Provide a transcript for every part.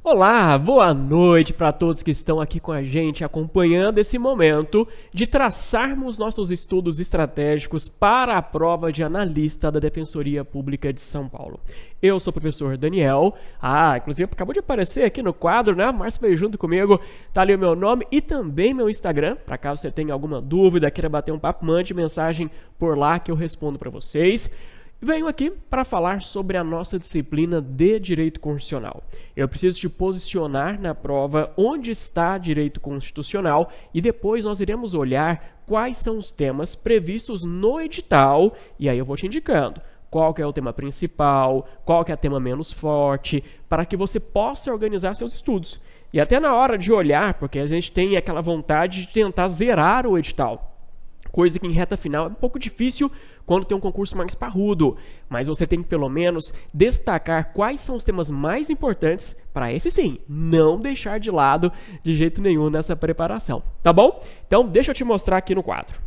Olá, boa noite para todos que estão aqui com a gente acompanhando esse momento de traçarmos nossos estudos estratégicos para a prova de analista da Defensoria Pública de São Paulo. Eu sou o professor Daniel, inclusive acabou de aparecer aqui no quadro, né? Márcio veio junto comigo, tá ali o meu nome e também meu Instagram, para caso você tenha alguma dúvida, queira bater um papo, mande mensagem por lá que eu respondo para vocês. Venho aqui para falar sobre a nossa disciplina de Direito Constitucional. Eu preciso te posicionar na prova onde está Direito Constitucional e depois nós iremos olhar quais são os temas previstos no edital e aí eu vou te indicando qual que é o tema principal, qual que é o tema menos forte, para que você possa organizar seus estudos. E até na hora de olhar, porque a gente tem aquela vontade de tentar zerar o edital, coisa que em reta final é um pouco difícil quando tem um concurso mais parrudo, mas você tem que pelo menos destacar quais são os temas mais importantes para esse sim, não deixar de lado de jeito nenhum nessa preparação, tá bom? Então deixa eu te mostrar aqui no quadro.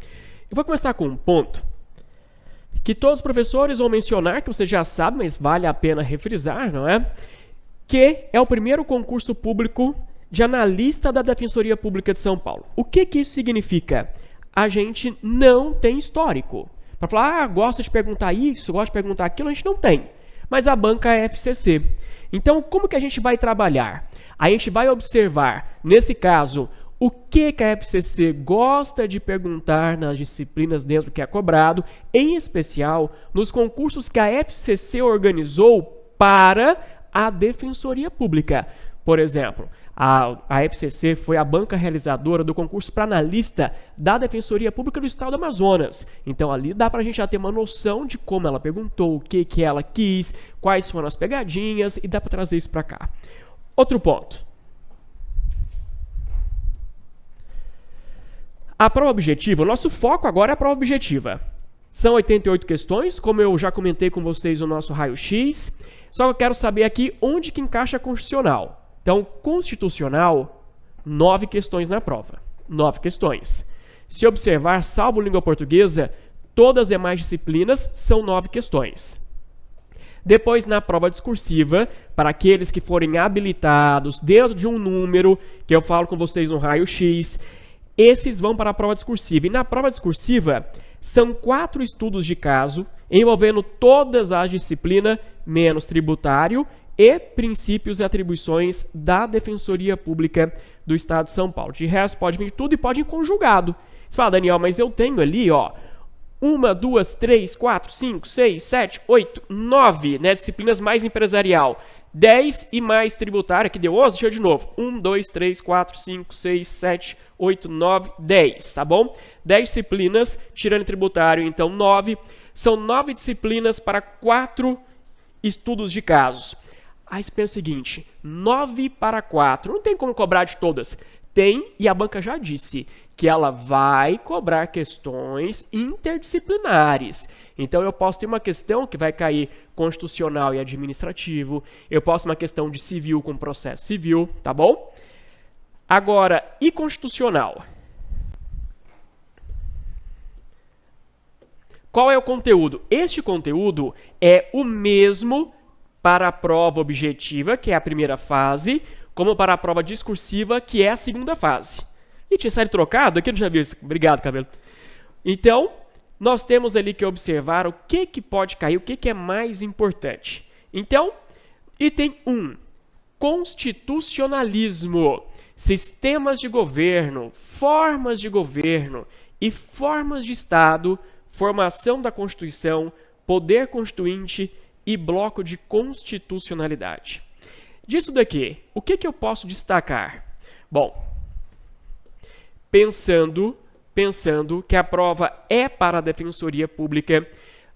Eu vou começar com um ponto que todos os professores vão mencionar, que você já sabe, mas vale a pena refrisar, não é? Que é o primeiro concurso público de analista da Defensoria Pública de São Paulo. O que isso significa? A gente não tem histórico. Para falar, gosta de perguntar isso, gosta de perguntar aquilo, a gente não tem. Mas a banca é FCC. Então, como que a gente vai trabalhar? A gente vai observar, nesse caso, o que a FCC gosta de perguntar nas disciplinas dentro que é cobrado, em especial nos concursos que a FCC organizou para a Defensoria Pública. Por exemplo, a FCC foi a banca realizadora do concurso para analista da Defensoria Pública do Estado do Amazonas. Então ali dá para a gente já ter uma noção de como ela perguntou, o que ela quis, quais foram as pegadinhas e dá para trazer isso para cá. Outro ponto. A prova objetiva, o nosso foco agora é a prova objetiva. São 88 questões, como eu já comentei com vocês no nosso raio-x, só que eu quero saber aqui onde que encaixa a constitucional. Então, constitucional, 9 questões na prova. 9 questões. Se observar, salvo língua portuguesa, todas as demais disciplinas são 9 questões. Depois, na prova discursiva, para aqueles que forem habilitados dentro de um número, que eu falo com vocês no raio-x, esses vão para a prova discursiva. E na prova discursiva, são 4 estudos de caso, envolvendo todas as disciplinas, menos tributário, e princípios e atribuições da Defensoria Pública do Estado de São Paulo. De resto, pode vir tudo e pode ir conjugado. Você fala, Daniel, mas eu tenho ali, 1, 2, 3, 4, 5, 6, 7, 8, 9, né, disciplinas mais empresarial. 10 e mais tributária, que deu 11, deixa eu de novo. 1, 2, 3, 4, 5, 6, 7, 8, 9, 10, tá bom? 10 disciplinas, tirando tributário, então 9. São 9 disciplinas para 4 estudos de casos. Aí você pensa o seguinte, 9 para 4, não tem como cobrar de todas. Tem, e a banca já disse, que ela vai cobrar questões interdisciplinares. Então eu posso ter uma questão que vai cair constitucional e administrativo, eu posso ter uma questão de civil com processo civil, tá bom? Agora, e constitucional? Qual é o conteúdo? Este conteúdo é o mesmo para a prova objetiva, que é a primeira fase, como para a prova discursiva, que é a segunda fase. E tinha série trocado? Aqui eu não já vi isso. Obrigado, cabelo. Então, nós temos ali que observar o que pode cair, o que é mais importante. Então, item 1, constitucionalismo, sistemas de governo e formas de Estado, formação da Constituição, poder constituinte e bloco de constitucionalidade. Disso daqui, o que eu posso destacar? Bom, pensando que a prova é para a Defensoria Pública,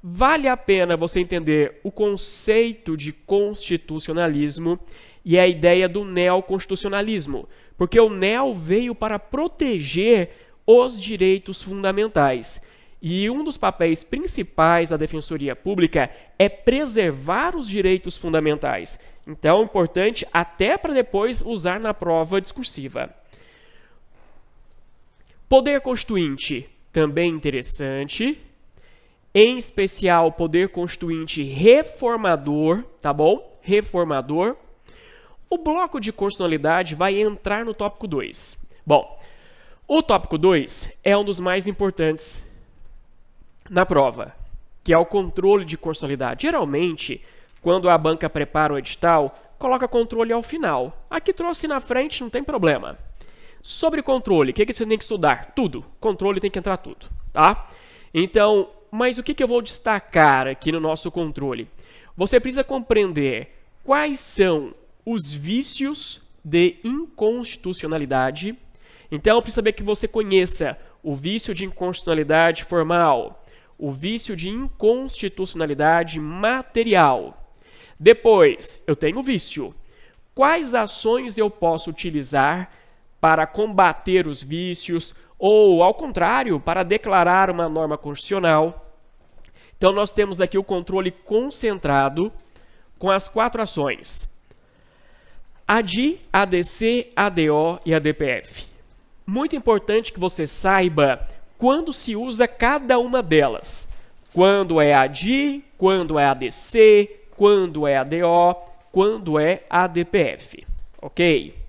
vale a pena você entender o conceito de constitucionalismo e a ideia do neoconstitucionalismo, porque o neo veio para proteger os direitos fundamentais. E um dos papéis principais da Defensoria Pública é preservar os direitos fundamentais. Então, é importante até para depois usar na prova discursiva. Poder constituinte, também interessante. Em especial, poder constituinte reformador, tá bom? Reformador. O bloco de constitucionalidade vai entrar no tópico 2. Bom, o tópico 2 é um dos mais importantes na prova, que é o controle de constitucionalidade. Geralmente, quando a banca prepara o edital, coloca controle ao final. Aqui trouxe na frente, não tem problema. Sobre controle, o que você tem que estudar? Tudo. Controle tem que entrar tudo, tá? Então, mas o que eu vou destacar aqui no nosso controle? Você precisa compreender quais são os vícios de inconstitucionalidade. Então, eu preciso saber que você conheça o vício de inconstitucionalidade formal, o vício de inconstitucionalidade material. Depois, eu tenho o vício. Quais ações eu posso utilizar para combater os vícios ou, ao contrário, para declarar uma norma constitucional? Então, nós temos aqui o controle concentrado com as 4 ações: ADI, ADC, ADO e ADPF. Muito importante que você saiba quando se usa cada uma delas. Quando é ADI, quando é ADC, quando é ADO, quando é ADPF. Ok?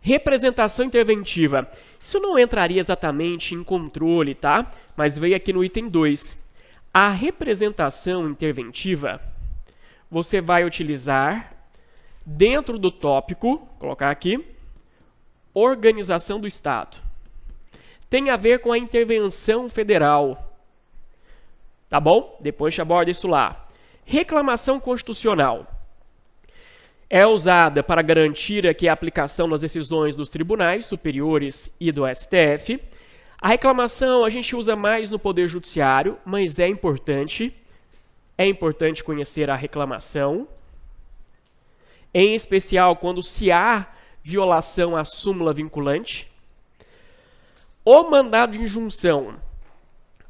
Representação interventiva. Isso não entraria exatamente em controle, tá? Mas veio aqui no item 2. A representação interventiva, você vai utilizar dentro do tópico, vou colocar aqui, organização do Estado. Tem a ver com a intervenção federal. Tá bom? Depois a gente aborda isso lá. Reclamação constitucional. É usada para garantir aqui a aplicação das decisões dos tribunais superiores e do STF. A reclamação a gente usa mais no Poder Judiciário, mas é importante conhecer a reclamação, em especial quando se há violação à súmula vinculante. O mandado de injunção.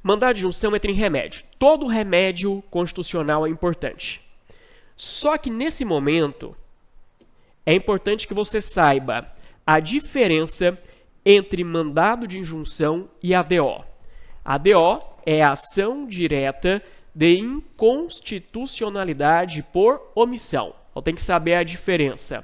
Mandado de injunção entra em remédio. Todo remédio constitucional é importante. Só que nesse momento, é importante que você saiba a diferença entre mandado de injunção e ADO. ADO é a ação direta de inconstitucionalidade por omissão. Então tem que saber a diferença.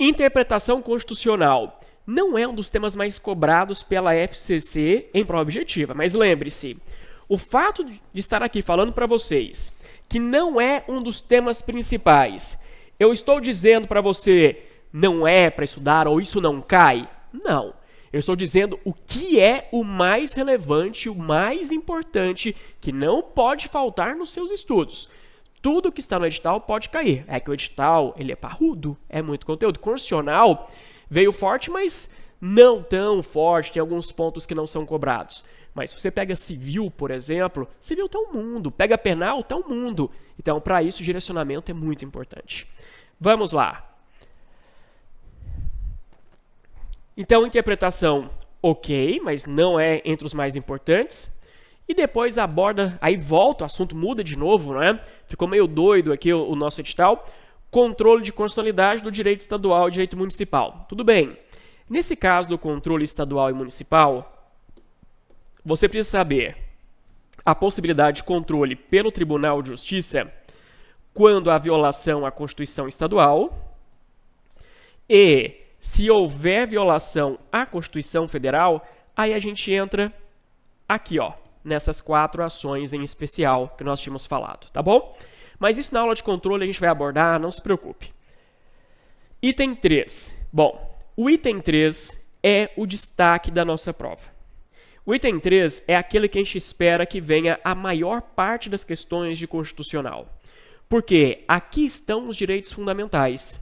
Interpretação constitucional não é um dos temas mais cobrados pela FCC em prova objetiva, mas lembre-se, o fato de estar aqui falando para vocês que não é um dos temas principais, eu estou dizendo para você não é para estudar ou isso não cai? Não. Eu estou dizendo o que é o mais relevante, o mais importante, que não pode faltar nos seus estudos. Tudo que está no edital pode cair. É que o edital, ele é parrudo, é muito conteúdo. Constitucional veio forte, mas não tão forte, tem alguns pontos que não são cobrados. Mas se você pega civil, por exemplo, civil tem um mundo, pega penal, tem um mundo. Então, para isso, o direcionamento é muito importante. Vamos lá. Então, interpretação, ok, mas não é entre os mais importantes. E depois aborda, aí volta, o assunto muda de novo, né? Ficou meio doido aqui o nosso edital. Controle de constitucionalidade do direito estadual e direito municipal. Tudo bem. Nesse caso do controle estadual e municipal, você precisa saber a possibilidade de controle pelo Tribunal de Justiça quando há violação à Constituição Estadual e, se houver violação à Constituição Federal, aí a gente entra aqui, ó, nessas 4 ações em especial que nós tínhamos falado, tá bom? Mas isso na aula de controle a gente vai abordar, não se preocupe. Item 3. Bom, o item 3 é o destaque da nossa prova. O item 3 é aquele que a gente espera que venha a maior parte das questões de constitucional. Porque aqui estão os direitos fundamentais.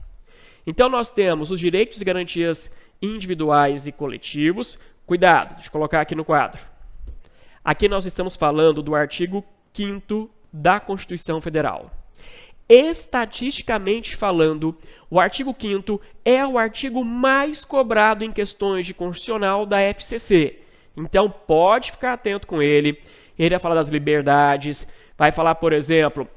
Então nós temos os direitos e garantias individuais e coletivos. Cuidado, deixa eu colocar aqui no quadro. Aqui nós estamos falando do artigo 5º da Constituição Federal. Estatisticamente falando, o artigo 5º é o artigo mais cobrado em questões de constitucional da FCC. Então, pode ficar atento com ele. Ele vai falar das liberdades, vai falar, por exemplo,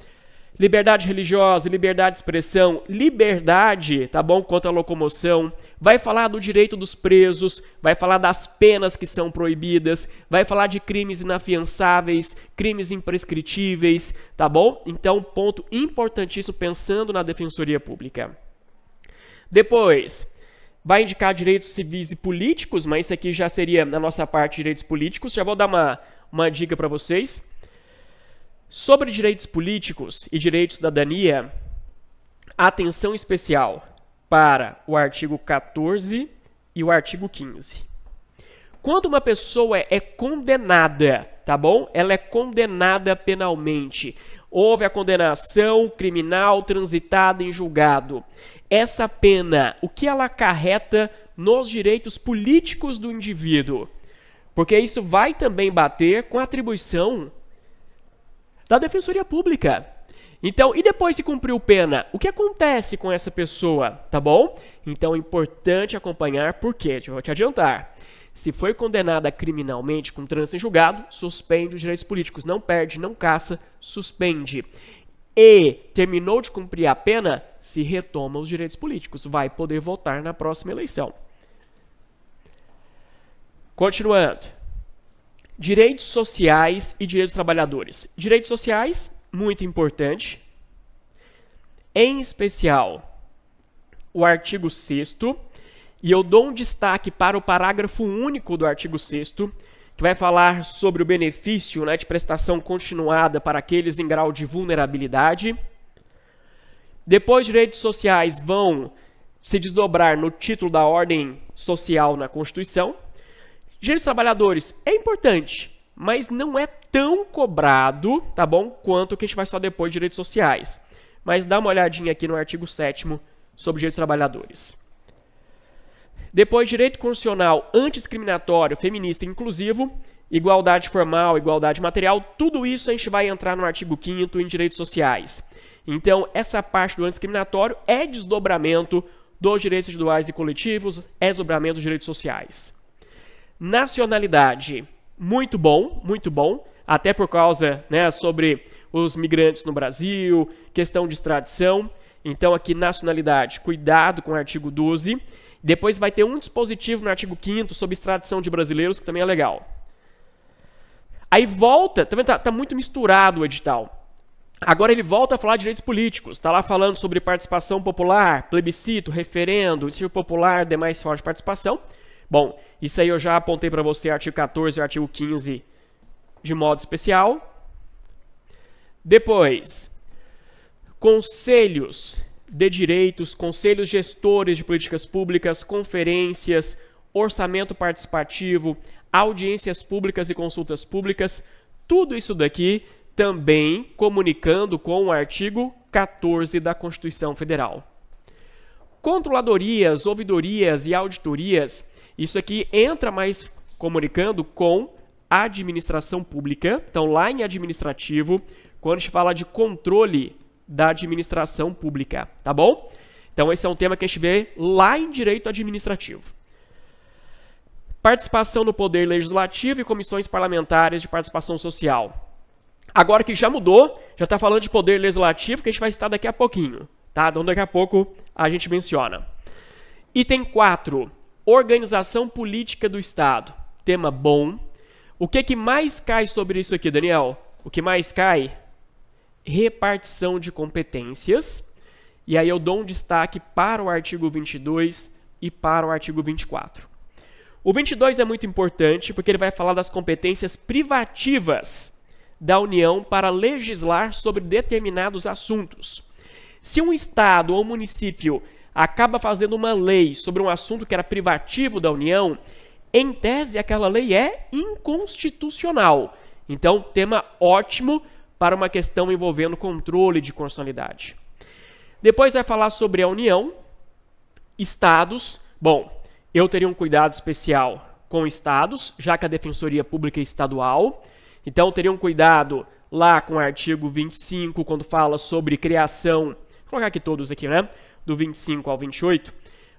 Liberdade religiosa, liberdade de expressão, liberdade, tá bom? Quanto à locomoção, vai falar do direito dos presos, vai falar das penas que são proibidas, vai falar de crimes inafiançáveis, crimes imprescritíveis, tá bom? Então, ponto importantíssimo pensando na Defensoria Pública. Depois, vai indicar direitos civis e políticos, mas isso aqui já seria na nossa parte de direitos políticos. Já vou dar uma dica para vocês. Sobre direitos políticos e direitos da cidadania, atenção especial para o artigo 14 e o artigo 15. Quando uma pessoa é condenada, tá bom? Ela é condenada penalmente. Houve a condenação criminal transitada em julgado. Essa pena, o que ela acarreta nos direitos políticos do indivíduo? Porque isso vai também bater com a atribuição da Defensoria Pública. Então, e depois de cumprir pena, o que acontece com essa pessoa, tá bom? Então é importante acompanhar, porque, eu vou te adiantar, se foi condenada criminalmente com trânsito em julgado, suspende os direitos políticos, não perde, não caça, suspende. E terminou de cumprir a pena, se retoma os direitos políticos, vai poder votar na próxima eleição. Continuando. Direitos sociais e direitos dos trabalhadores. Direitos sociais, muito importante. Em especial, o artigo 6º, e eu dou um destaque para o parágrafo único do artigo 6º, que vai falar sobre o benefício, né, de prestação continuada para aqueles em grau de vulnerabilidade. Depois, direitos sociais vão se desdobrar no título da ordem social na Constituição. Direitos dos trabalhadores é importante, mas não é tão cobrado, tá bom, quanto o que a gente vai falar depois de direitos sociais. Mas dá uma olhadinha aqui no artigo 7º sobre direitos dos trabalhadores. Depois, direito constitucional antidiscriminatório, feminista e inclusivo, igualdade formal, igualdade material, tudo isso a gente vai entrar no artigo 5º em direitos sociais. Então, essa parte do antidiscriminatório é desdobramento dos direitos individuais e coletivos, é desdobramento dos direitos sociais. Nacionalidade, muito bom, até por causa, né, sobre os migrantes no Brasil, questão de extradição. Então, aqui, nacionalidade, cuidado com o artigo 12. Depois vai ter um dispositivo no artigo 5º sobre extradição de brasileiros, que também é legal. Aí volta, também tá muito misturado o edital. Agora ele volta a falar de direitos políticos. Está lá falando sobre participação popular, plebiscito, referendo, iniciativa popular, demais formas de participação. Bom, isso aí eu já apontei para você, artigo 14 e artigo 15, de modo especial. Depois, conselhos de direitos, conselhos gestores de políticas públicas, conferências, orçamento participativo, audiências públicas e consultas públicas, tudo isso daqui também comunicando com o artigo 14 da Constituição Federal. Controladorias, ouvidorias e auditorias, isso aqui entra mais comunicando com a administração pública. Então, lá em administrativo, quando a gente fala de controle da administração pública, tá bom? Então, esse é um tema que a gente vê lá em direito administrativo. Participação no poder legislativo e comissões parlamentares de participação social. Agora que já mudou, já está falando de poder legislativo, que a gente vai citar daqui a pouquinho, tá? Então, daqui a pouco a gente menciona. Item 4. Organização política do Estado. Tema bom. O que mais cai sobre isso aqui, Daniel? O que mais cai? Repartição de competências. E aí eu dou um destaque para o artigo 22 e para o artigo 24. O 22 é muito importante porque ele vai falar das competências privativas da União para legislar sobre determinados assuntos. Se um Estado ou município acaba fazendo uma lei sobre um assunto que era privativo da União, em tese aquela lei é inconstitucional. Então, tema ótimo para uma questão envolvendo controle de constitucionalidade. Depois vai falar sobre a União, Estados. Bom, eu teria um cuidado especial com Estados, já que a Defensoria Pública é estadual. Então, teria um cuidado lá com o artigo 25, quando fala sobre criação. Vou colocar aqui todos aqui, né? Do 25 ao 28.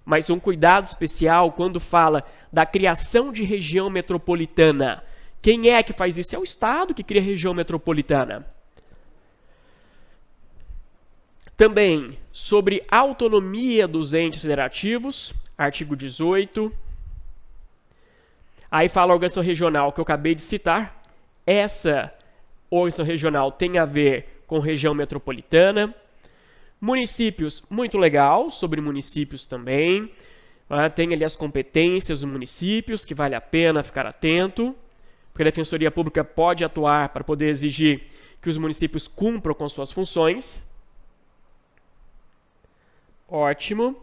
Mas um cuidado especial quando fala da criação de região metropolitana. Quem é que faz isso? É o Estado que cria região metropolitana. Também sobre autonomia dos entes federativos, artigo 18. Aí fala a organização regional que eu acabei de citar. Essa organização regional tem a ver com região metropolitana. Municípios, muito legal, sobre municípios também. Tem ali as competências dos municípios, que vale a pena ficar atento, porque a Defensoria Pública pode atuar para poder exigir que os municípios cumpram com suas funções. Ótimo.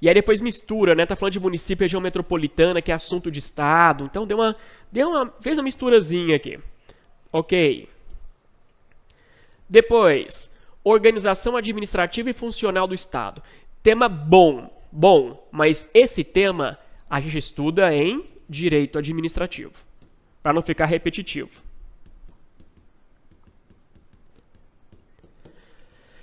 E aí depois mistura, né? Tá falando de município e região metropolitana, que é assunto de estado. Então fez uma misturazinha aqui. Ok. Depois, organização administrativa e funcional do estado. Tema bom, mas esse tema a gente estuda em direito administrativo, para não ficar repetitivo.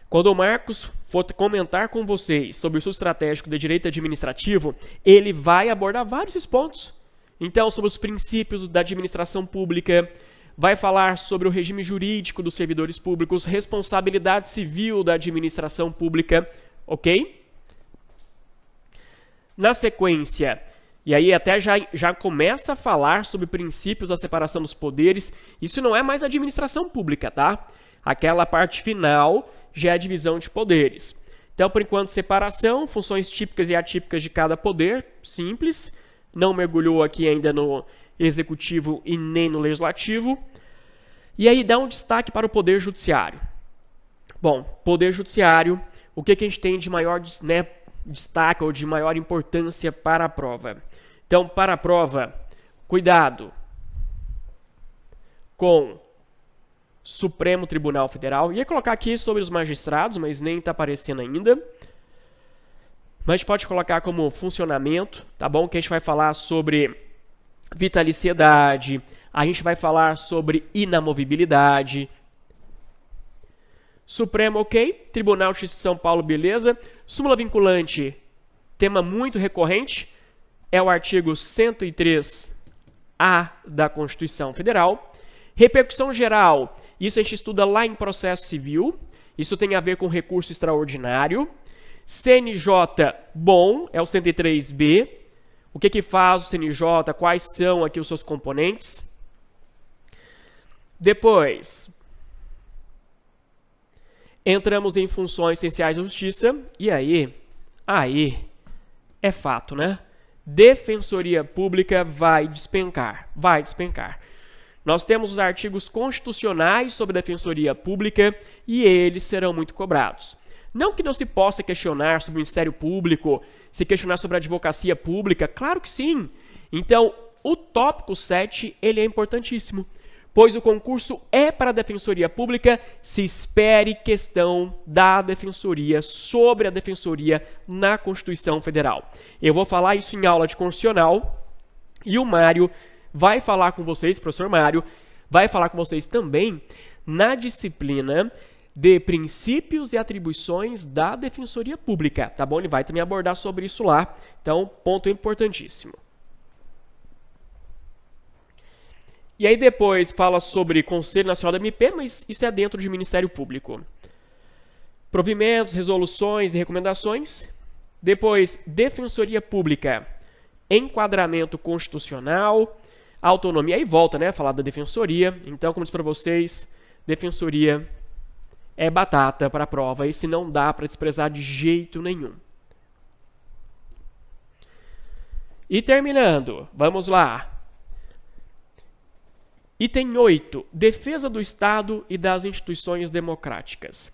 Quando o Marcos for comentar com vocês sobre o estudo estratégico de direito administrativo, ele vai abordar vários desses pontos. Então, sobre os princípios da administração pública, vai falar sobre o regime jurídico dos servidores públicos, responsabilidade civil da administração pública, ok? Na sequência, e aí até já começa a falar sobre princípios da separação dos poderes. Isso não é mais administração pública, tá? Aquela parte final já é a divisão de poderes. Então, por enquanto, separação, funções típicas e atípicas de cada poder, simples. Não mergulhou aqui ainda no executivo e nem no legislativo. E aí dá um destaque para o poder judiciário. Bom, poder judiciário, o que a gente tem de maior destaque ou de maior importância para a prova? Então, para a prova, cuidado com Supremo Tribunal Federal. Ia colocar aqui sobre os magistrados, mas nem está aparecendo ainda. Mas a gente pode colocar como funcionamento, tá bom? Que a gente vai falar sobre vitaliciedade, a gente vai falar sobre inamovibilidade. Supremo, ok. Tribunal de Justiça de São Paulo, beleza. Súmula vinculante, tema muito recorrente, é o artigo 103A da Constituição Federal. Repercussão geral, isso a gente estuda lá em processo civil, isso tem a ver com recurso extraordinário. CNJ, bom, é o 103B. O que faz o CNJ, quais são aqui os seus componentes. Depois, entramos em funções essenciais da justiça, e aí é fato, né? Defensoria Pública vai despencar. Nós temos os artigos constitucionais sobre a Defensoria Pública e eles serão muito cobrados. Não que não se possa questionar sobre o Ministério Público, se questionar sobre a advocacia pública, claro que sim. Então, o tópico 7, ele é importantíssimo, pois o concurso é para a Defensoria Pública, se espere questão da Defensoria sobre a Defensoria na Constituição Federal. Eu vou falar isso em aula de constitucional e o Mário vai falar com vocês, professor Mário, vai falar com vocês também na disciplina de princípios e atribuições da Defensoria Pública, tá bom? Ele vai também abordar sobre isso lá, então, ponto importantíssimo. E aí depois fala sobre Conselho Nacional da MP, mas isso é dentro de Ministério Público. Provimentos, resoluções e recomendações. Depois, Defensoria Pública, enquadramento constitucional, autonomia, aí volta, né, a falar da Defensoria. Então, como disse para vocês, Defensoria é batata para a prova, esse não dá para desprezar de jeito nenhum. E terminando, vamos lá. Item 8, defesa do Estado e das instituições democráticas.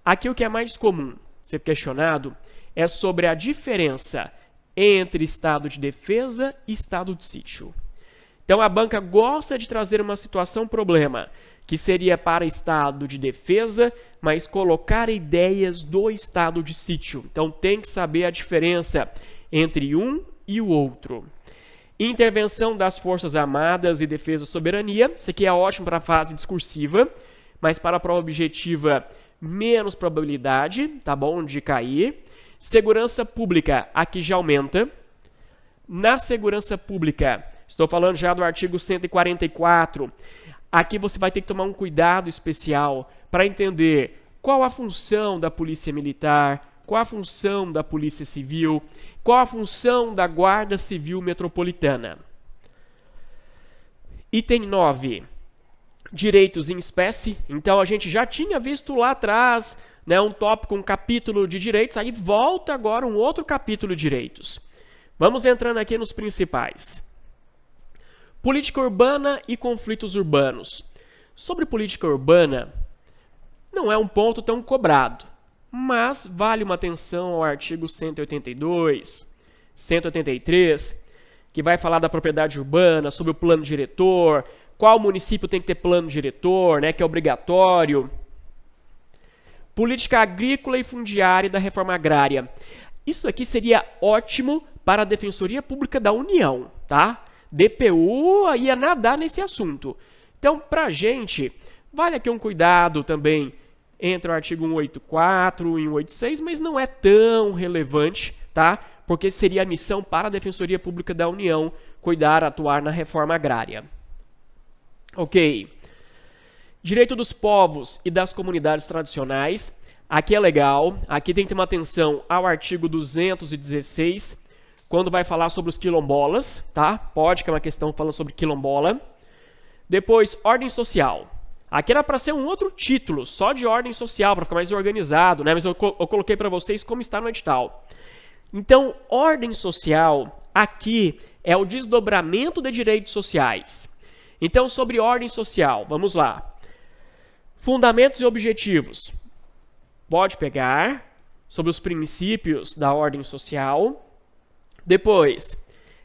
Aqui o que é mais comum ser questionado é sobre a diferença entre estado de defesa e estado de sítio. Então a banca gosta de trazer uma situação-problema, que seria para estado de defesa, mas colocar ideias do estado de sítio. Então tem que saber a diferença entre um e o outro. Intervenção das Forças Armadas e defesa da soberania. Isso aqui é ótimo para a fase discursiva, mas para a prova objetiva, menos probabilidade, tá bom, de cair. Segurança pública, aqui já aumenta. Na segurança pública, estou falando já do artigo 144, aqui você vai ter que tomar um cuidado especial para entender qual a função da Polícia Militar, qual a função da Polícia Civil, qual a função da Guarda Civil Metropolitana. Item 9. Direitos em espécie. Então, a gente já tinha visto lá atrás, né, um tópico, um capítulo de direitos, aí volta agora um outro capítulo de direitos. Vamos entrando aqui nos principais. Política urbana e conflitos urbanos. Sobre política urbana, não é um ponto tão cobrado, mas vale uma atenção ao artigo 182, 183, que vai falar da propriedade urbana, sobre o plano diretor, qual município tem que ter plano diretor, né, que é obrigatório. Política agrícola e fundiária da reforma agrária. Isso aqui seria ótimo para a Defensoria Pública da União, tá? DPU ia nadar nesse assunto. Então, para a gente, vale aqui um cuidado também entre o artigo 184 e 186, mas não é tão relevante, tá? Porque seria a missão para a Defensoria Pública da União cuidar, atuar na reforma agrária. Ok. Direito dos povos e das comunidades tradicionais. Aqui é legal, aqui tem que ter uma atenção ao artigo 216, quando vai falar sobre os quilombolas, tá? Pode, que é uma questão falando sobre quilombola. Depois, ordem social. Aqui era para ser um outro título, só de ordem social, para ficar mais organizado, né? Mas eu coloquei para vocês como está no edital. Então, ordem social, aqui é o desdobramento de direitos sociais. Então, sobre ordem social, vamos lá. Fundamentos e objetivos. Pode pegar sobre os princípios da ordem social. Depois,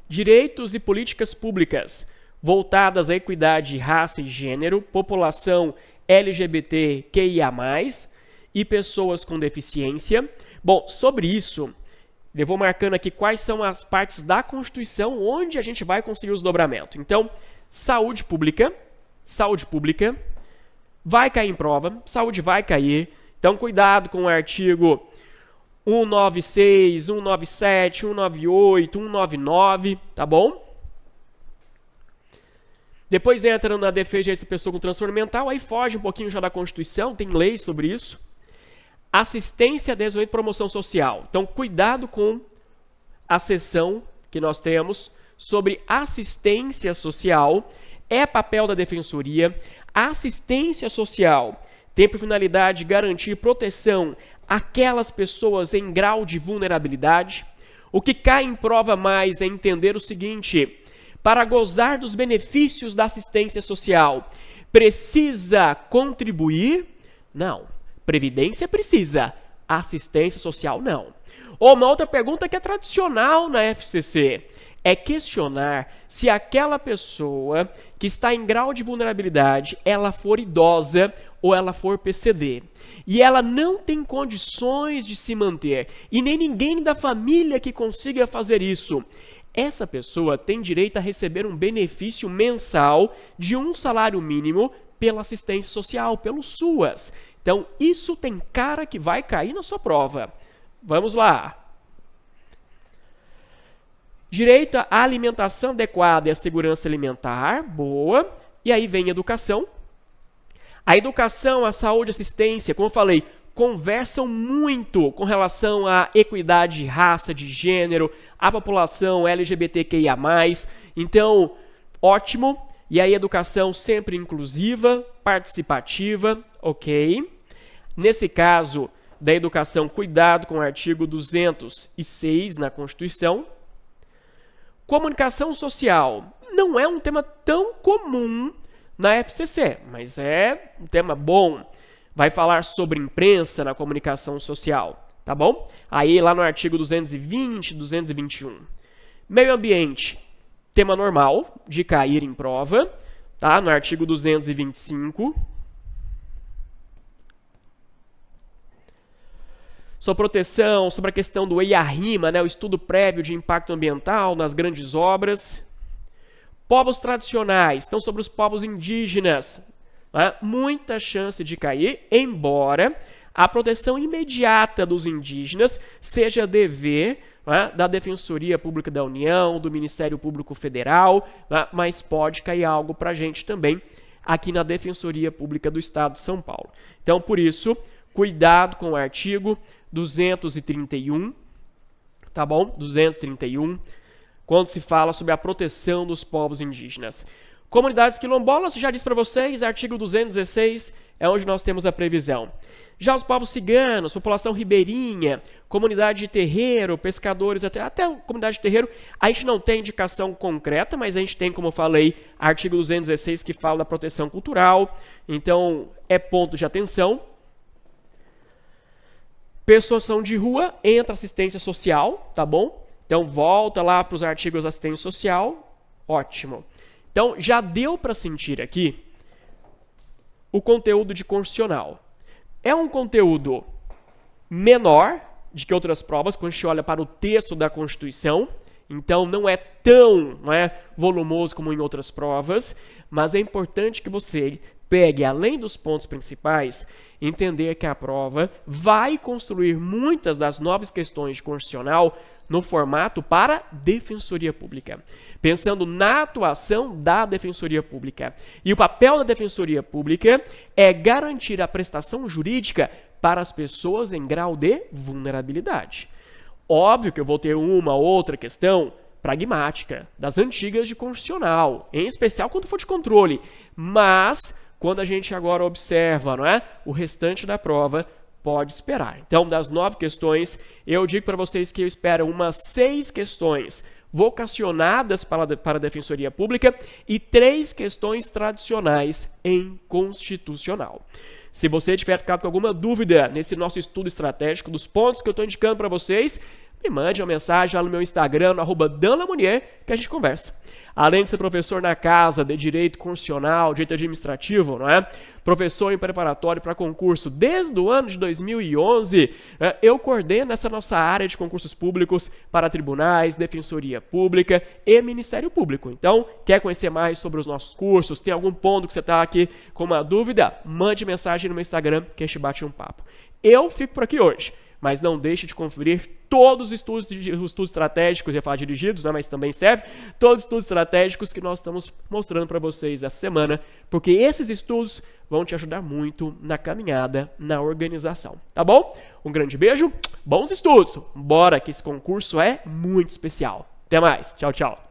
direitos e políticas públicas voltadas à equidade de raça e gênero, população LGBTQIA+, e pessoas com deficiência. Bom, sobre isso, eu vou marcando aqui quais são as partes da Constituição onde a gente vai conseguir os dobramentos. Então, saúde pública, vai cair em prova, saúde vai cair. Então, cuidado com o artigo 196, 197, 198, 199, tá bom? Depois entra na defesa dessa pessoa com transtorno mental, aí foge um pouquinho já da Constituição, tem leis sobre isso. Assistência, desenvolvimento e promoção social. Então, cuidado com a seção que nós temos sobre assistência social, é papel da Defensoria. A assistência social tem por finalidade garantir proteção àquelas pessoas em grau de vulnerabilidade. O que cai em prova mais é entender o seguinte: para gozar dos benefícios da assistência social, precisa contribuir? Não. Previdência precisa, assistência social não. Ou uma outra pergunta que é tradicional na FCC é questionar se aquela pessoa que está em grau de vulnerabilidade, ela for idosa ou ela for PCD, e ela não tem condições de se manter, e nem ninguém da família que consiga fazer isso. Essa pessoa tem direito a receber um benefício mensal de um salário mínimo pela assistência social, pelo SUAS. Então, isso tem cara que vai cair na sua prova. Vamos lá. Direito à alimentação adequada e à segurança alimentar. Boa. E aí vem educação. A educação, a saúde e a assistência, como eu falei, conversam muito com relação à equidade de raça, de gênero, à população LGBTQIA+. Então, ótimo. E aí, educação sempre inclusiva, participativa, ok? Nesse caso da educação, cuidado com o artigo 206 na Constituição. Comunicação social não é um tema tão comum na FCC, mas é um tema bom. Vai falar sobre imprensa na comunicação social, tá bom? Aí lá no artigo 220, 221. Meio ambiente, tema normal de cair em prova, tá? No artigo 225. Sobre proteção, sobre a questão do EIA-RIMA, né, o estudo prévio de impacto ambiental nas grandes obras. Povos tradicionais, então sobre os povos indígenas, né, muita chance de cair, embora a proteção imediata dos indígenas seja dever, né, da Defensoria Pública da União, do Ministério Público Federal, né, mas pode cair algo para a gente também aqui na Defensoria Pública do Estado de São Paulo. Então, por isso, cuidado com o artigo 231, tá bom? 231, quando se fala sobre a proteção dos povos indígenas. Comunidades quilombolas, já disse para vocês, artigo 216 é onde nós temos a previsão. Já os povos ciganos, população ribeirinha, comunidade de terreiro, pescadores, até a comunidade de terreiro, a gente não tem indicação concreta, mas a gente tem, como eu falei, artigo 216 que fala da proteção cultural, então é ponto de atenção. Pessoas são de rua, entra assistência social, tá bom? Então volta lá para os artigos da assistência social, ótimo. Então já deu para sentir aqui o conteúdo de constitucional. É um conteúdo menor do que outras provas, quando a gente olha para o texto da Constituição, então não é tão volumoso como em outras provas, mas é importante que você pegue, além dos pontos principais, entender que a prova vai construir muitas das novas questões de constitucional no formato para Defensoria Pública, pensando na atuação da Defensoria Pública. E o papel da Defensoria Pública é garantir a prestação jurídica para as pessoas em grau de vulnerabilidade. Óbvio que eu vou ter uma ou outra questão pragmática, das antigas de constitucional, em especial quando for de controle, mas quando a gente agora observa, o restante da prova, pode esperar. Então, das 9 questões, eu digo para vocês que eu espero umas 6 questões vocacionadas para a Defensoria Pública e 3 questões tradicionais em constitucional. Se você tiver ficado com alguma dúvida nesse nosso estudo estratégico dos pontos que eu estou indicando para vocês, me mande uma mensagem lá no meu Instagram, no @danlamunier, que a gente conversa. Além de ser professor na casa de Direito Constitucional, Direito Administrativo, professor em preparatório para concurso desde o ano de 2011, eu coordeno essa nossa área de concursos públicos para tribunais, Defensoria Pública e Ministério Público. Então, quer conhecer mais sobre os nossos cursos? Tem algum ponto que você está aqui com uma dúvida? Mande mensagem no meu Instagram que a gente bate um papo. Eu fico por aqui hoje, mas não deixe de conferir todos os estudos estratégicos, ia falar dirigidos, mas também serve, todos os estudos estratégicos que nós estamos mostrando para vocês essa semana, porque esses estudos vão te ajudar muito na caminhada, na organização, tá bom? Um grande beijo, bons estudos, bora que esse concurso é muito especial. Até mais, tchau, tchau.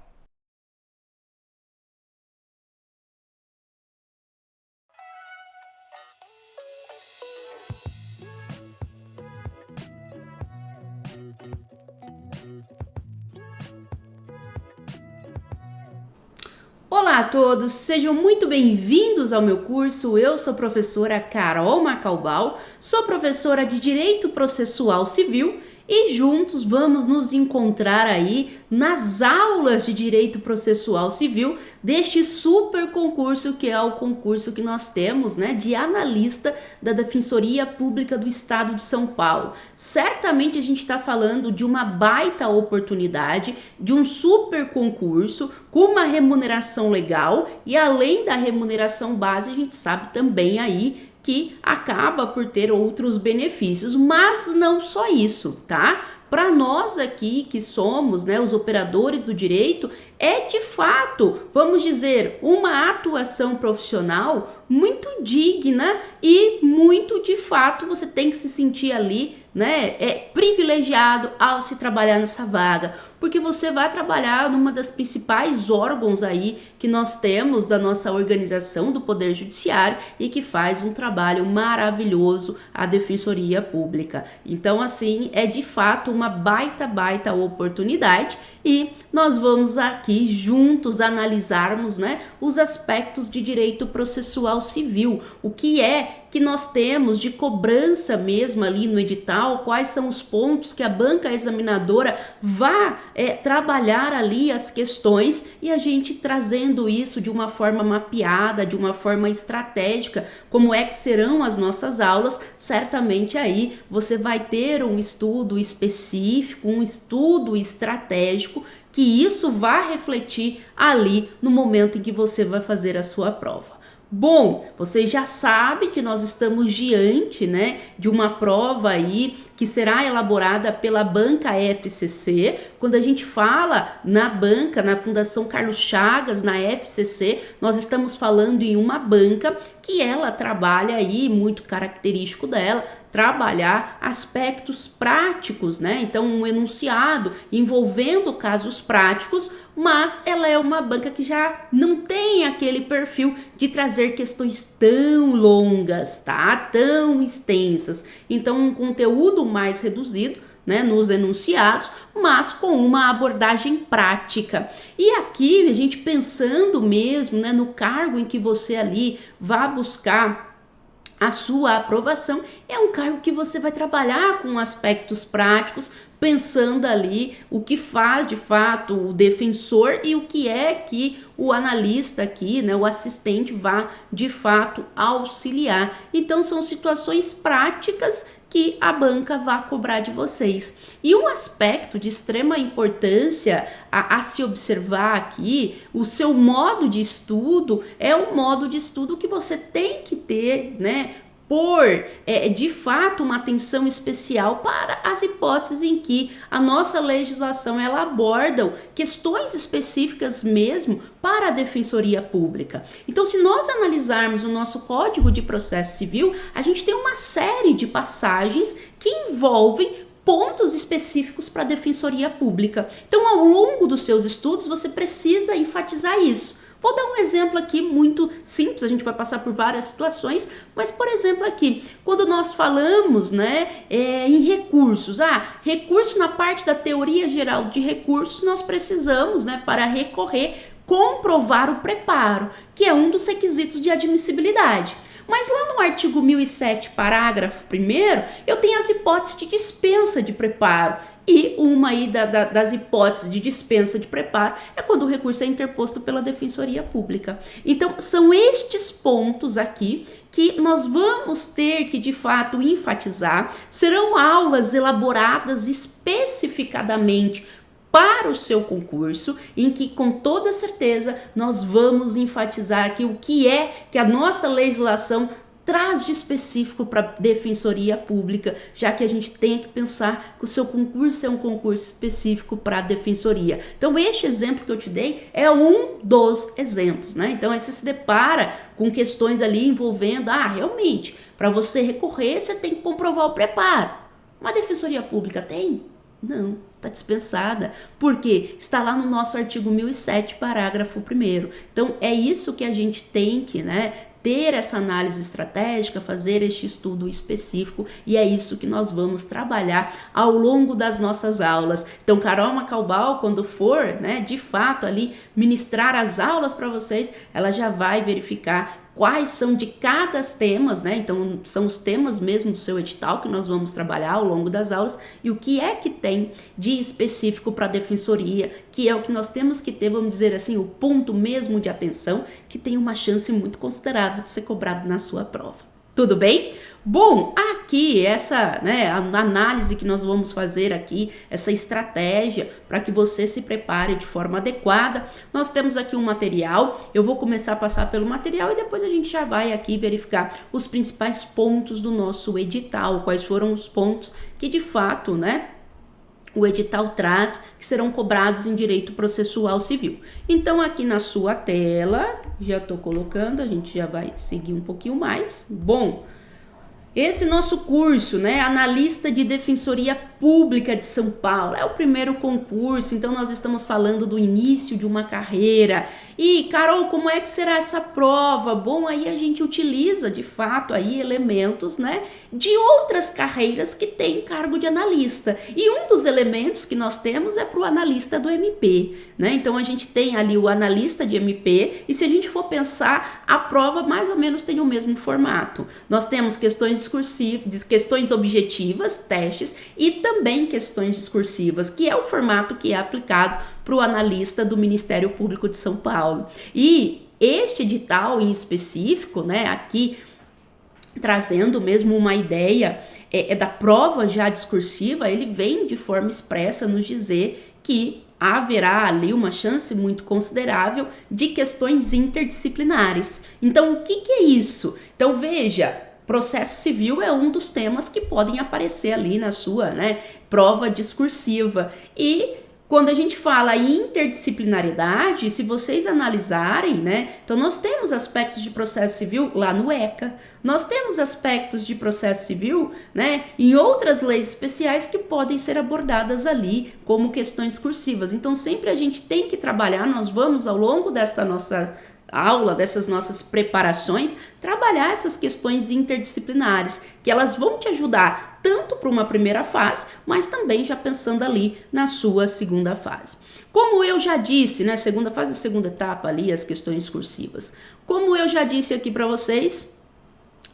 Olá a todos, sejam muito bem-vindos ao meu curso. Eu sou a professora Carol Macaubal, sou professora de Direito Processual Civil e juntos vamos nos encontrar aí nas aulas de Direito Processual Civil deste super concurso que é o concurso que nós temos, de analista da Defensoria Pública do Estado de São Paulo. Certamente a gente está falando de uma baita oportunidade, de um super concurso com uma remuneração legal e além da remuneração base, a gente sabe também aí que acaba por ter outros benefícios, mas não só isso, tá? Para nós aqui que somos, os operadores do direito, é de fato, vamos dizer, uma atuação profissional muito digna e muito de fato você tem que se sentir ali, privilegiado ao se trabalhar nessa vaga, porque você vai trabalhar numa das principais órgãos aí que nós temos da nossa organização do Poder Judiciário e que faz um trabalho maravilhoso, a Defensoria Pública. Então, assim, é de fato uma baita oportunidade e nós vamos aqui juntos analisarmos, os aspectos de direito processual civil, o que é que nós temos de cobrança mesmo ali no edital, quais são os pontos que a banca examinadora vai trabalhar ali as questões e a gente trazendo isso de uma forma mapeada, de uma forma estratégica, como é que serão as nossas aulas, certamente aí você vai ter um estudo específico, um estudo estratégico, que isso vai refletir ali no momento em que você vai fazer a sua prova. Bom, vocês já sabem que nós estamos diante, de uma prova aí que será elaborada pela banca FCC. Quando a gente fala na banca, na Fundação Carlos Chagas, na FCC, nós estamos falando em uma banca que ela trabalha aí, muito característico dela, trabalhar aspectos práticos, né? Então, um enunciado envolvendo casos práticos, mas ela é uma banca que já não tem aquele perfil de trazer questões tão longas, tá? Tão extensas. Então, um conteúdo mais reduzido, né, nos enunciados, mas com uma abordagem prática. E aqui, a gente pensando mesmo, né, no cargo em que você ali vai buscar a sua aprovação, é um cargo que você vai trabalhar com aspectos práticos, pensando ali o que faz de fato o defensor e o que é que o analista aqui, né, o assistente, vai de fato auxiliar. Então são situações práticas que a banca vai cobrar de vocês. E um aspecto de extrema importância a se observar aqui, o seu modo de estudo é um modo de estudo que você tem que ter, né, de fato uma atenção especial para as hipóteses em que a nossa legislação ela aborda questões específicas mesmo para a Defensoria Pública. Então, se nós analisarmos o nosso Código de Processo Civil, a gente tem uma série de passagens que envolvem pontos específicos para a Defensoria Pública. Então, ao longo dos seus estudos, você precisa enfatizar isso. Vou dar um exemplo aqui muito simples, a gente vai passar por várias situações, mas, por exemplo, aqui, quando nós falamos, né, em recursos, recurso na parte da teoria geral de recursos, nós precisamos, né, para recorrer, comprovar o preparo, que é um dos requisitos de admissibilidade. Mas lá no artigo 1007, parágrafo 1º, eu tenho as hipóteses de dispensa de preparo. E uma aí das hipóteses de dispensa de preparo é quando o recurso é interposto pela Defensoria Pública. Então, são estes pontos aqui que nós vamos ter que, de fato, enfatizar. Serão aulas elaboradas especificadamente para o seu concurso, em que com toda certeza nós vamos enfatizar aqui o que é que a nossa legislação traz de específico para a Defensoria Pública, já que a gente tem que pensar que o seu concurso é um concurso específico para a Defensoria. Então, este exemplo que eu te dei é um dos exemplos, né? Então, aí você se depara com questões ali envolvendo, realmente, para você recorrer, você tem que comprovar o preparo. Uma Defensoria Pública tem? Não, está dispensada, porque está lá no nosso artigo 1007, parágrafo 1º. Então, é isso que a gente tem que, né, ter essa análise estratégica, fazer este estudo específico, e é isso que nós vamos trabalhar ao longo das nossas aulas. Então, Carol Macaubal, quando for, né, de fato ali ministrar as aulas para vocês, ela já vai verificar quais são de cada temas, né? Então, são os temas mesmo do seu edital que nós vamos trabalhar ao longo das aulas e o que é que tem de específico para a defensoria, que é o que nós temos que ter, vamos dizer assim, o ponto mesmo de atenção, que tem uma chance muito considerável de ser cobrado na sua prova. Tudo bem? Bom, aqui essa, né, a análise que nós vamos fazer aqui, essa estratégia para que você se prepare de forma adequada. Nós temos aqui um material, eu vou começar a passar pelo material e depois a gente já vai aqui verificar os principais pontos do nosso edital, quais foram os pontos que de fato, né, o edital traz, que serão cobrados em direito processual civil. Então, aqui na sua tela, já estou colocando, a gente já vai seguir um pouquinho mais. Bom, esse nosso curso, né, Analista de Defensoria Pública de São Paulo, é o primeiro concurso, então nós estamos falando do início de uma carreira. E, Carol, como é que será essa prova? Bom, aí a gente utiliza, de fato, aí elementos, né, de outras carreiras que têm cargo de analista. E um dos elementos que nós temos é para o analista do MP, né? Então, a gente tem ali o analista de MP, e se a gente for pensar, a prova mais ou menos tem o mesmo formato. Nós temos questões discursivas, questões objetivas, testes, e também questões discursivas, que é o formato que é aplicado para o analista do Ministério Público de São Paulo. E este edital em específico, né, aqui trazendo mesmo uma ideia da prova já discursiva, ele vem de forma expressa nos dizer que haverá ali uma chance muito considerável de questões interdisciplinares. Então, o que é isso? Então, veja, processo civil é um dos temas que podem aparecer ali na sua, né, prova discursiva. E quando a gente fala em interdisciplinaridade, se vocês analisarem, né, então nós temos aspectos de processo civil lá no ECA, nós temos aspectos de processo civil, né, em outras leis especiais que podem ser abordadas ali como questões cursivas. Então sempre a gente tem que trabalhar, nós vamos ao longo dessa nossa aula, dessas nossas preparações, trabalhar essas questões interdisciplinares, que elas vão te ajudar tanto para uma primeira fase, mas também já pensando ali na sua segunda fase. Como eu já disse, né, segunda fase, segunda etapa ali, as questões cursivas. Como eu já disse aqui para vocês,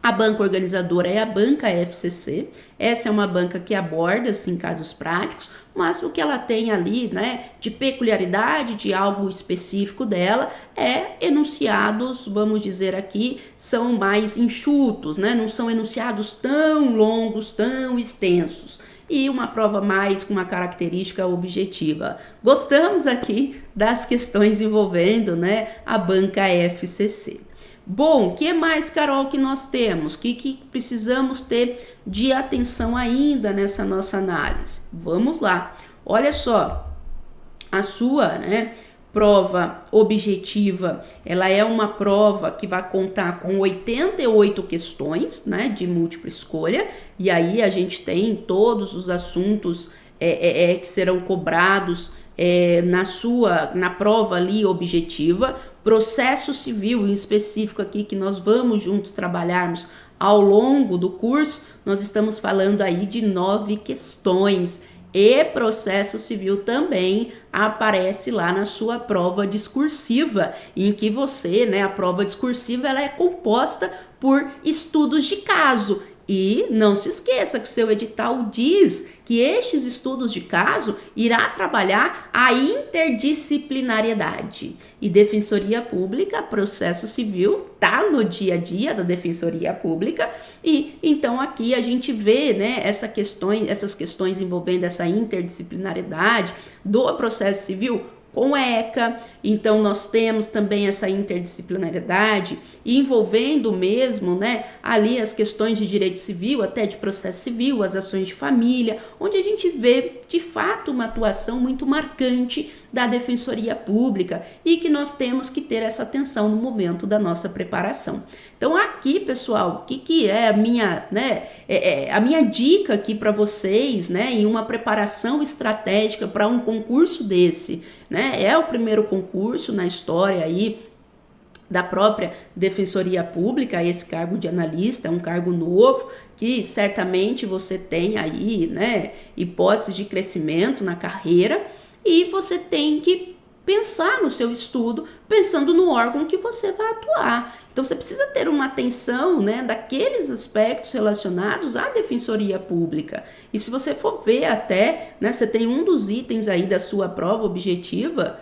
a banca organizadora é a banca FCC. Essa é uma banca que aborda, assim, casos práticos, mas o que ela tem ali, né, de peculiaridade, de algo específico dela, é enunciados, vamos dizer aqui, são mais enxutos, né, não são enunciados tão longos, tão extensos. E uma prova mais com uma característica objetiva. Gostamos aqui das questões envolvendo, né, a banca FCC. Bom, o que mais, Carol, que nós temos? O que precisamos ter de atenção ainda nessa nossa análise? Vamos lá. Olha só, a sua, né, prova objetiva, ela é uma prova que vai contar com 88 questões, né, de múltipla escolha, e aí a gente tem todos os assuntos que serão cobrados na prova ali objetiva. Processo civil em específico aqui que nós vamos juntos trabalharmos ao longo do curso, nós estamos falando aí de 9 questões. E processo civil também aparece lá na sua prova discursiva, em que você, né, a prova discursiva, ela é composta por estudos de caso. E não se esqueça que o seu edital diz que estes estudos de caso irá trabalhar a interdisciplinariedade. E Defensoria Pública, processo civil, tá no dia a dia da Defensoria Pública. E então aqui a gente vê, né, essas questões envolvendo essa interdisciplinariedade do processo civil com ECA. Então nós temos também essa interdisciplinariedade envolvendo mesmo, né, ali as questões de direito civil, até de processo civil, as ações de família, onde a gente vê de fato uma atuação muito marcante da Defensoria Pública e que nós temos que ter essa atenção no momento da nossa preparação. Então aqui, pessoal, o que é a minha, né, a minha dica aqui para vocês, né, em uma preparação estratégica para um concurso desse, né, é o primeiro concurso na história aí da própria Defensoria Pública, esse cargo de analista, é um cargo novo, que certamente você tem aí, né, hipóteses de crescimento na carreira, e você tem que pensar no seu estudo, pensando no órgão que você vai atuar. Então você precisa ter uma atenção, né, daqueles aspectos relacionados à Defensoria Pública. E se você for ver até, né, você tem um dos itens aí da sua prova objetiva,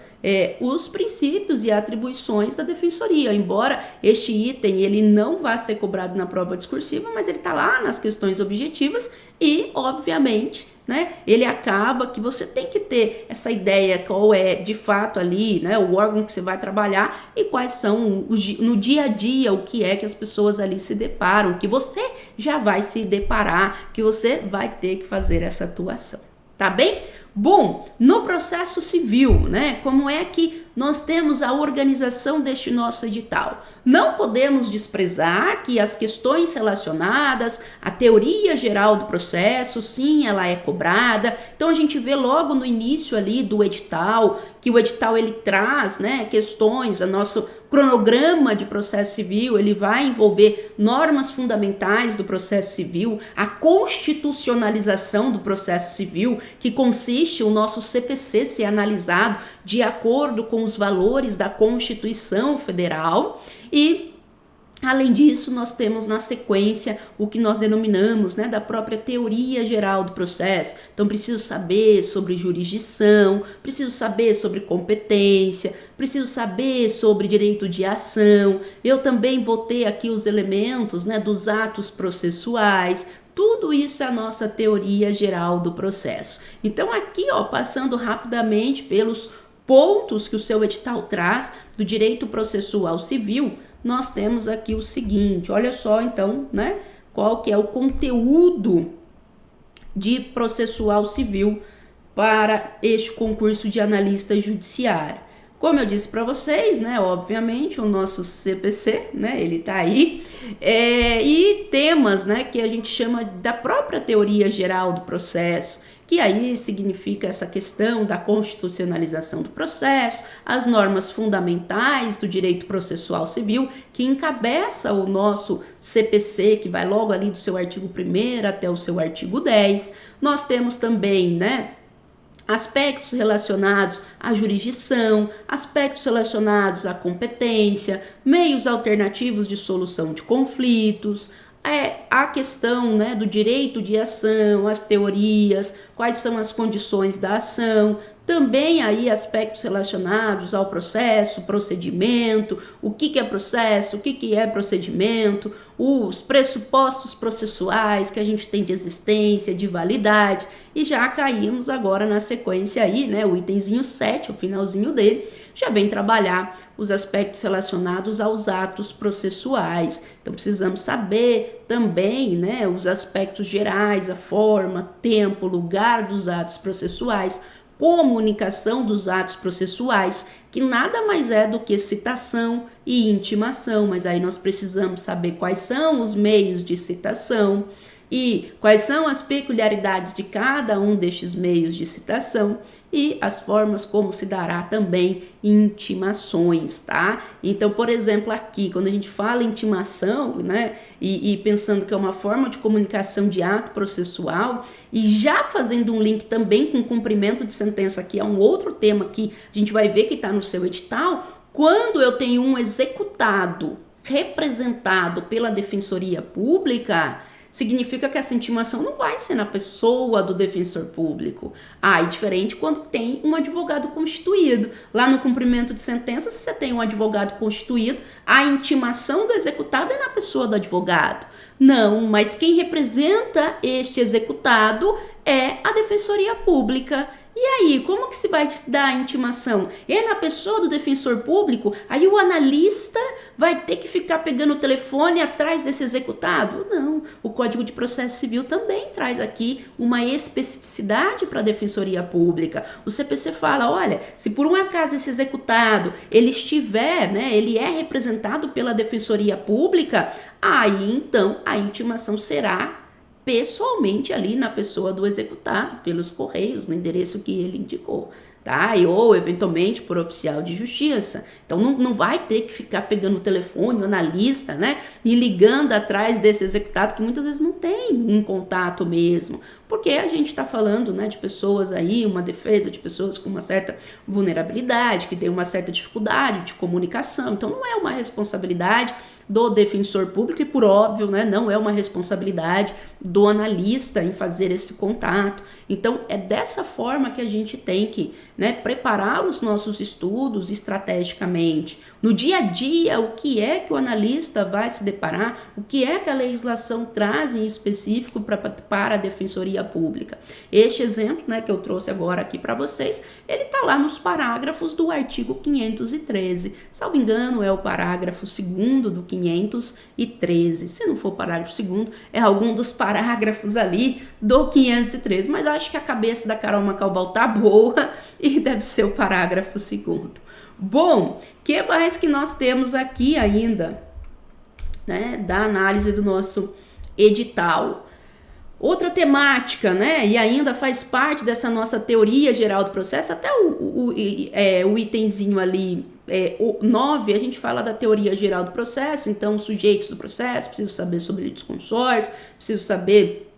os princípios e atribuições da defensoria, embora este item ele não vá ser cobrado na prova discursiva, mas ele está lá nas questões objetivas e, obviamente, né, ele acaba que você tem que ter essa ideia qual é de fato ali, né, o órgão que você vai trabalhar e quais são no dia a dia o que é que as pessoas ali se deparam, que você já vai se deparar, que você vai ter que fazer essa atuação, tá bem? Bom, no processo civil, né, como é que nós temos a organização deste nosso edital? Não podemos desprezar que as questões relacionadas à teoria geral do processo, sim, ela é cobrada. Então a gente vê logo no início ali do edital, que o edital ele traz, né, questões, a nosso cronograma de processo civil, ele vai envolver normas fundamentais do processo civil, a constitucionalização do processo civil, que consiste o nosso CPC ser analisado de acordo com os valores da Constituição Federal e além disso, nós temos na sequência o que nós denominamos, né, da própria teoria geral do processo. Então, preciso saber sobre jurisdição, preciso saber sobre competência, preciso saber sobre direito de ação. Eu também vou ter aqui os elementos, né, dos atos processuais. Tudo isso é a nossa teoria geral do processo. Então, aqui, ó, passando rapidamente pelos pontos que o seu edital traz do direito processual civil, nós temos aqui o seguinte, olha só então, né, qual que é o conteúdo de processual civil para este concurso de analista judiciário. Como eu disse para vocês, né, obviamente, o nosso CPC, né, ele tá aí, e temas, né, que a gente chama da própria teoria geral do processo, que aí significa essa questão da constitucionalização do processo, as normas fundamentais do direito processual civil, que encabeça o nosso CPC, que vai logo ali do seu artigo 1º até o seu artigo 10. Nós temos também, né, aspectos relacionados à jurisdição, aspectos relacionados à competência, meios alternativos de solução de conflitos, a questão, né, do direito de ação, as teorias, quais são as condições da ação, também aí aspectos relacionados ao processo, procedimento, o que é processo, o que é procedimento, os pressupostos processuais que a gente tem de existência, de validade, e já caímos agora na sequência aí, né, o itemzinho 7, o finalzinho dele, já vem trabalhar os aspectos relacionados aos atos processuais. Então precisamos saber também, né, os aspectos gerais, a forma, tempo, lugar dos atos processuais, comunicação dos atos processuais, que nada mais é do que citação e intimação, mas aí nós precisamos saber quais são os meios de citação e quais são as peculiaridades de cada um destes meios de citação e as formas como se dará também intimações, tá? Então, por exemplo, aqui, quando a gente fala intimação, né, e pensando que é uma forma de comunicação de ato processual, e já fazendo um link também com cumprimento de sentença, que é um outro tema que a gente vai ver que está no seu edital, quando eu tenho um executado representado pela Defensoria Pública, significa que essa intimação não vai ser na pessoa do defensor público. É diferente quando tem um advogado constituído. Lá no cumprimento de sentença, se você tem um advogado constituído, a intimação do executado é na pessoa do advogado. Não, mas quem representa este executado é a Defensoria Pública. E aí, como que se vai dar a intimação? É na pessoa do defensor público? Aí o analista vai ter que ficar pegando o telefone atrás desse executado? Não, o Código de Processo Civil também traz aqui uma especificidade para a Defensoria Pública. O CPC fala, olha, se por um acaso esse executado, ele estiver, né, ele é representado pela Defensoria Pública, aí então a intimação será pessoalmente ali na pessoa do executado, pelos correios, no endereço que ele indicou, tá? Ou eventualmente por oficial de justiça. Então não vai ter que ficar pegando o telefone, o analista, né? E ligando atrás desse executado, que muitas vezes não tem um contato mesmo. Porque a gente está falando, né, de pessoas aí, uma defesa de pessoas com uma certa vulnerabilidade, que tem uma certa dificuldade de comunicação. Então não é uma responsabilidade do defensor público e, por óbvio, né, não é uma responsabilidade do analista em fazer esse contato. Então, é dessa forma que a gente tem que, né, preparar os nossos estudos estrategicamente. No dia a dia, o que é que o analista vai se deparar, o que é que a legislação traz em específico para a Defensoria Pública. Este exemplo, né, que eu trouxe agora aqui para vocês, ele está lá nos parágrafos do artigo 513. Salvo engano, é o parágrafo 2º do 513. Se não for o parágrafo 2º, é algum dos parágrafos ali do 513. Mas acho que a cabeça da Carol Macaubal tá boa e deve ser o parágrafo 2º. Bom, o que mais que nós temos aqui ainda, né, da análise do nosso edital? Outra temática, né, e ainda faz parte dessa nossa teoria geral do processo, até o itemzinho ali, o 9, a gente fala da teoria geral do processo, então sujeitos do processo, preciso saber sobre litisconsórcio, preciso saber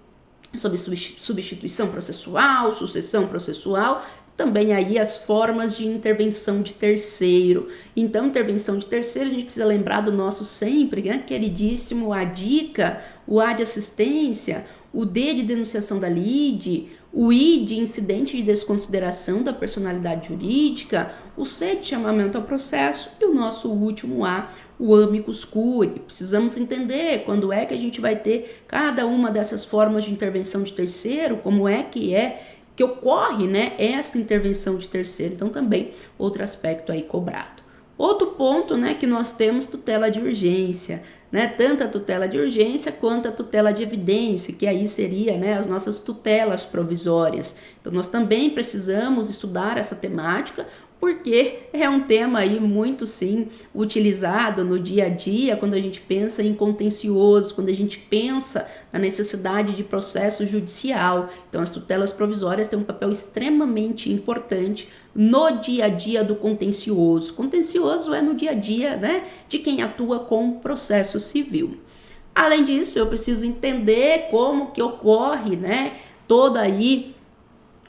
sobre substituição processual, sucessão processual, também aí as formas de intervenção de terceiro. Então, intervenção de terceiro, a gente precisa lembrar do nosso sempre, né, queridíssimo ADICA, o A de assistência, o D de denunciação da lide, o I de incidente de desconsideração da personalidade jurídica, o C de chamamento ao processo e o nosso último A, o amicus curiae. Precisamos entender quando é que a gente vai ter cada uma dessas formas de intervenção de terceiro, como é que ocorre, né, essa intervenção de terceiro. Então, também outro aspecto aí cobrado. Outro ponto, né, que nós temos tutela de urgência. né, tanto a tutela de urgência quanto a tutela de evidência, que aí seria, né, as nossas tutelas provisórias. Então nós também precisamos estudar essa temática, porque é um tema aí muito, sim, utilizado no dia a dia, quando a gente pensa em contencioso, quando a gente pensa na necessidade de processo judicial. Então, as tutelas provisórias têm um papel extremamente importante no dia a dia do contencioso. Contencioso é no dia a dia, né, de quem atua com processo civil. Além disso, eu preciso entender como que ocorre, né, toda aí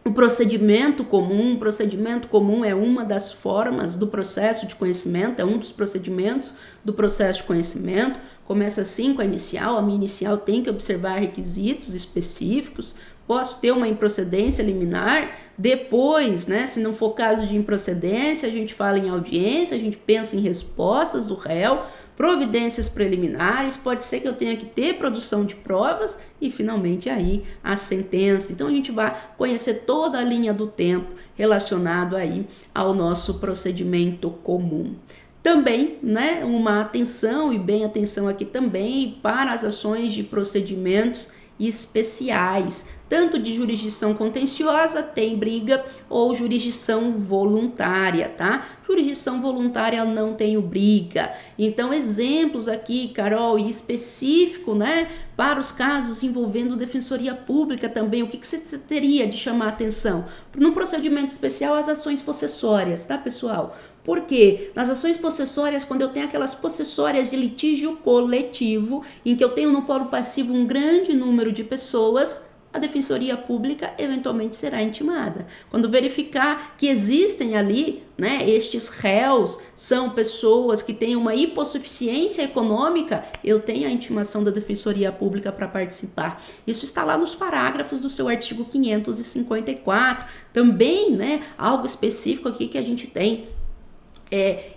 o procedimento comum. O procedimento comum é uma das formas do processo de conhecimento, é um dos procedimentos do processo de conhecimento. Começa assim com a minha inicial tem que observar requisitos específicos. Posso ter uma improcedência liminar, depois, né, se não for caso de improcedência, a gente fala em audiência, a gente pensa em respostas do réu, providências preliminares, pode ser que eu tenha que ter produção de provas e finalmente aí a sentença. Então a gente vai conhecer toda a linha do tempo relacionado aí ao nosso procedimento comum. Também, né, uma atenção, e bem atenção aqui também, para as ações de procedimentos especiais, tanto de jurisdição contenciosa, tem briga, ou jurisdição voluntária, tá? Jurisdição voluntária não tem briga. Então, exemplos aqui, Carol, e específico, né, para os casos envolvendo defensoria pública também, o que você teria de chamar a atenção? No procedimento especial, as ações possessórias, tá, pessoal? Porque nas ações possessórias, quando eu tenho aquelas possessórias de litígio coletivo, em que eu tenho no polo passivo um grande número de pessoas, a defensoria pública eventualmente será intimada. Quando verificar que existem ali, né, estes réus são pessoas que têm uma hipossuficiência econômica, eu tenho a intimação da defensoria pública para participar. Isso está lá nos parágrafos do seu artigo 554. Também, né, algo específico aqui que a gente tem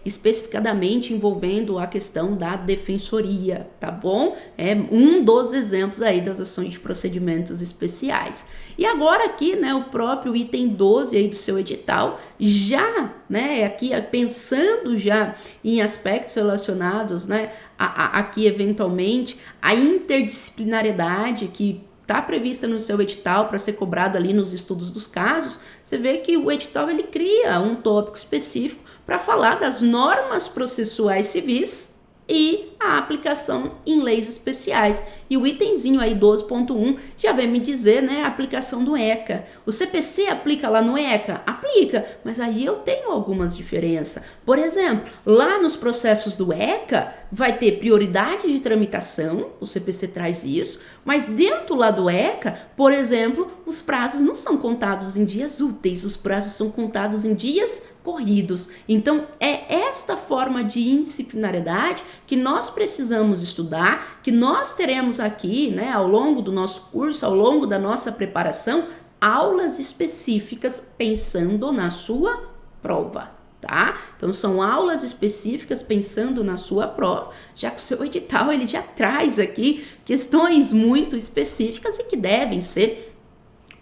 especificadamente envolvendo a questão da defensoria, tá bom? É um dos exemplos aí das ações de procedimentos especiais. E agora aqui, né, o próprio item 12 aí do seu edital, já, né, aqui pensando já em aspectos relacionados, né, aqui eventualmente a interdisciplinariedade que está prevista no seu edital para ser cobrado ali nos estudos dos casos, você vê que o edital ele cria um tópico específico para falar das normas processuais civis e a aplicação em leis especiais. E o itemzinho aí 12.1 já vem me dizer, né, a aplicação do ECA. O CPC aplica lá no ECA? Aplica, mas aí eu tenho algumas diferenças. Por exemplo, lá nos processos do ECA vai ter prioridade de tramitação, o CPC traz isso, mas dentro lá do ECA, por exemplo, os prazos não são contados em dias úteis, os prazos são contados em dias corridos. Então, é esta forma de indisciplinariedade que nós precisamos estudar, que nós teremos aqui, né, ao longo do nosso curso, ao longo da nossa preparação, aulas específicas pensando na sua prova, tá? Então, são aulas específicas pensando na sua prova, já que o seu edital ele já traz aqui questões muito específicas e que devem ser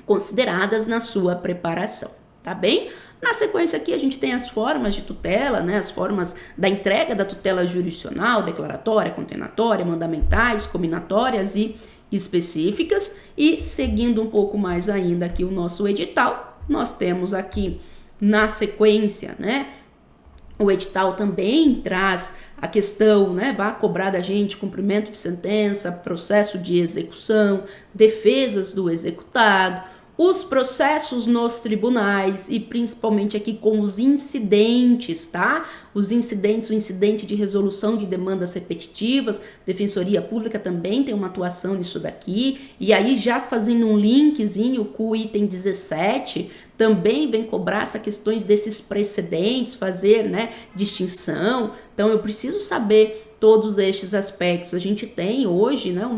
consideradas na sua preparação, tá bem? Na sequência aqui a gente tem as formas de tutela, né, as formas da entrega da tutela jurisdicional, declaratória, condenatória, mandamentais, cominatórias e específicas. E seguindo um pouco mais ainda aqui o nosso edital, nós temos aqui na sequência, né, o edital também traz a questão, né, vai cobrar da gente cumprimento de sentença, processo de execução, defesas do executado, os processos nos tribunais e principalmente aqui com os incidentes, tá? Os incidentes, o incidente de resolução de demandas repetitivas, Defensoria Pública também tem uma atuação nisso daqui. E aí já fazendo um linkzinho com o item 17, também vem cobrar essas questões desses precedentes, fazer, né, distinção. Então eu preciso saber todos estes aspectos. A gente tem hoje, né,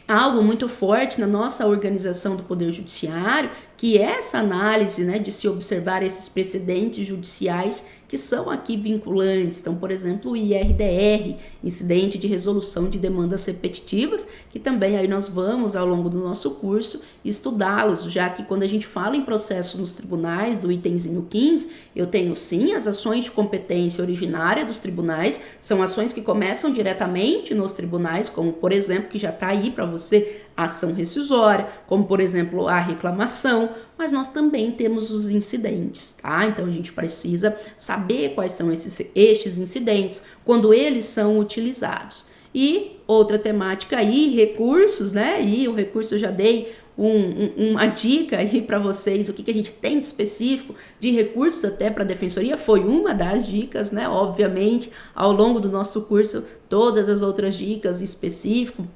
algo muito forte na nossa organização do Poder Judiciário, que essa análise, né, de se observar esses precedentes judiciais que são aqui vinculantes. Então, por exemplo, o IRDR, Incidente de Resolução de Demandas Repetitivas, que também aí nós vamos, ao longo do nosso curso, estudá-los, já que quando a gente fala em processos nos tribunais, do itemzinho 15, eu tenho sim as ações de competência originária dos tribunais, são ações que começam diretamente nos tribunais, como, por exemplo, que já está aí para você, a ação rescisória, como, por exemplo, a reclamação, mas nós também temos os incidentes, tá? Então, a gente precisa saber quais são estes incidentes, quando eles são utilizados. E outra temática aí, recursos, né? E o recurso eu já dei uma dica aí para vocês, o que a gente tem de específico de recursos até para a defensoria, foi uma das dicas, né? Obviamente, ao longo do nosso curso, todas as outras dicas específicas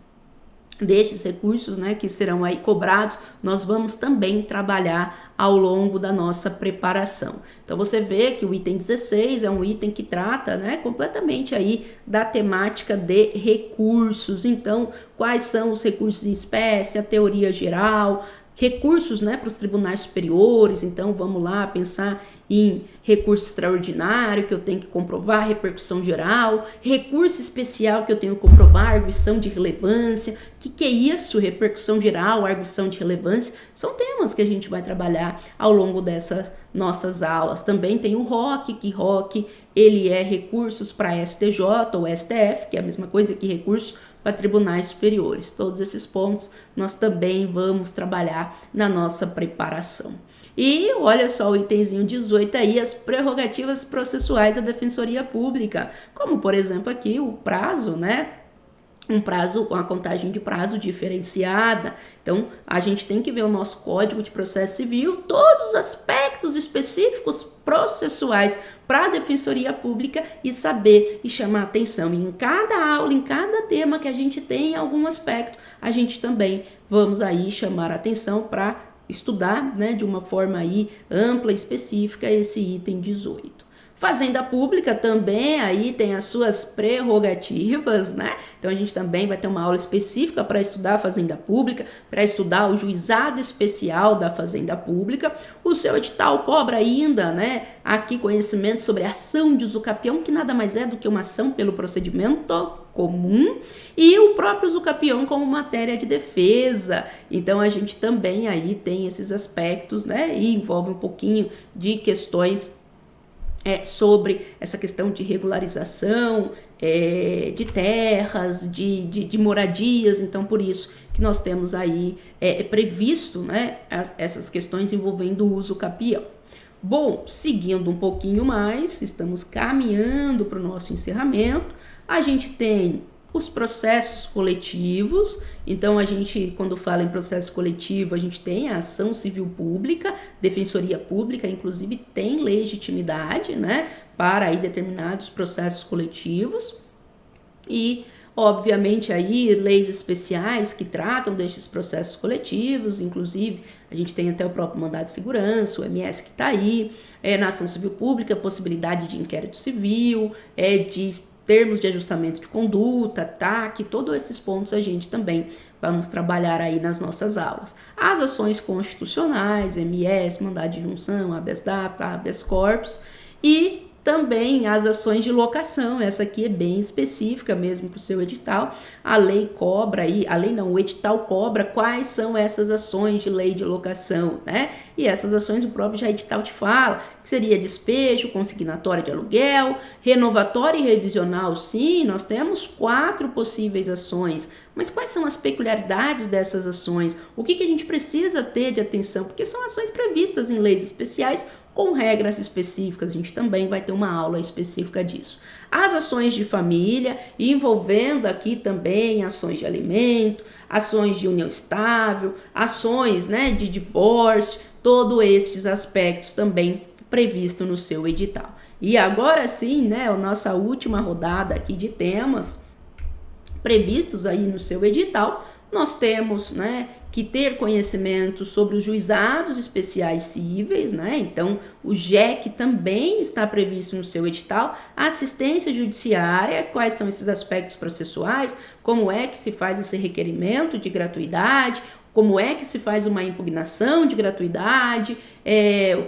destes recursos, né, que serão aí cobrados, nós vamos também trabalhar ao longo da nossa preparação. Então você vê que o item 16 é um item que trata, né, completamente aí da temática de recursos. Então, quais são os recursos em espécie, a teoria geral, recursos, né, para os tribunais superiores. Então vamos lá pensar em recurso extraordinário, que eu tenho que comprovar repercussão geral, recurso especial, que eu tenho que comprovar arguição de relevância. O que é isso? Repercussão geral, arguição de relevância, são temas que a gente vai trabalhar ao longo dessas nossas aulas. Também tem o ROC, que ROC, ele é recursos para STJ ou STF, que é a mesma coisa que recursos para tribunais superiores. Todos esses pontos nós também vamos trabalhar na nossa preparação. E olha só o itemzinho 18 aí, as prerrogativas processuais da Defensoria Pública, como por exemplo aqui o prazo, né? Uma contagem de prazo diferenciada. Então, a gente tem que ver o nosso Código de Processo Civil, todos os aspectos específicos processuais para a Defensoria Pública e saber e chamar atenção. E em cada aula, em cada tema que a gente tem algum aspecto, a gente também vamos aí chamar atenção para estudar, né, de uma forma aí ampla e específica esse item 18. Fazenda Pública também aí tem as suas prerrogativas, né? Então a gente também vai ter uma aula específica para estudar a Fazenda Pública, para estudar o juizado especial da Fazenda Pública. O seu edital cobra ainda, né, aqui conhecimento sobre a ação de usucapião, que nada mais é do que uma ação pelo procedimento comum, e o próprio usucapião como matéria de defesa. Então a gente também aí tem esses aspectos, né, e envolve um pouquinho de questões sobre essa questão de regularização de terras, de moradias. Então, por isso que nós temos aí previsto, né, essas questões envolvendo o uso capião. Bom, seguindo um pouquinho mais, estamos caminhando para o nosso encerramento. A gente tem os processos coletivos. Então, a gente, quando fala em processo coletivo, a gente tem a ação civil pública, defensoria pública, inclusive tem legitimidade, né, para aí determinados processos coletivos. E, obviamente, aí leis especiais que tratam destes processos coletivos, inclusive a gente tem até o próprio mandado de segurança, o MS que está aí, na ação civil pública, possibilidade de inquérito civil, de termos de ajustamento de conduta, TAC, todos esses pontos a gente também vamos trabalhar aí nas nossas aulas. As ações constitucionais, MS, mandado de junção, habeas data, habeas corpus, e também as ações de locação. Essa aqui é bem específica mesmo para o seu edital. A lei cobra aí, o edital cobra quais são essas ações de lei de locação, né? E essas ações o próprio edital te fala, que seria despejo, consignatória de aluguel, renovatória e revisional. Sim, nós temos 4 possíveis ações, mas quais são as peculiaridades dessas ações? O que a gente precisa ter de atenção? Porque são ações previstas em leis especiais com regras específicas. A gente também vai ter uma aula específica disso. As ações de família, envolvendo aqui também ações de alimento, ações de união estável, ações, né, de divórcio, todos estes aspectos também previstos no seu edital. E agora sim, né, a nossa última rodada aqui de temas previstos aí no seu edital, nós temos, né, que ter conhecimento sobre os juizados especiais cíveis, né? Então, o JEC também está previsto no seu edital. A assistência judiciária, quais são esses aspectos processuais, como é que se faz esse requerimento de gratuidade, Como é que se faz uma impugnação de gratuidade,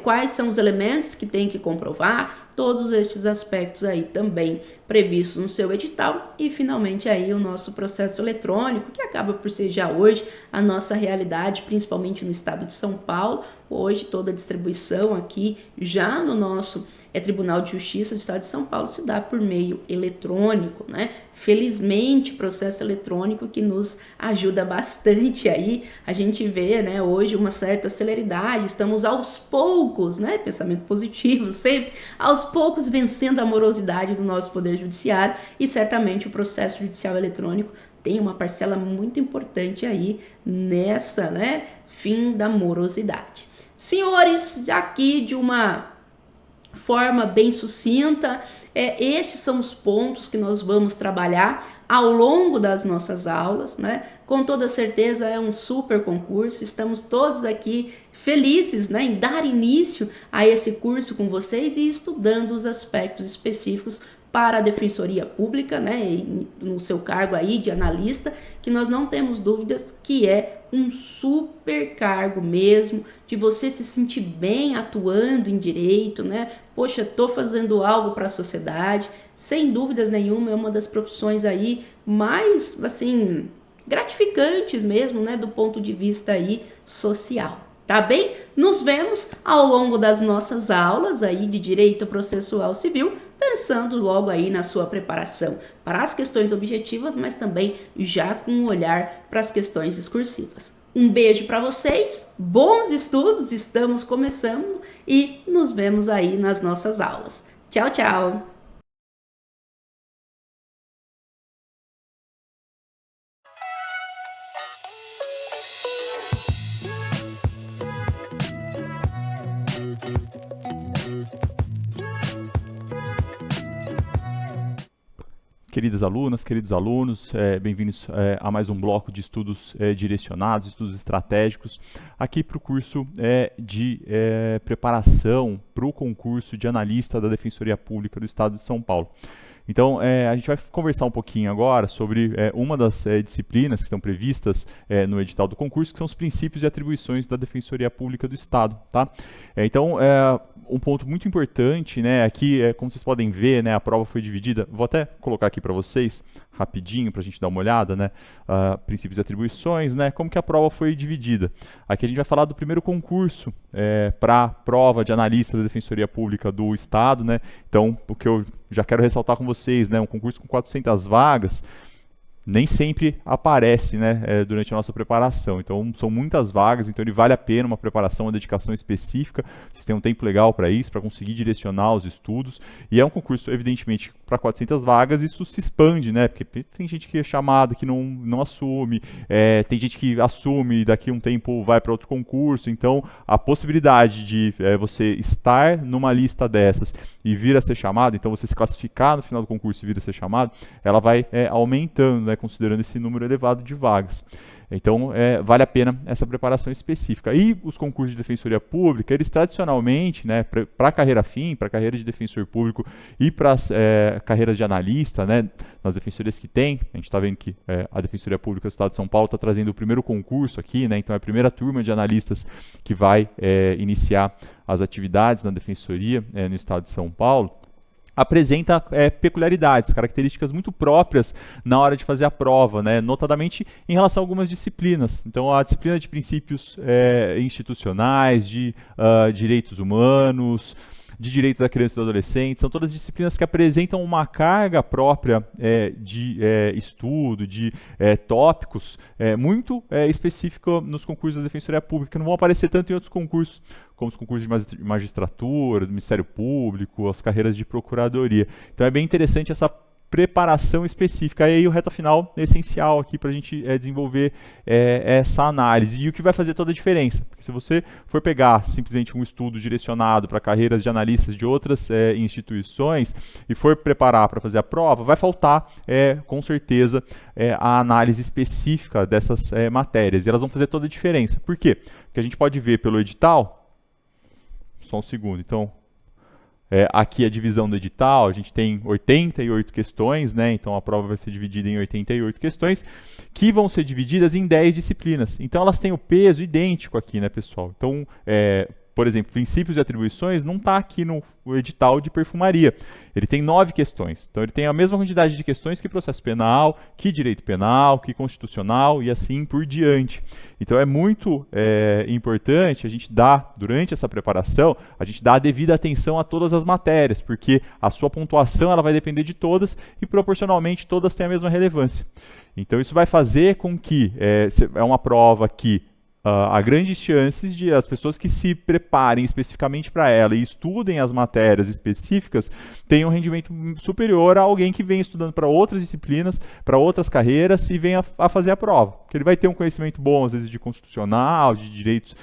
quais são os elementos que tem que comprovar, todos estes aspectos aí também previstos no seu edital. E finalmente aí o nosso processo eletrônico, que acaba por ser já hoje a nossa realidade, principalmente no estado de São Paulo. Hoje toda a distribuição aqui já no nosso Tribunal de Justiça do Estado de São Paulo se dá por meio eletrônico, né? Felizmente, processo eletrônico que nos ajuda bastante aí, a gente vê, né, hoje uma certa celeridade, estamos aos poucos, né, pensamento positivo sempre, aos poucos vencendo a morosidade do nosso Poder Judiciário, e certamente o processo judicial eletrônico tem uma parcela muito importante aí nessa, né, fim da morosidade. Senhores, aqui de uma forma bem sucinta, estes são os pontos que nós vamos trabalhar ao longo das nossas aulas, né? Com toda certeza é um super concurso, estamos todos aqui felizes, né, em dar início a esse curso com vocês e estudando os aspectos específicos para a Defensoria Pública, né, no seu cargo aí de analista, que nós não temos dúvidas que é um super cargo mesmo, de você se sentir bem atuando em direito, né? Poxa, tô fazendo algo para a sociedade, sem dúvidas nenhuma, é uma das profissões aí mais, assim, gratificantes mesmo, né, do ponto de vista aí social. Tá bem? Nos vemos ao longo das nossas aulas aí de Direito Processual Civil, pensando logo aí na sua preparação para as questões objetivas, mas também já com um olhar para as questões discursivas. Um beijo para vocês, bons estudos, estamos começando e nos vemos aí nas nossas aulas. Tchau, tchau! Queridas alunas, queridos alunos, bem-vindos a mais um bloco de estudos direcionados, estudos estratégicos, aqui para o curso de preparação para o concurso de analista da Defensoria Pública do Estado de São Paulo. Então, a gente vai conversar um pouquinho agora sobre uma das disciplinas que estão previstas no edital do concurso, que são os princípios e atribuições da Defensoria Pública do Estado, tá? Então, um ponto muito importante, né, aqui, como vocês podem ver, né, a prova foi dividida, vou até colocar aqui para vocês, rapidinho, para a gente dar uma olhada, né, princípios e atribuições, né, como que a prova foi dividida. Aqui a gente vai falar do primeiro concurso para a prova de analista da Defensoria Pública do Estado, né, então, o que eu já quero ressaltar com vocês, né, um concurso com 400 vagas, nem sempre aparece, né, durante a nossa preparação. Então, são muitas vagas, então ele vale a pena uma preparação, uma dedicação específica. Vocês têm um tempo legal para isso, para conseguir direcionar os estudos. E é um concurso, evidentemente, para 400 vagas, isso se expande, né, porque tem gente que é chamada, que não assume, tem gente que assume e daqui a um tempo vai para outro concurso. Então, a possibilidade de você estar numa lista dessas e vir a ser chamado, então você se classificar no final do concurso e vir a ser chamado, ela vai aumentando, né, considerando esse número elevado de vagas. Então, vale a pena essa preparação específica. E os concursos de defensoria pública, eles tradicionalmente, né, para a carreira fim, para a carreira de defensor público e para as carreiras de analista, né, nas defensorias que tem, a gente está vendo que a Defensoria Pública do Estado de São Paulo está trazendo o primeiro concurso aqui, né, então é a primeira turma de analistas que vai iniciar as atividades na defensoria no Estado de São Paulo, apresenta peculiaridades, características muito próprias na hora de fazer a prova, né? Notadamente em relação a algumas disciplinas. Então, a disciplina de princípios institucionais, de direitos humanos, de direitos da criança e do adolescente, são todas disciplinas que apresentam uma carga própria de estudo, de tópicos muito específica nos concursos da Defensoria Pública, que não vão aparecer tanto em outros concursos, como os concursos de magistratura, do Ministério Público, as carreiras de procuradoria. Então é bem interessante essa preparação específica. E aí o reta final é essencial aqui para a gente desenvolver essa análise. E o que vai fazer toda a diferença? Porque se você for pegar simplesmente um estudo direcionado para carreiras de analistas de outras instituições e for preparar para fazer a prova, vai faltar com certeza a análise específica dessas matérias. E elas vão fazer toda a diferença. Por quê? Porque a gente pode ver pelo edital, só um segundo, então, aqui a divisão do edital, a gente tem 88 questões, né? Então a prova vai ser dividida em 88 questões, que vão ser divididas em 10 disciplinas. Então elas têm o peso idêntico aqui, né, pessoal? Então, por exemplo, princípios e atribuições não está aqui no edital de perfumaria. Ele tem 9 questões. Então ele tem a mesma quantidade de questões que processo penal, que direito penal, que constitucional e assim por diante. Então é muito importante a gente dar, durante essa preparação, a gente dar a devida atenção a todas as matérias, porque a sua pontuação ela vai depender de todas e proporcionalmente todas têm a mesma relevância. Então isso vai fazer com que é uma prova que há grandes chances de as pessoas que se preparem especificamente para ela e estudem as matérias específicas tenham um rendimento superior a alguém que vem estudando para outras disciplinas, para outras carreiras e venha a fazer a prova. Porque ele vai ter um conhecimento bom, às vezes, de constitucional, de direitos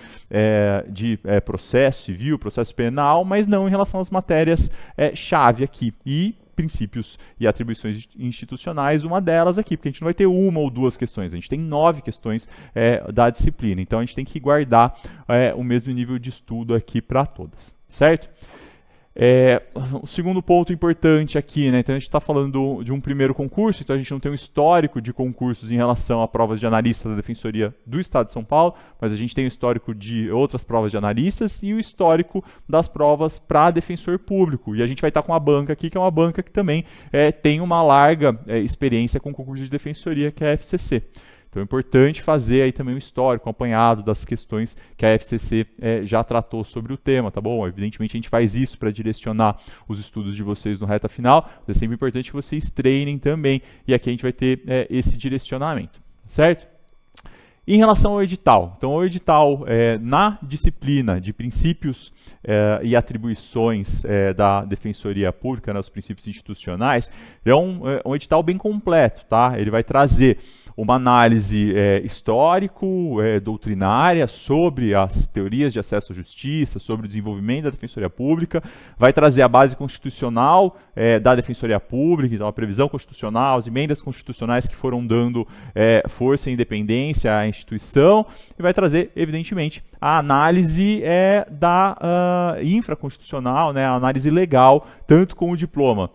de processo civil, processo penal, mas não em relação às matérias chave aqui. E princípios e atribuições institucionais, uma delas aqui, porque a gente não vai ter uma ou duas questões, a gente tem 9 questões da disciplina, então a gente tem que guardar o mesmo nível de estudo aqui para todas, certo? O segundo ponto importante aqui, né? Então a gente está falando de um primeiro concurso, então a gente não tem um histórico de concursos em relação a provas de analista da Defensoria do Estado de São Paulo, mas a gente tem o histórico de outras provas de analistas e o histórico das provas para defensor público. E a gente vai estar com uma banca aqui, que é uma banca que também tem uma larga experiência com concurso de defensoria, que é a FCC. Então é importante fazer aí também um histórico, apanhado das questões que a FCC já tratou sobre o tema, tá bom? Evidentemente a gente faz isso para direcionar os estudos de vocês no reta final, mas é sempre importante que vocês treinem também, e aqui a gente vai ter esse direcionamento, certo? Em relação ao edital, então o edital na disciplina de princípios e atribuições da Defensoria Pública, né, os princípios institucionais, é um edital bem completo, tá? Ele vai trazer uma análise histórico-doutrinária sobre as teorias de acesso à justiça, sobre o desenvolvimento da Defensoria Pública, vai trazer a base constitucional da Defensoria Pública, então a previsão constitucional, as emendas constitucionais que foram dando força e independência à instituição, e vai trazer, evidentemente, a análise da infraconstitucional, né, a análise legal, tanto com o diploma,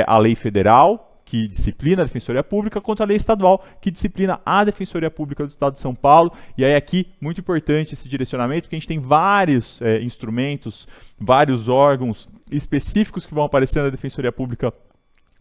a lei federal, que disciplina a Defensoria Pública, quanto a lei estadual, que disciplina a Defensoria Pública do Estado de São Paulo. E aí aqui, muito importante esse direcionamento, porque a gente tem vários instrumentos, vários órgãos específicos que vão aparecer na Defensoria Pública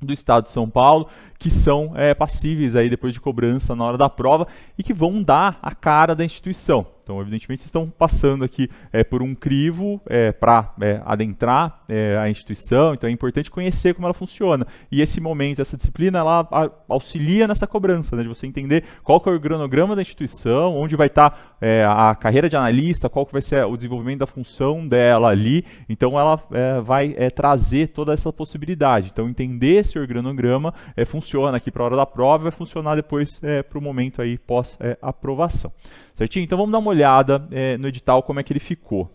do Estado de São Paulo, que são passíveis aí depois de cobrança na hora da prova e que vão dar a cara da instituição. Então, evidentemente, vocês estão passando aqui por um crivo para adentrar a instituição, então é importante conhecer como ela funciona. E esse momento, essa disciplina, ela auxilia nessa cobrança, né, de você entender qual que é o organograma da instituição, onde vai estar a carreira de analista, qual que vai ser o desenvolvimento da função dela ali. Então, ela vai trazer toda essa possibilidade. Então, entender esse organograma funciona aqui para a hora da prova e vai funcionar depois para o momento aí pós-aprovação. Certinho? Então vamos dar uma olhada no edital como é que ele ficou.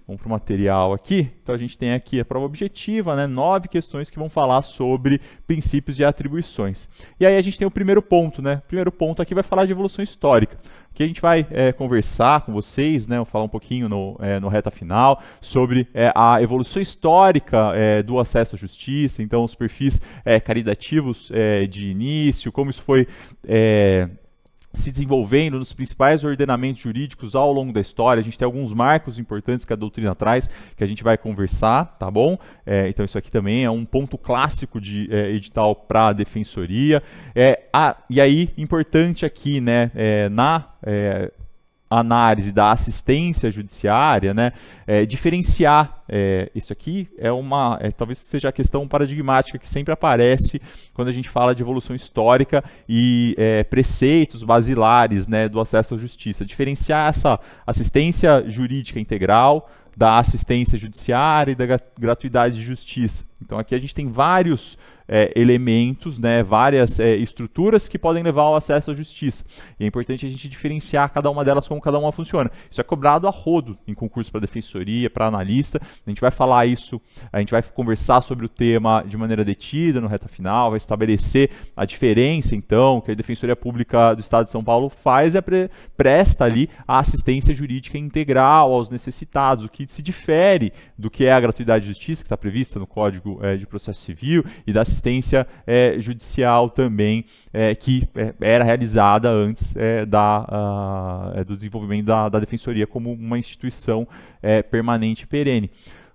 Vamos para o material aqui. Então a gente tem aqui a prova objetiva, né? 9 questões que vão falar sobre princípios e atribuições. E aí a gente tem o primeiro ponto, né? O primeiro ponto aqui vai falar de evolução histórica. Aqui a gente vai conversar com vocês, né? Vou falar um pouquinho no reta final sobre a evolução histórica do acesso à justiça, então os perfis caritativos de início, como isso foi se desenvolvendo nos principais ordenamentos jurídicos ao longo da história. A gente tem alguns marcos importantes que a doutrina traz, que a gente vai conversar, tá bom? Então isso aqui também é um ponto clássico de edital para a defensoria. E aí, importante aqui, né, na análise da assistência judiciária, né, diferenciar isso aqui talvez seja a questão paradigmática que sempre aparece quando a gente fala de evolução histórica e preceitos basilares, né, do acesso à justiça. Diferenciar essa assistência jurídica integral da assistência judiciária e da gratuidade de justiça. Então aqui a gente tem vários elementos, né, várias estruturas que podem levar ao acesso à justiça. E é importante a gente diferenciar cada uma delas, como cada uma funciona. Isso é cobrado a rodo em concurso para defensoria, para analista. A gente vai falar isso, a gente vai conversar sobre o tema de maneira detida no reta final, vai estabelecer a diferença, então, que a Defensoria Pública do Estado de São Paulo faz presta ali a assistência jurídica integral aos necessitados, o que se difere do que é a gratuidade de justiça, que está prevista no Código de Processo Civil, e da assistência judicial também, que era realizada antes do desenvolvimento da Defensoria como uma instituição permanente e perene.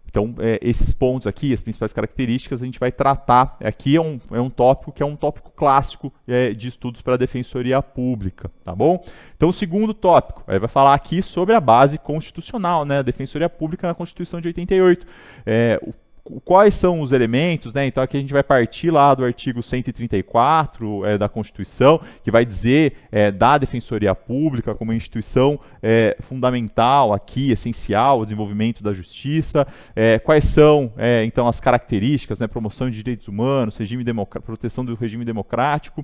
Então, esses pontos aqui, as principais características, a gente vai tratar. Aqui é um tópico que é um tópico clássico de estudos para a Defensoria Pública, tá bom? Então, o segundo tópico, vai falar aqui sobre a base constitucional, né? A Defensoria Pública na Constituição de 88. Quais são os elementos, né? Então aqui a gente vai partir lá do artigo 134 da Constituição, que vai dizer da Defensoria Pública como instituição fundamental aqui, essencial ao desenvolvimento da justiça. Quais são, então, as características, né? Promoção de direitos humanos, proteção do regime democrático.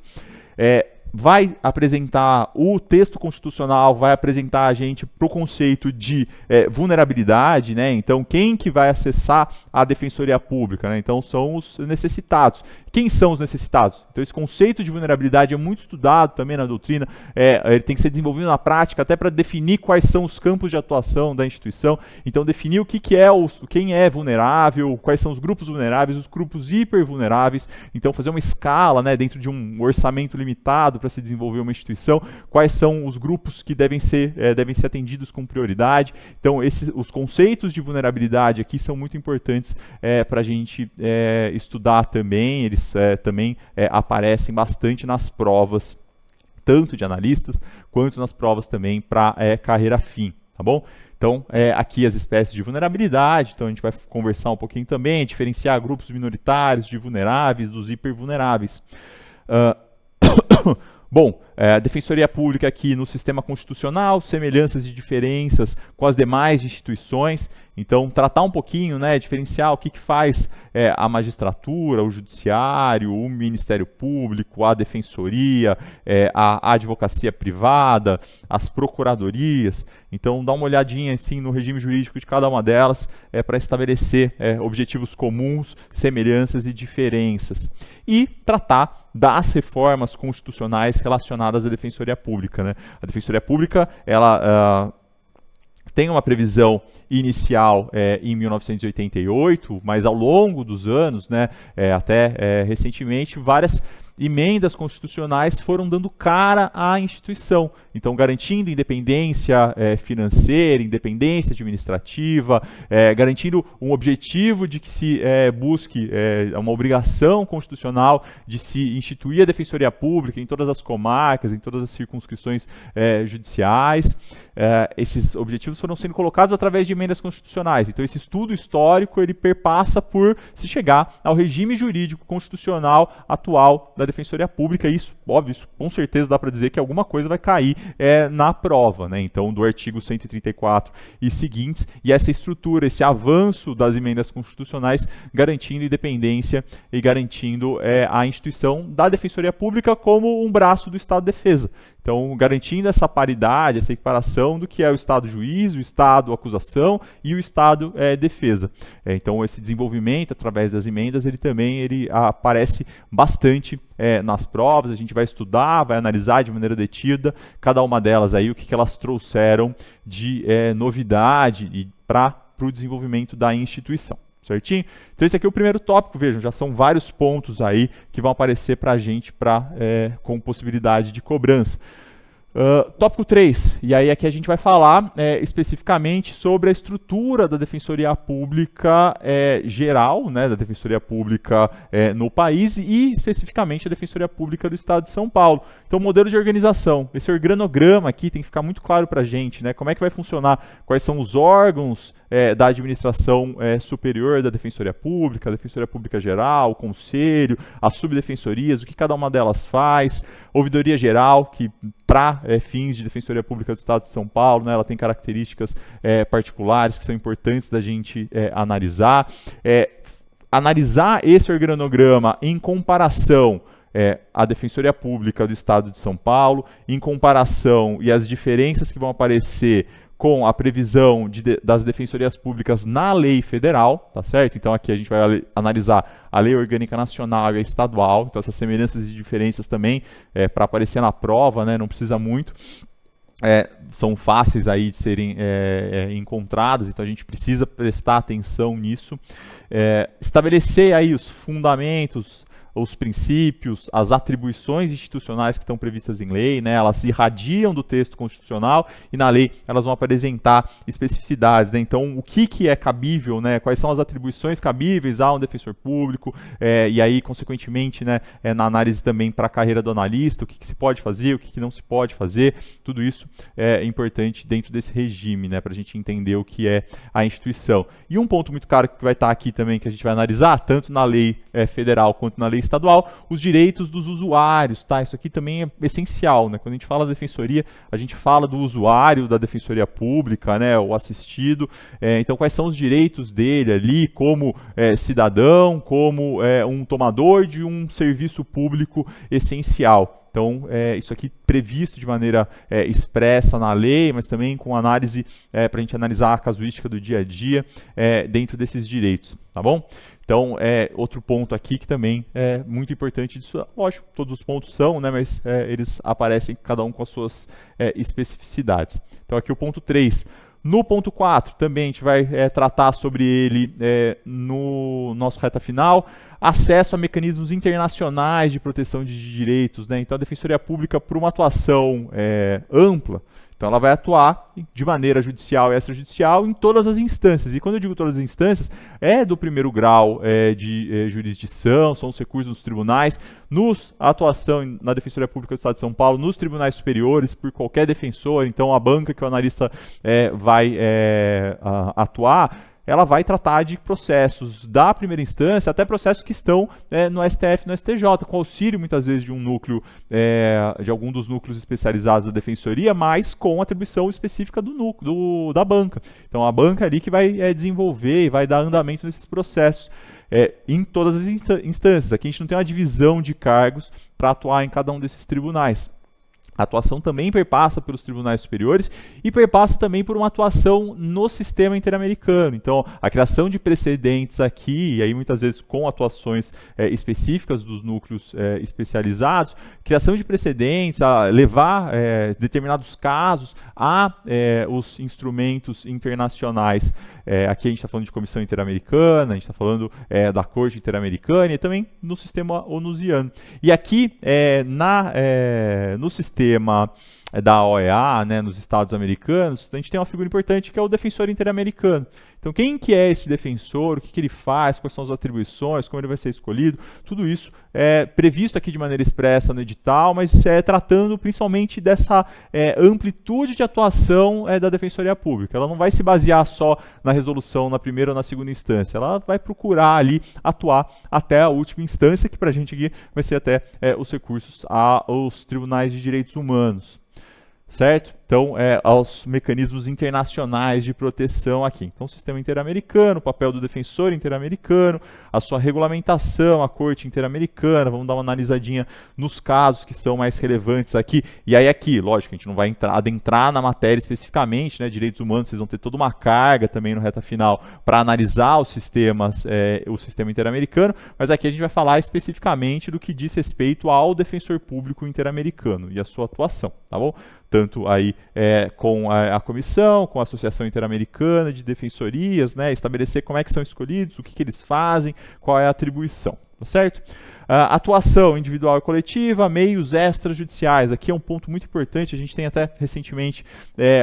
Vai apresentar o texto constitucional, vai apresentar a gente para o conceito de vulnerabilidade, né? Então, quem que vai acessar a Defensoria Pública, né? Então, são os necessitados. Quem são os necessitados? Então, esse conceito de vulnerabilidade é muito estudado também na doutrina, ele tem que ser desenvolvido na prática, até para definir quais são os campos de atuação da instituição. Então, definir o que é quem é vulnerável, quais são os grupos vulneráveis, os grupos hipervulneráveis. Então, fazer uma escala, né, dentro de um orçamento limitado para se desenvolver uma instituição, quais são os grupos que devem ser atendidos com prioridade. Então, os conceitos de vulnerabilidade aqui são muito importantes para a gente estudar também. Eles também aparecem bastante nas provas, tanto de analistas, quanto nas provas também para carreira fim, tá bom? Então, aqui as espécies de vulnerabilidade, então a gente vai conversar um pouquinho também, diferenciar grupos minoritários de vulneráveis dos hipervulneráveis. Bom, a Defensoria Pública aqui no sistema constitucional, semelhanças e diferenças com as demais instituições. Então, tratar um pouquinho, né, diferenciar o que faz a magistratura, o judiciário, o Ministério Público, a Defensoria, a advocacia privada, as procuradorias. Então, dá uma olhadinha assim, no regime jurídico de cada uma delas para estabelecer objetivos comuns, semelhanças e diferenças. E tratar das reformas constitucionais relacionadas à Defensoria Pública, né? A Defensoria Pública, ela tem uma previsão inicial em 1988, mas ao longo dos anos, né, até recentemente, várias emendas constitucionais foram dando cara à instituição, então garantindo independência financeira, independência administrativa, garantindo um objetivo de que se busque uma obrigação constitucional de se instituir a Defensoria Pública em todas as comarcas, em todas as circunscrições judiciais. Esses objetivos foram sendo colocados através de emendas constitucionais. Então, esse estudo histórico ele perpassa por se chegar ao regime jurídico constitucional atual da Defensoria Pública. Isso, óbvio, isso com certeza dá para dizer que alguma coisa vai cair na prova, né? Então, do artigo 134 e seguintes, e essa estrutura, esse avanço das emendas constitucionais garantindo independência e garantindo a instituição da Defensoria Pública como um braço do Estado de Defesa. Então, garantindo essa paridade, essa equiparação do que é o Estado juiz, o Estado acusação e o Estado defesa. Então, esse desenvolvimento através das emendas, ele aparece bastante nas provas. A gente vai estudar, vai analisar de maneira detida cada uma delas aí, o que elas trouxeram de novidade e para o desenvolvimento da instituição. Certinho? Então esse aqui é o primeiro tópico, vejam, já são vários pontos aí que vão aparecer para a gente com possibilidade de cobrança. Tópico 3, e aí aqui a gente vai falar especificamente sobre a estrutura da Defensoria Pública geral, né, da Defensoria Pública no país e especificamente a Defensoria Pública do Estado de São Paulo. Então, modelo de organização, esse organograma aqui tem que ficar muito claro para a gente, né, como é que vai funcionar, quais são os órgãos da administração superior da Defensoria Pública, a Defensoria Pública Geral, o Conselho, as subdefensorias, o que cada uma delas faz, ouvidoria geral, que para fins de Defensoria Pública do Estado de São Paulo, né, ela tem características particulares que são importantes da gente analisar. analisar esse organograma em comparação à Defensoria Pública do Estado de São Paulo, em comparação e as diferenças que vão aparecer com a previsão das defensorias públicas na lei federal, tá certo? Então aqui a gente vai analisar a lei orgânica nacional e a estadual, então essas semelhanças e diferenças também, para aparecer na prova, né, não precisa muito. São fáceis aí de serem encontradas, então a gente precisa prestar atenção nisso. Estabelecer aí os fundamentos, os princípios, as atribuições institucionais que estão previstas em lei, né, elas irradiam do texto constitucional e na lei elas vão apresentar especificidades, né, então o que é cabível, né, quais são as atribuições cabíveis a um defensor público, e aí consequentemente, né, na análise também para a carreira do analista, o que se pode fazer, o que não se pode fazer, tudo isso é importante dentro desse regime, né, para a gente entender o que é a instituição. E um ponto muito claro que vai estar aqui também, que a gente vai analisar, tanto na lei federal quanto na lei estadual, os direitos dos usuários, tá? Isso aqui também é essencial, né? Quando a gente fala da defensoria, a gente fala do usuário da defensoria pública, né? O assistido. Então, quais são os direitos dele ali, como cidadão, como um tomador de um serviço público essencial. Então, isso aqui previsto de maneira expressa na lei, mas também com análise, para a gente analisar a casuística do dia a dia dentro desses direitos, tá bom? Então, outro ponto aqui que também é muito importante disso, lógico, todos os pontos são, né, mas eles aparecem cada um com as suas especificidades. Então, aqui o ponto 3. No ponto 4, também a gente vai tratar sobre ele no nosso reta final, acesso a mecanismos internacionais de proteção de direitos, né? Então a Defensoria Pública, por uma atuação ampla, então ela vai atuar de maneira judicial e extrajudicial em todas as instâncias. E quando eu digo todas as instâncias, é do primeiro grau de jurisdição, são os recursos dos tribunais, a atuação na Defensoria Pública do Estado de São Paulo, nos tribunais superiores, por qualquer defensor, então a banca que o analista vai atuar, ela vai tratar de processos da primeira instância até processos que estão no STF, no STJ, com auxílio muitas vezes de um núcleo, de algum dos núcleos especializados da defensoria, mas com atribuição específica da banca. Então a banca ali que vai desenvolver e vai dar andamento nesses processos. Em todas as instâncias. Aqui a gente não tem uma divisão de cargos para atuar em cada um desses tribunais. A atuação também perpassa pelos tribunais superiores e perpassa também por uma atuação no sistema interamericano. Então, a criação de precedentes aqui, e aí muitas vezes com atuações específicas dos núcleos especializados, criação de precedentes, a levar determinados casos a os instrumentos internacionais. Aqui a gente está falando de Comissão Interamericana, a gente está falando da Corte Interamericana e também no sistema onusiano. E aqui, no sistema da OEA, né, nos Estados americanos, a gente tem uma figura importante que é o defensor interamericano. Então, quem que é esse defensor, o que ele faz, quais são as atribuições, como ele vai ser escolhido, tudo isso é previsto aqui de maneira expressa no edital, mas tratando principalmente dessa amplitude de atuação da Defensoria Pública. Ela não vai se basear só na resolução na primeira ou na segunda instância, ela vai procurar ali atuar até a última instância, que para a gente aqui vai ser até os recursos aos tribunais de direitos humanos. Certo? Então, aos mecanismos internacionais de proteção aqui. Então, o sistema interamericano, o papel do defensor interamericano, a sua regulamentação, a Corte Interamericana, vamos dar uma analisadinha nos casos que são mais relevantes aqui. E aí aqui, lógico, a gente não vai adentrar na matéria especificamente, né, direitos humanos, vocês vão ter toda uma carga também no reta final para analisar os sistemas, o sistema interamericano, mas aqui a gente vai falar especificamente do que diz respeito ao defensor público interamericano e a sua atuação, tá bom? Tanto aí com a comissão, com a Associação Interamericana de Defensorias, né, estabelecer como é que são escolhidos, o que eles fazem, qual é a atribuição, tá certo? Atuação individual e coletiva, meios extrajudiciais. Aqui é um ponto muito importante, a gente tem até recentemente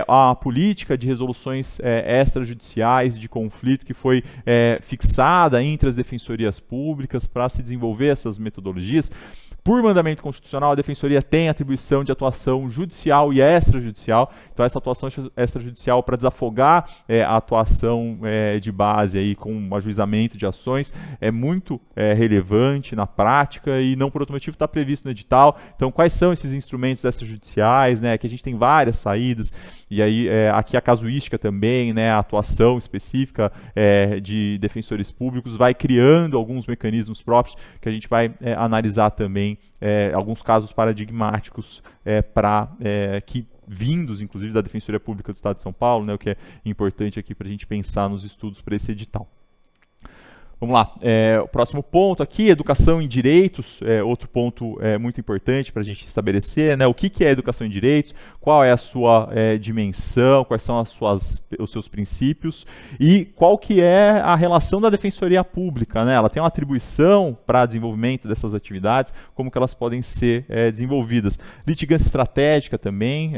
a política de resoluções extrajudiciais de conflito que foi fixada entre as defensorias públicas para se desenvolver essas metodologias. Por mandamento constitucional, a Defensoria tem atribuição de atuação judicial e extrajudicial. Então, essa atuação extrajudicial para desafogar a atuação de base aí com ajuizamento de ações é muito relevante na prática e não por outro motivo está previsto no edital. Então, quais são esses instrumentos extrajudiciais, né? Que a gente tem várias saídas e aí aqui a casuística também, né? A atuação específica de defensores públicos vai criando alguns mecanismos próprios que a gente vai analisar também alguns casos paradigmáticos que vindos, inclusive, da Defensoria Pública do Estado de São Paulo, né, o que é importante aqui para a gente pensar nos estudos para esse edital. Vamos lá, o próximo ponto aqui, educação em direitos, outro ponto muito importante para a gente estabelecer, né, o que é educação em direitos, qual é a sua dimensão, quais são os seus princípios e qual que é a relação da Defensoria Pública, né, ela tem uma atribuição para desenvolvimento dessas atividades, como que elas podem ser desenvolvidas. Litigância estratégica também,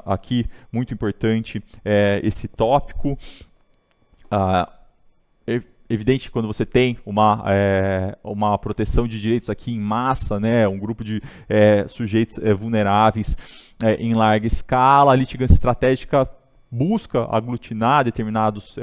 aqui muito importante esse tópico. Evidente que quando você tem uma proteção de direitos aqui em massa, né, um grupo de sujeitos vulneráveis em larga escala, a litigância estratégica busca aglutinar determinados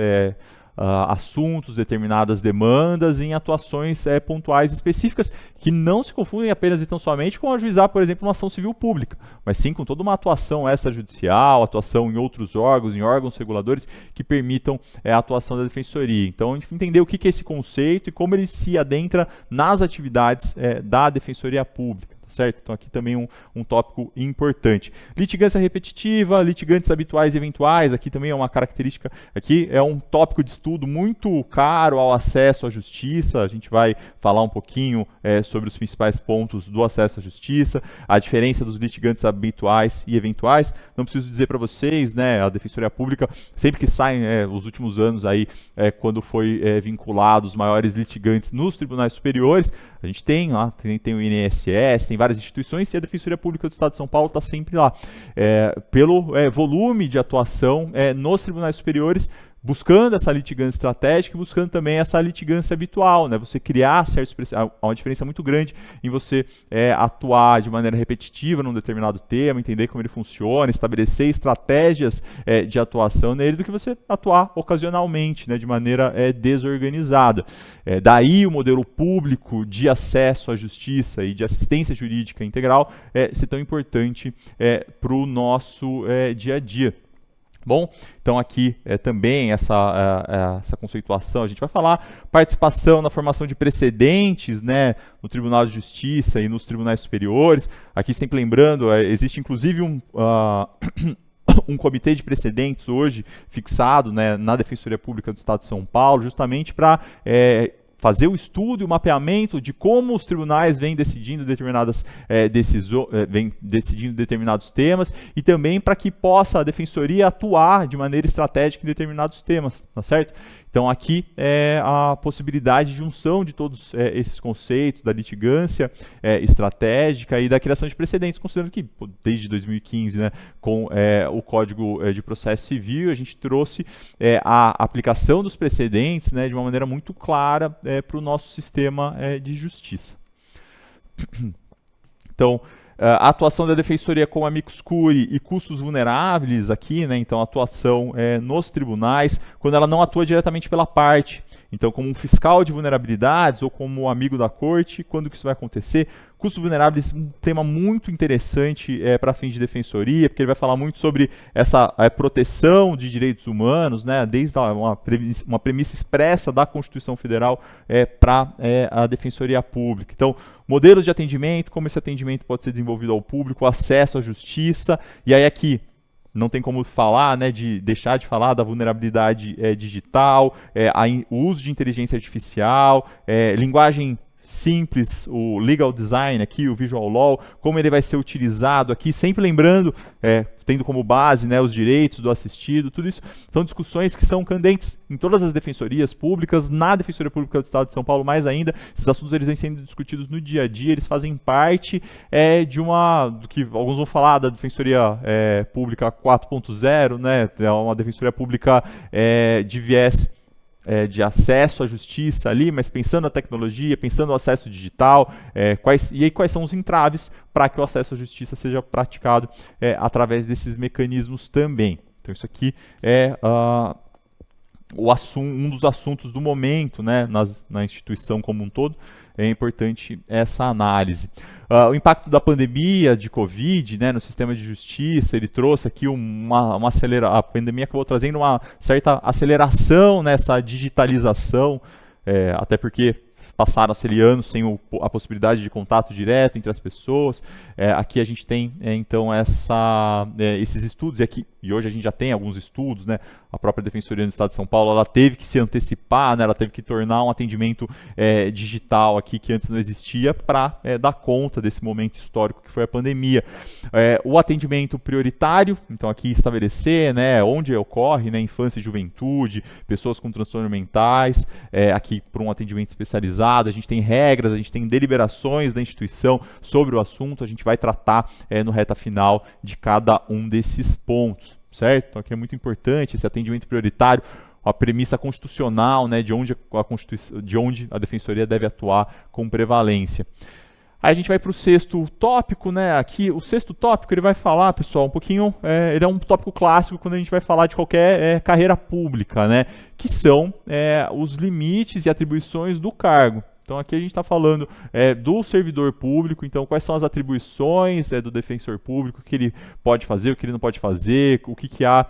assuntos, determinadas demandas em atuações pontuais específicas que não se confundem apenas e tão somente com ajuizar, por exemplo, uma ação civil pública, mas sim com toda uma atuação extrajudicial, atuação em outros órgãos, em órgãos reguladores que permitam a atuação da Defensoria. Então, a gente entender o que é esse conceito e como ele se adentra nas atividades da Defensoria Pública. Certo? Então aqui também um tópico importante. Litigância repetitiva, litigantes habituais e eventuais, aqui também é uma característica, aqui é um tópico de estudo muito caro ao acesso à justiça, a gente vai falar um pouquinho sobre os principais pontos do acesso à justiça, a diferença dos litigantes habituais e eventuais, não preciso dizer para vocês, né, a Defensoria Pública, sempre que saem os últimos anos aí, quando foi vinculado os maiores litigantes nos tribunais superiores, a gente tem lá, tem o INSS, tem várias instituições e a Defensoria Pública do Estado de São Paulo está sempre lá. Pelo volume de atuação nos tribunais superiores, buscando essa litigância estratégica e buscando também essa litigância habitual, né? Você criar há uma diferença muito grande em você atuar de maneira repetitiva num determinado tema, entender como ele funciona, estabelecer estratégias de atuação nele, do que você atuar ocasionalmente, né, de maneira desorganizada. Daí o modelo público de acesso à justiça e de assistência jurídica integral ser tão importante para o nosso dia a dia. Bom, então aqui também essa conceituação, a gente vai falar participação na formação de precedentes, né, no Tribunal de Justiça e nos tribunais superiores. Aqui sempre lembrando, existe inclusive um comitê de precedentes hoje fixado, né, na Defensoria Pública do Estado de São Paulo, justamente para fazer o estudo e o mapeamento de como os tribunais vêm decidindo determinados temas e também para que possa a Defensoria atuar de maneira estratégica em determinados temas, tá certo? Então aqui é a possibilidade de junção de todos esses conceitos da litigância estratégica e da criação de precedentes, considerando que desde 2015, né, com o Código de Processo Civil, a gente trouxe a aplicação dos precedentes, né, de uma maneira muito clara para o nosso sistema de justiça. Então, a atuação da Defensoria com amicus curiae e custos vulneráveis aqui, né, então a atuação nos tribunais, quando ela não atua diretamente pela parte. Então, como um fiscal de vulnerabilidades ou como amigo da corte, quando que isso vai acontecer? Custos vulneráveis, um tema muito interessante para fins de defensoria, porque ele vai falar muito sobre essa proteção de direitos humanos, né, desde uma premissa expressa da Constituição Federal para a Defensoria Pública. Então, modelos de atendimento, como esse atendimento pode ser desenvolvido ao público, acesso à justiça, e aí aqui não tem como falar, né, de deixar de falar da vulnerabilidade digital, o uso de inteligência artificial, linguagem simples, o legal design aqui, o visual law, como ele vai ser utilizado aqui, sempre lembrando, tendo como base, né, os direitos do assistido, tudo isso são discussões que são candentes em todas as defensorias públicas, na Defensoria Pública do Estado de São Paulo mais ainda. Esses assuntos eles vêm sendo discutidos no dia a dia, eles fazem parte do que alguns vão falar da Defensoria Pública 4.0, né, é uma Defensoria Pública de viés de acesso à justiça ali, mas pensando na tecnologia, pensando no acesso digital, quais são os entraves para que o acesso à justiça seja praticado através desses mecanismos também. Então isso aqui é um dos assuntos do momento, né, na instituição como um todo. É importante essa análise. O impacto da pandemia de Covid, né, no sistema de justiça, ele trouxe aqui a pandemia acabou trazendo uma certa aceleração nessa digitalização, até porque passaram-se anos sem a possibilidade de contato direto entre as pessoas. Aqui a gente tem, então, esses estudos, e hoje a gente já tem alguns estudos, né? A própria Defensoria do Estado de São Paulo, ela teve que se antecipar, né? Ela teve que tornar um atendimento digital aqui que antes não existia para dar conta desse momento histórico que foi a pandemia. O atendimento prioritário, então aqui estabelecer, né, onde ocorre, né, infância e juventude, pessoas com transtornos mentais, aqui por um atendimento especializado, a gente tem regras, a gente tem deliberações da instituição sobre o assunto, a gente vai tratar no reta final de cada um desses pontos, certo? Então aqui é muito importante esse atendimento prioritário, a premissa constitucional, né, de onde a Defensoria deve atuar com prevalência. Aí a gente vai para o sexto tópico, né? Aqui o sexto tópico ele vai falar, pessoal, um pouquinho, ele é um tópico clássico quando a gente vai falar de qualquer carreira pública, né? Que são os limites e atribuições do cargo. Então aqui a gente está falando do servidor público, então quais são as atribuições do defensor público, o que ele pode fazer, o que ele não pode fazer, o que há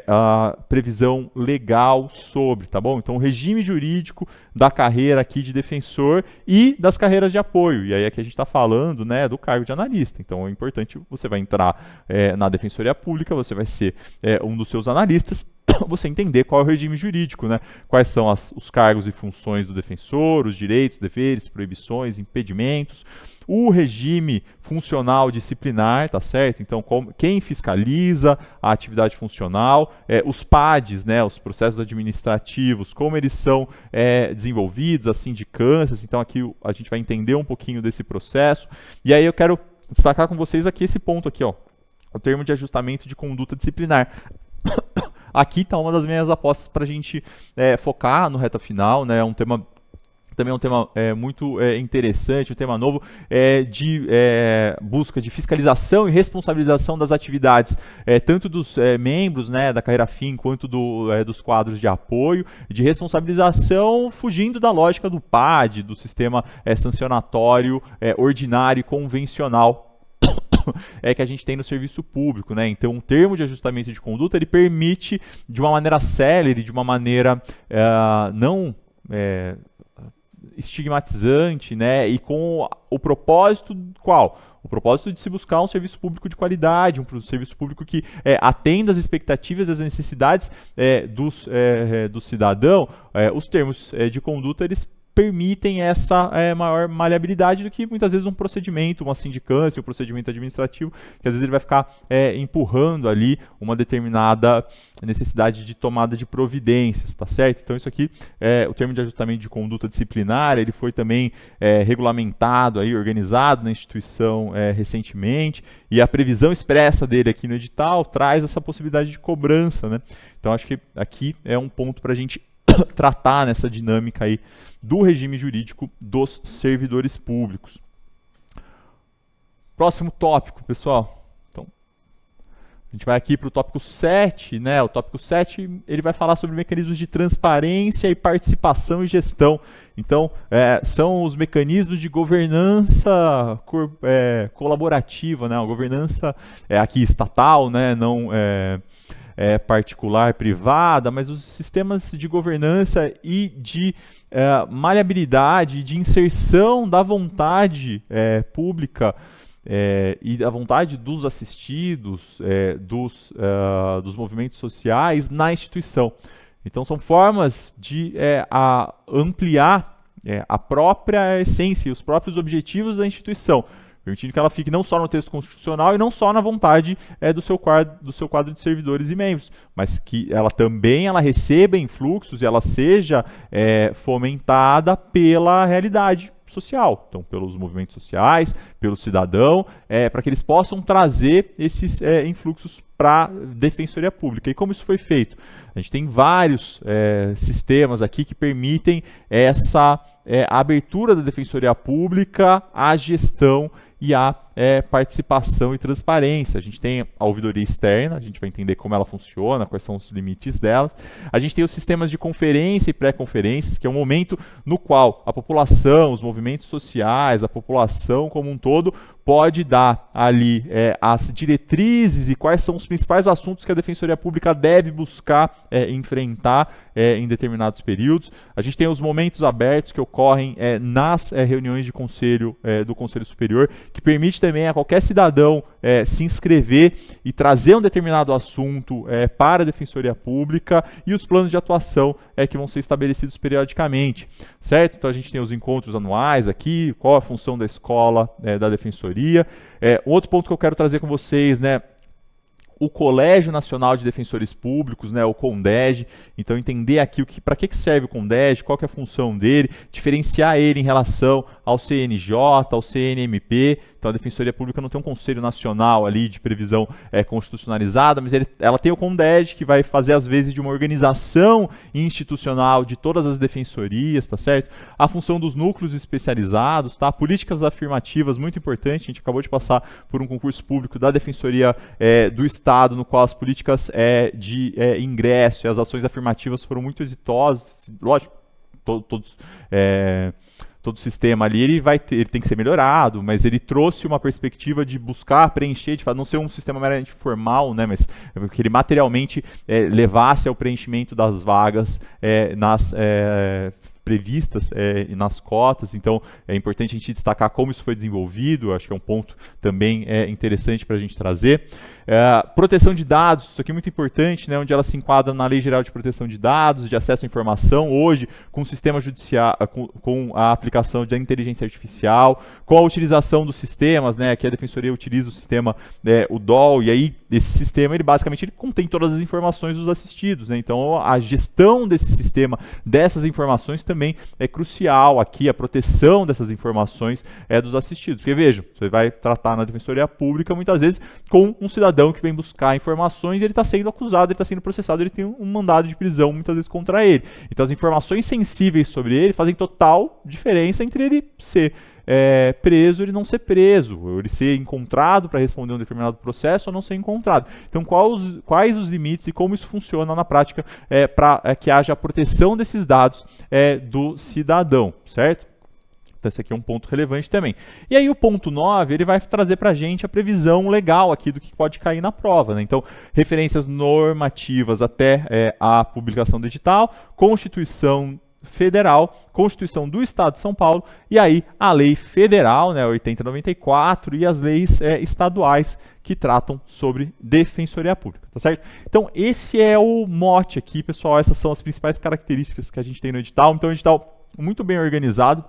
a previsão legal sobre, tá bom? Então o regime jurídico da carreira aqui de defensor e das carreiras de apoio, e aí aqui a gente está falando, né, do cargo de analista, então é importante, você vai entrar na Defensoria Pública, você vai ser um dos seus analistas, você entender qual é o regime jurídico, né? Quais são os cargos e funções do defensor, os direitos, deveres, proibições, impedimentos, o regime funcional disciplinar, tá certo? Então, quem fiscaliza a atividade funcional, os PADs, né, os processos administrativos, como eles são desenvolvidos, as sindicâncias, então aqui a gente vai entender um pouquinho desse processo, e aí eu quero destacar com vocês aqui esse ponto aqui, ó, o termo de ajustamento de conduta disciplinar. Aqui está uma das minhas apostas para a gente focar no reta final, né? Também é um tema muito interessante, um tema novo de busca de fiscalização e responsabilização das atividades, tanto dos membros, né, da carreira fim, quanto dos quadros de apoio, de responsabilização fugindo da lógica do PAD, do sistema sancionatório ordinário e convencional, que a gente tem no serviço público, né? Então, um termo de ajustamento de conduta, ele permite, de uma maneira célere, de uma maneira não estigmatizante, né? E com o propósito qual? O propósito de se buscar um serviço público de qualidade, um serviço público que atenda às expectativas e às necessidades do cidadão. Os termos de conduta, eles permitem essa maior maleabilidade do que muitas vezes um procedimento, uma sindicância, um procedimento administrativo, que às vezes ele vai ficar empurrando ali uma determinada necessidade de tomada de providências, tá certo? Então isso aqui, o termo de ajustamento de conduta disciplinar, ele foi também regulamentado, aí, organizado na instituição recentemente, e a previsão expressa dele aqui no edital traz essa possibilidade de cobrança, né? Então acho que aqui é um ponto para a gente tratar nessa dinâmica aí do regime jurídico dos servidores públicos. Próximo tópico, pessoal. Então, a gente vai aqui para o tópico 7, né? O tópico 7, ele vai falar sobre mecanismos de transparência e participação e gestão. Então, são os mecanismos de governança colaborativa, né? A governança aqui estatal, né? Não particular, privada, mas os sistemas de governança e de maleabilidade, de inserção da vontade pública e da vontade dos assistidos, dos movimentos sociais na instituição. Então são formas de ampliar a própria essência e os próprios objetivos da instituição, permitindo que ela fique não só no texto constitucional e não só na vontade do seu quadro de servidores e membros, mas que ela também receba influxos e ela seja fomentada pela realidade social, então pelos movimentos sociais, pelo cidadão, para que eles possam trazer esses influxos para a Defensoria Pública. E como isso foi feito? A gente tem vários sistemas aqui que permitem essa abertura da Defensoria Pública à gestão e à participação e transparência. A gente tem a ouvidoria externa, a gente vai entender como ela funciona, quais são os limites dela. A gente tem os sistemas de conferência e pré-conferências, que é um momento no qual a população, os movimentos sociais, a população como um todo, pode dar ali as diretrizes e quais são os principais assuntos que a Defensoria Pública deve buscar enfrentar em determinados períodos. A gente tem os momentos abertos que ocorrem nas reuniões de conselho do Conselho Superior, que permite também a qualquer cidadão se inscrever e trazer um determinado assunto para a Defensoria Pública, e os planos de atuação que vão ser estabelecidos periodicamente, certo? Então a gente tem os encontros anuais aqui, qual a função da escola da Defensoria. Outro ponto que eu quero trazer com vocês, né? O Colégio Nacional de Defensores Públicos, né, o CONDEG, então entender aqui para que serve o CONDEG, qual que é a função dele, diferenciar ele em relação ao CNJ, ao CNMP. Então a Defensoria Pública não tem um Conselho Nacional ali de previsão constitucionalizada, mas ela tem o CONDEG, que vai fazer às vezes de uma organização institucional de todas as defensorias, tá certo? A função dos núcleos especializados, tá? Políticas afirmativas, muito importante, a gente acabou de passar por um concurso público da Defensoria do Estado, no qual as políticas de ingresso e as ações afirmativas foram muito exitosas. Lógico, todo o sistema ali ele tem que ser melhorado, mas ele trouxe uma perspectiva de buscar preencher, de não ser um sistema meramente formal, né, mas que ele materialmente levasse ao preenchimento das vagas nas previstas nas cotas. Então é importante a gente destacar como isso foi desenvolvido, acho que é um ponto também interessante para a gente trazer. Proteção de dados, isso aqui é muito importante, né, onde ela se enquadra na Lei Geral de Proteção de Dados, de acesso à informação, hoje com o sistema judicial, com a aplicação da inteligência artificial, com a utilização dos sistemas, né, aqui a Defensoria utiliza o sistema, o DOL, e aí esse sistema ele basicamente contém todas as informações dos assistidos, né, então a gestão desse sistema, dessas informações também é crucial aqui, a proteção dessas informações dos assistidos, porque vejam, você vai tratar na Defensoria Pública muitas vezes com um cidadão que vem buscar informações e ele está sendo acusado, ele está sendo processado, ele tem um mandado de prisão muitas vezes contra ele. Então as informações sensíveis sobre ele fazem total diferença entre ele ser preso e ele não ser preso, ou ele ser encontrado para responder um determinado processo ou não ser encontrado. Então quais os limites e como isso funciona na prática para que haja a proteção desses dados do cidadão, certo? Então esse aqui é um ponto relevante também. E aí o ponto 9, ele vai trazer para a gente a previsão legal aqui do que pode cair na prova, né? Então, referências normativas até a publicação do edital, Constituição Federal, Constituição do Estado de São Paulo, e aí a Lei Federal, né, 8094, e as leis estaduais que tratam sobre Defensoria Pública, tá certo? Então esse é o mote aqui, pessoal, essas são as principais características que a gente tem no edital. Então o edital muito bem organizado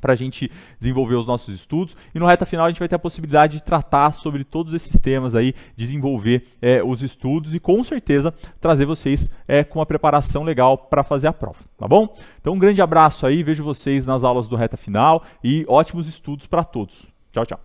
para a gente desenvolver os nossos estudos, e no reta final a gente vai ter a possibilidade de tratar sobre todos esses temas aí, desenvolver os estudos e com certeza trazer vocês com uma preparação legal para fazer a prova, tá bom? Então um grande abraço aí, vejo vocês nas aulas do reta final e ótimos estudos para todos. Tchau, tchau.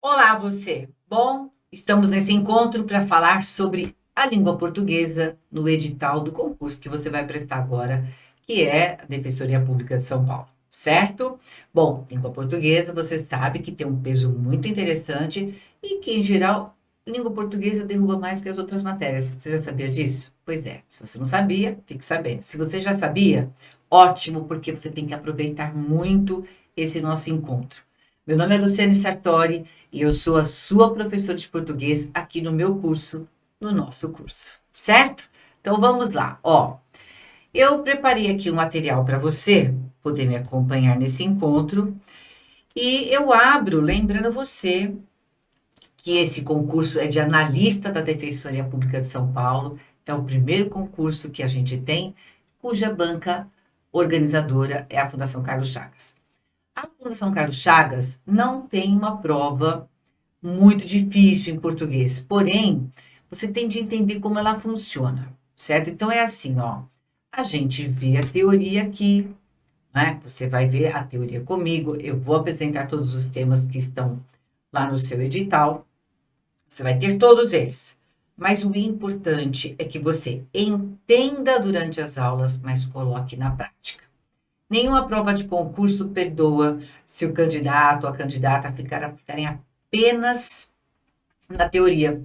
Olá, você! Bom, estamos nesse encontro para falar sobre a língua portuguesa no edital do concurso que você vai prestar agora, que é a Defensoria Pública de São Paulo, certo? Bom, língua portuguesa, você sabe que tem um peso muito interessante e que, em geral, língua portuguesa derruba mais que as outras matérias. Você já sabia disso? Pois é, se você não sabia, fique sabendo. Se você já sabia, ótimo, porque você tem que aproveitar muito esse nosso encontro. Meu nome é Luciane Sartori e eu sou a sua professora de português aqui no meu curso, no nosso curso, certo? Então vamos lá, ó. Eu preparei aqui um material para você poder me acompanhar nesse encontro e eu abro lembrando você que esse concurso é de analista da Defensoria Pública de São Paulo, é o primeiro concurso que a gente tem, cuja banca organizadora é a Fundação Carlos Chagas. A Fundação Carlos Chagas não tem uma prova muito difícil em português, porém, você tem de entender como ela funciona, certo? Então, é assim, ó, a gente vê a teoria aqui, né? Você vai ver a teoria comigo, eu vou apresentar todos os temas que estão lá no seu edital, você vai ter todos eles. Mas o importante é que você entenda durante as aulas, mas coloque na prática. Nenhuma prova de concurso perdoa se o candidato ou a candidata ficarem apenas na teoria.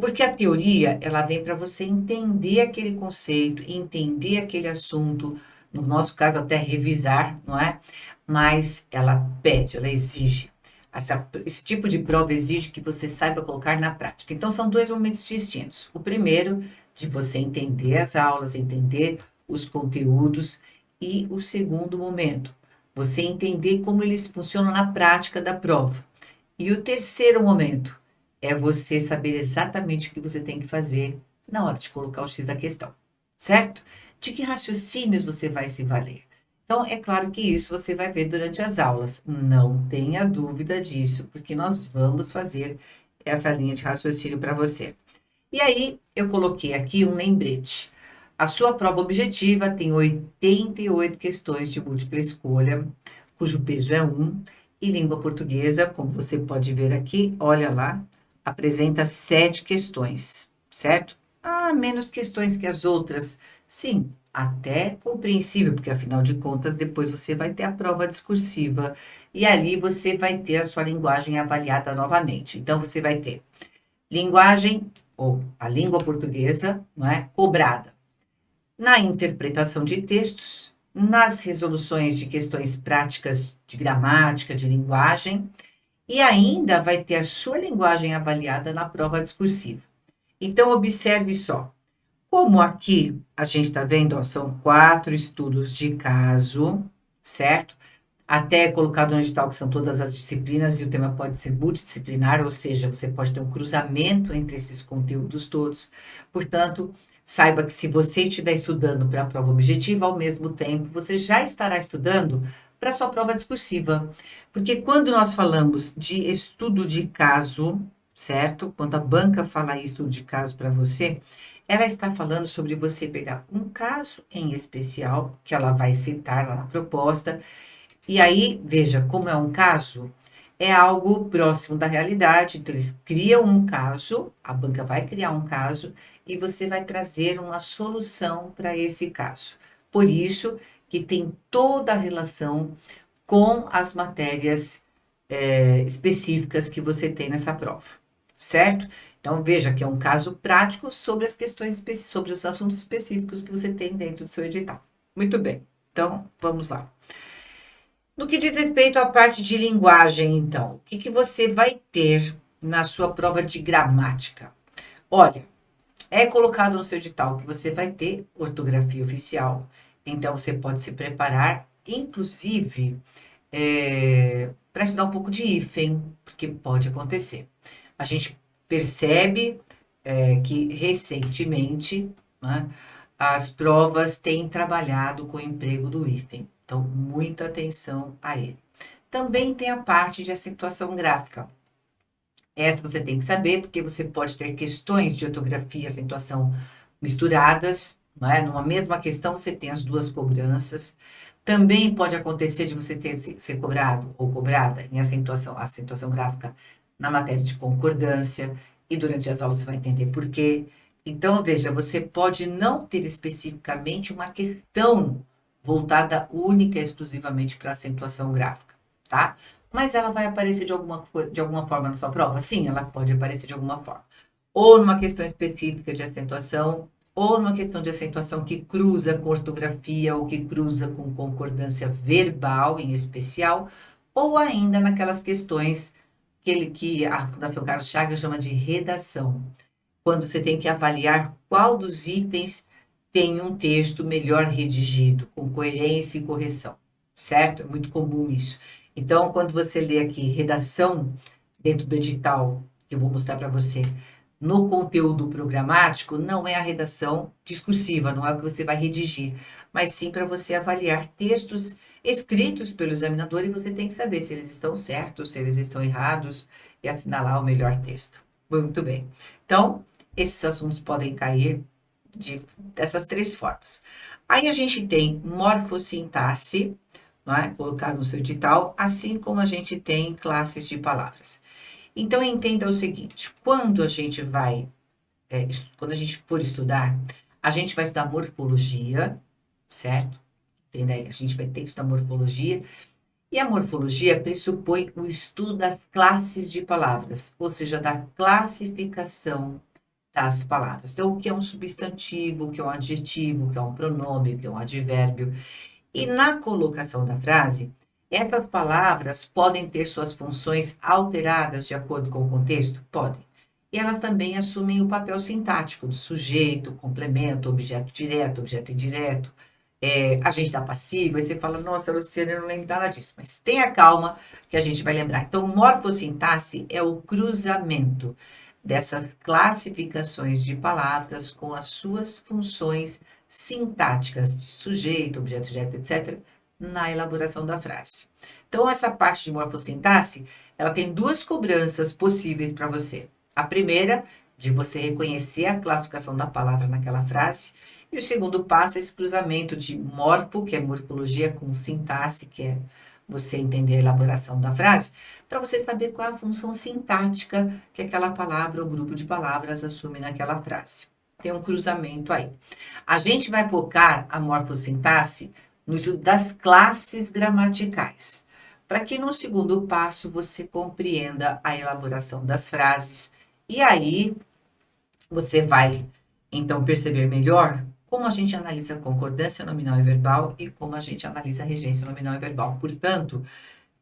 Porque a teoria, ela vem para você entender aquele conceito, entender aquele assunto, no nosso caso até revisar, não é? Mas ela pede, ela exige. Esse tipo de prova exige que você saiba colocar na prática. Então, são dois momentos distintos. O primeiro, de você entender as aulas, entender os conteúdos, e o segundo momento, você entender como eles funcionam na prática da prova. E o terceiro momento é você saber exatamente o que você tem que fazer na hora de colocar o X da questão, certo? De que raciocínios você vai se valer? Então, é claro que isso você vai ver durante as aulas. Não tenha dúvida disso, porque nós vamos fazer essa linha de raciocínio para você. E aí, eu coloquei aqui um lembrete. A sua prova objetiva tem 88 questões de múltipla escolha, cujo peso é 1, e língua portuguesa, como você pode ver aqui, olha lá, apresenta 7 questões, certo? Menos questões que as outras. Sim, até compreensível, porque afinal de contas, depois você vai ter a prova discursiva, e ali você vai ter a sua linguagem avaliada novamente. Então, você vai ter linguagem, ou a língua portuguesa, não é? Cobrada na interpretação de textos, nas resoluções de questões práticas de gramática, de linguagem, e ainda vai ter a sua linguagem avaliada na prova discursiva. Então, observe só. Como aqui a gente está vendo, ó, são 4 estudos de caso, certo? Até colocado no edital que são todas as disciplinas e o tema pode ser multidisciplinar, ou seja, você pode ter um cruzamento entre esses conteúdos todos. Portanto, saiba que se você estiver estudando para a prova objetiva, ao mesmo tempo, você já estará estudando para a sua prova discursiva. Porque quando nós falamos de estudo de caso, certo? Quando a banca fala estudo de caso para você, ela está falando sobre você pegar um caso em especial, que ela vai citar lá na proposta, e aí, veja, como é um caso, é algo próximo da realidade, então eles criam um caso, a banca vai criar um caso, e você vai trazer uma solução para esse caso. Por isso que tem toda a relação com as matérias específicas que você tem nessa prova, certo? Então, veja que é um caso prático sobre as questões, sobre os assuntos específicos que você tem dentro do seu edital. Muito bem, então, vamos lá. No que diz respeito à parte de linguagem, então, o que você vai ter na sua prova de gramática? Olha, é colocado no seu edital que você vai ter ortografia oficial, então você pode se preparar, inclusive, para estudar um pouco de hífen, porque pode acontecer. A gente percebe que recentemente, né, as provas têm trabalhado com o emprego do hífen. Então, muita atenção a ele. Também tem a parte de acentuação gráfica. Essa você tem que saber, porque você pode ter questões de ortografia e acentuação misturadas, né? Numa mesma questão, você tem as duas cobranças. Também pode acontecer de você ser cobrado ou cobrada em acentuação gráfica na matéria de concordância, e durante as aulas você vai entender por quê. Então, veja, você pode não ter especificamente uma questão voltada única e exclusivamente para acentuação gráfica, tá? Mas ela vai aparecer de alguma forma na sua prova? Sim, ela pode aparecer de alguma forma. Ou numa questão específica de acentuação, ou numa questão de acentuação que cruza com ortografia, ou que cruza com concordância verbal em especial, ou ainda naquelas questões que a Fundação Carlos Chagas chama de redação, quando você tem que avaliar qual dos itens tem um texto melhor redigido, com coerência e correção, certo? É muito comum isso. Então, quando você lê aqui redação dentro do edital, que eu vou mostrar para você, no conteúdo programático não é a redação discursiva, não é o que você vai redigir, mas sim para você avaliar textos escritos pelo examinador e você tem que saber se eles estão certos, se eles estão errados e assinalar o melhor texto. Muito bem. Então, esses assuntos podem cair dessas três formas. Aí a gente tem morfossintaxe, não é? Colocado no seu edital, assim como a gente tem classes de palavras. Então, entenda o seguinte, quando a gente for estudar, a gente vai estudar morfologia, certo? Entenda aí, a gente vai ter que estudar morfologia, e a morfologia pressupõe o estudo das classes de palavras, ou seja, da classificação das palavras. Então, o que é um substantivo, o que é um adjetivo, o que é um pronome, o que é um advérbio. E na colocação da frase, essas palavras podem ter suas funções alteradas de acordo com o contexto? Podem. E elas também assumem o papel sintático do sujeito, complemento, objeto direto, objeto indireto, agente da passiva, e você fala, nossa, Luciana, eu não lembro nada disso, mas tenha calma que a gente vai lembrar. Então, morfossintaxe é o cruzamento dessas classificações de palavras com as suas funções sintáticas de sujeito, objeto direto, etc., na elaboração da frase. Então, essa parte de morfossintaxe, ela tem duas cobranças possíveis para você. A primeira, de você reconhecer a classificação da palavra naquela frase, e o segundo passo é esse cruzamento de morfo, que é morfologia, com sintaxe, que é você entender a elaboração da frase, para você saber qual é a função sintática que aquela palavra ou grupo de palavras assume naquela frase. Tem um cruzamento aí. A gente vai focar a morfossintaxe no estudo das classes gramaticais, para que no segundo passo você compreenda a elaboração das frases e aí você vai então perceber melhor como a gente analisa concordância nominal e verbal e como a gente analisa regência nominal e verbal. Portanto,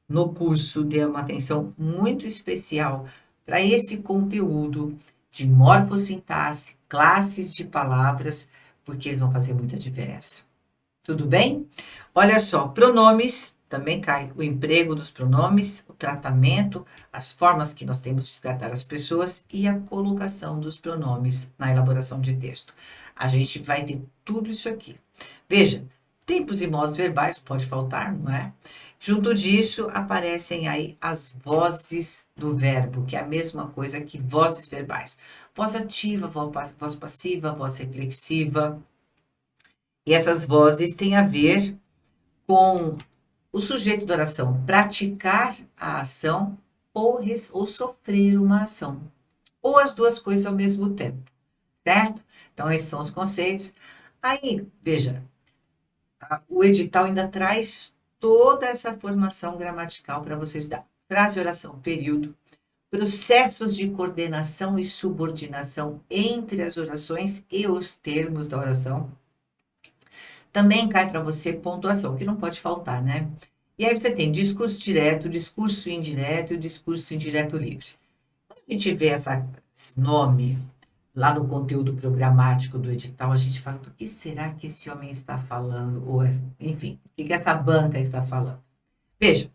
no curso dê uma atenção muito especial para esse conteúdo de morfossintaxe, classes de palavras, porque eles vão fazer muita diferença. Tudo bem? Olha só, pronomes, também cai o emprego dos pronomes, o tratamento, as formas que nós temos de tratar as pessoas e a colocação dos pronomes na elaboração de texto. A gente vai ter tudo isso aqui. Veja, tempos e modos verbais pode faltar, não é? Junto disso, aparecem aí as vozes do verbo, que é a mesma coisa que vozes verbais. Voz ativa, voz passiva, voz reflexiva. E essas vozes têm a ver com o sujeito da oração praticar a ação ou sofrer uma ação. Ou as duas coisas ao mesmo tempo, certo? Então, esses são os conceitos. Aí, veja, o edital ainda traz toda essa formação gramatical para você estudar. Frase, oração, período, processos de coordenação e subordinação entre as orações e os termos da oração. Também cai para você pontuação, que não pode faltar, né? E aí você tem discurso direto, discurso indireto e discurso indireto livre. Quando a gente vê esse nome lá no conteúdo programático do edital, a gente fala, do que será que esse homem está falando? Ou, enfim, o que essa banca está falando? Veja,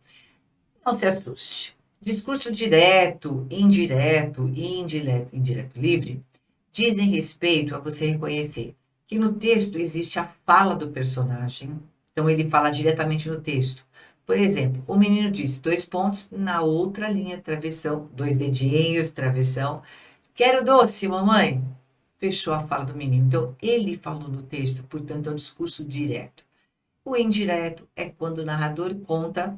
não se assuste. Discurso direto, indireto e indireto livre dizem respeito a você reconhecer que no texto existe a fala do personagem, então ele fala diretamente no texto. Por exemplo, o menino disse 2 pontos, na outra linha, travessão, 2 dedinhos, travessão. Quero doce, mamãe. Fechou a fala do menino. Então, ele falou no texto, portanto, é um discurso direto. O indireto é quando o narrador conta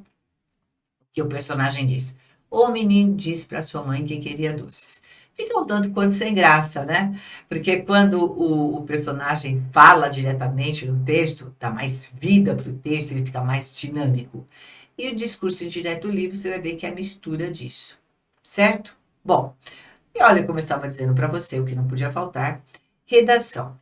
o que o personagem diz. O menino disse para sua mãe que queria doces. Fica um tanto quanto sem graça, né? Porque quando o personagem fala diretamente no texto, dá mais vida para o texto, ele fica mais dinâmico. E o discurso indireto livre, você vai ver que é a mistura disso, certo? Bom, e olha como eu estava dizendo para você, o que não podia faltar, redação.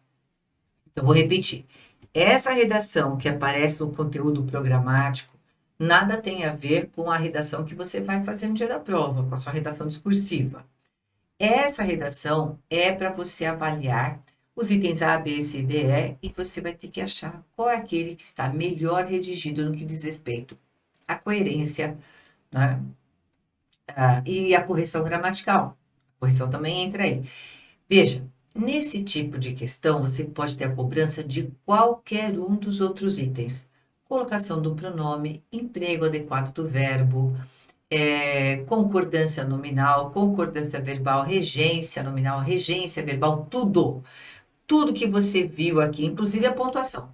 Então, vou repetir. Essa redação que aparece no conteúdo programático, nada tem a ver com a redação que você vai fazer no dia da prova, com a sua redação discursiva. Essa redação é para você avaliar os itens A, B, C, D, E, e você vai ter que achar qual é aquele que está melhor redigido no que diz respeito à coerência, né? E a correção gramatical. A Correção também entra aí. Veja, nesse tipo de questão, você pode ter a cobrança de qualquer um dos outros itens. Colocação do pronome, emprego adequado do verbo, concordância nominal, concordância verbal, regência nominal, regência verbal, tudo. Tudo que você viu aqui, inclusive a pontuação.